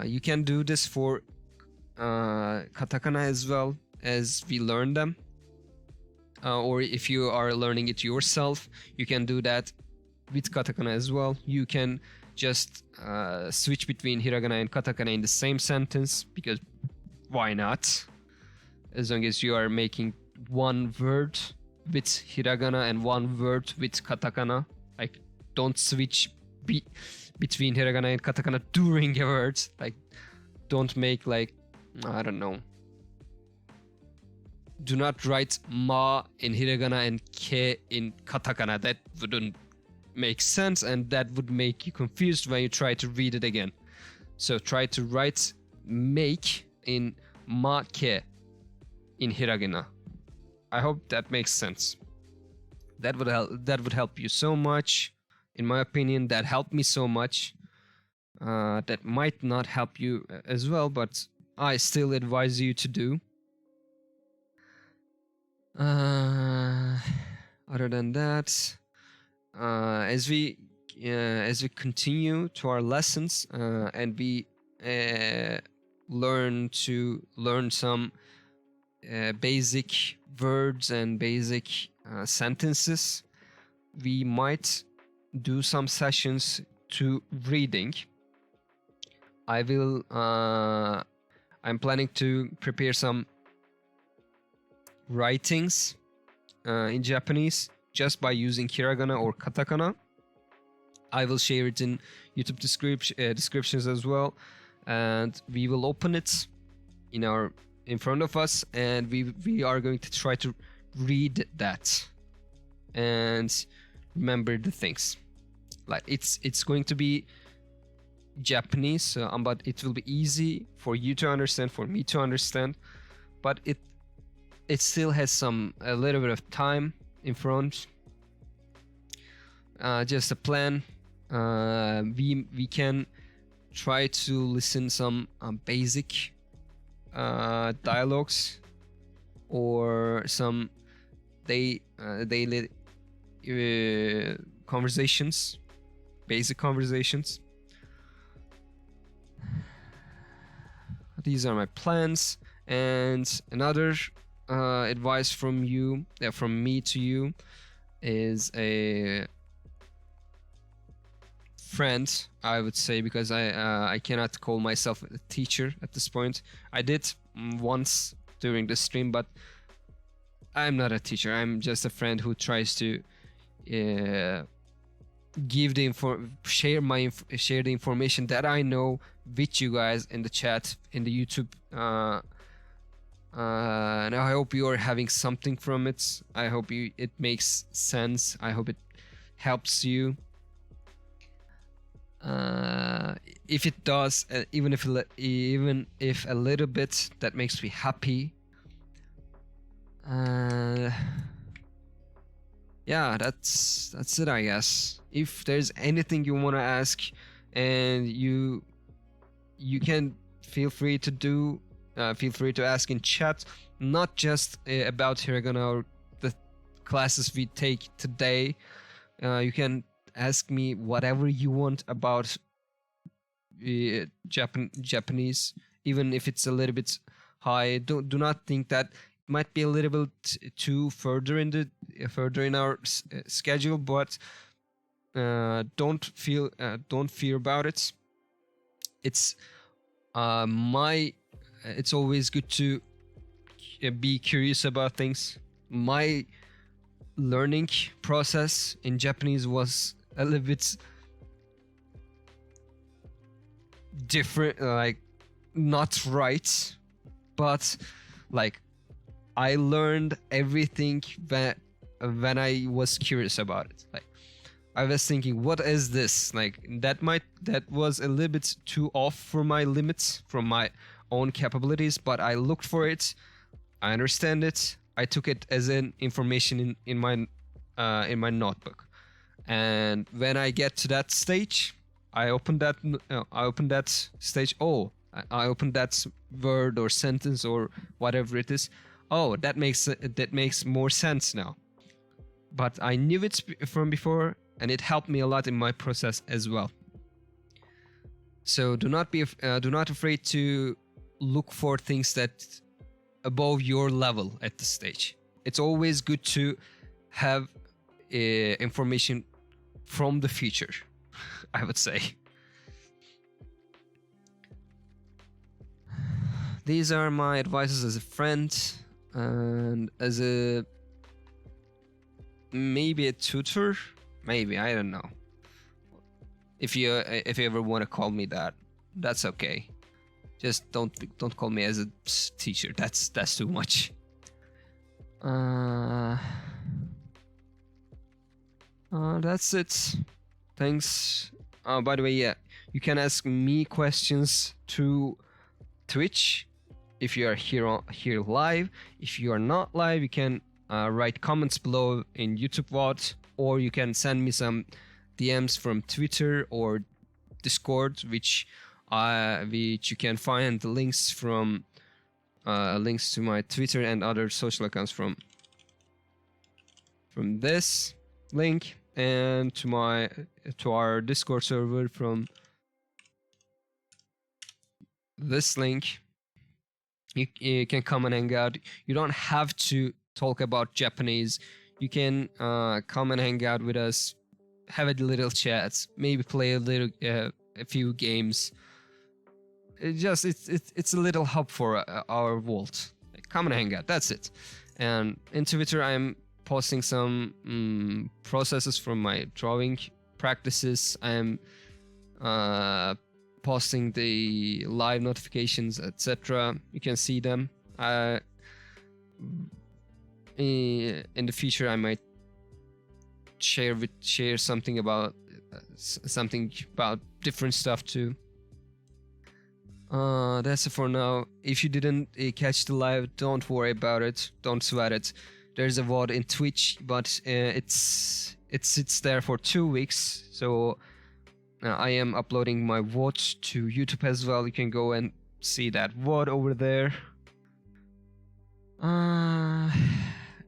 You can do this for katakana as well, as we learn them. Or if you are learning it yourself, you can do that with katakana as well. You can just switch between hiragana and katakana in the same sentence, because why not? As long as you are making one word with hiragana and one word with katakana. Like, don't switch between hiragana and katakana during a word. Like, don't make, like, I don't know. Do not write ma in hiragana and ke in katakana. That wouldn't make sense, and that would make you confused when you try to read it again. So try to write make in ma ke in hiragana. I hope that makes sense. That would help you so much. In my opinion, that helped me so much. That might not help you as well, but I still advise you to do. Other than that, as we continue to our lessons, and we learn some basic words and basic sentences, we might do some sessions to reading. I'm planning to prepare some writings in Japanese just by using hiragana or katakana. I will share it in YouTube descriptions as well, and we will open it in front of us, and we are going to try to read that and remember the things. Like, it's going to be Japanese, but it will be easy for you to understand, for me to understand, but it still has a little bit of time in front. Just a plan. We can try to listen some basic dialogues, or some daily conversations, basic conversations. These are my plans, And another advice from me to you, is a friend, I would say, because I cannot call myself a teacher at this point. I did once during the stream, but I'm not a teacher. I'm just a friend who tries to share the information that I know with you guys in the chat, in the YouTube. And I hope you are having something from it. I hope it makes sense. I hope it helps you. If it does, even if a little bit, that makes me happy. Yeah, that's it, I guess. If there's anything you want to ask, and you can feel free to ask in chat, not just about Hiragana or the classes we take today. You can ask me whatever you want about Japanese, even if it's a little bit high. Do not think that it might be a little bit too further in our schedule, but don't fear about it. It's it's always good to be curious about things. My learning process in Japanese was a little bit different, like not right, but like I learned everything when I was curious about it. Like I was thinking, what is this? Like that was a little bit too off for my limits, from my own capabilities, but I looked for it. I understand it. I took it as an information in my notebook. And when I get to that stage, I open that stage. Oh, I opened that word or sentence or whatever it is. Oh, that makes more sense now. But I knew it from before, and it helped me a lot in my process as well. So do not afraid to look for things that above your level at this stage. It's always good to have information from the future, I would say. These are my advices as a friend and as maybe a tutor, maybe, I don't know. If you ever want to call me that, that's okay. Just don't call me as a teacher. That's too much. That's it. Thanks. By the way, yeah, you can ask me questions through Twitch if you are here live. If you are not live, you can write comments below in YouTube VOD, or you can send me some DMs from Twitter or Discord, which you can find the links from links to my Twitter and other social accounts from this link, and to our Discord server from this link. You can come and hang out. You don't have to talk about Japanese. You can come and hang out with us, have a little chat, maybe play a few games. It's a little hub for our vault. Come and hang out. That's it. And in Twitter, I'm posting some processes from my drawing practices. I'm posting the live notifications, etc. You can see them. In the future, I might share something about different stuff too. That's it for now. If you didn't catch the live, don't worry about it. Don't sweat it. There's a VOD in Twitch, but it sits there for 2 weeks. So I am uploading my VOD to YouTube as well. You can go and see that VOD over there.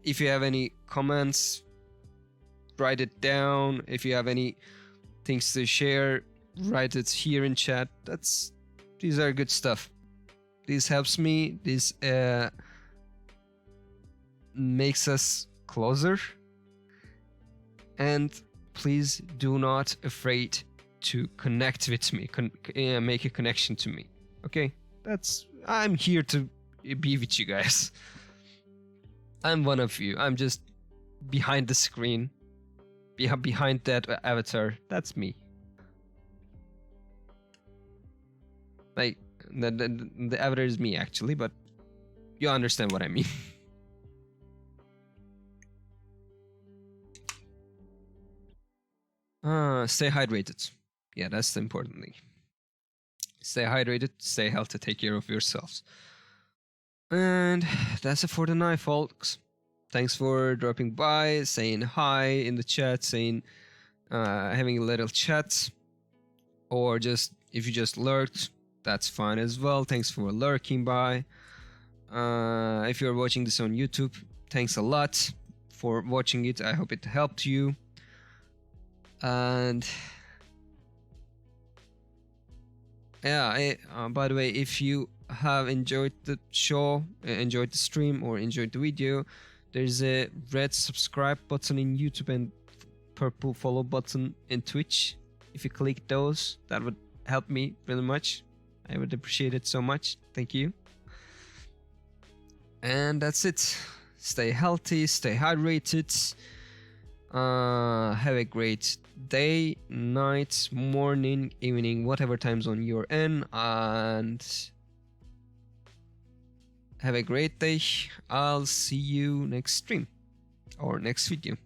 If you have any comments, write it down. If you have any things to share, write it here in chat. These are good stuff. This helps me. This makes us closer. And please do not afraid to connect with me. Make a connection to me. Okay? I'm here to be with you guys. I'm one of you. I'm just behind the screen. Behind that avatar. That's me. Like, the avatar is me actually, but you understand what I mean. Stay hydrated. Yeah, that's the important thing. Stay hydrated, stay healthy, take care of yourselves. And that's it for tonight, folks. Thanks for dropping by, saying hi in the chat, saying having a little chat, or just if you just lurked, that's fine as well. Thanks for lurking by. If you're watching this on YouTube, thanks a lot for watching it. I hope it helped you. And yeah, by the way, if you have enjoyed the show, enjoyed the stream, or enjoyed the video, there's a red subscribe button in YouTube and purple follow button in Twitch. If you click those, that would help me really much. I would appreciate it so much. Thank you. And that's it. Stay healthy, stay hydrated. Have a great day, night, morning, evening, whatever time zone you're in, and have a great day. I'll see you next stream or next video.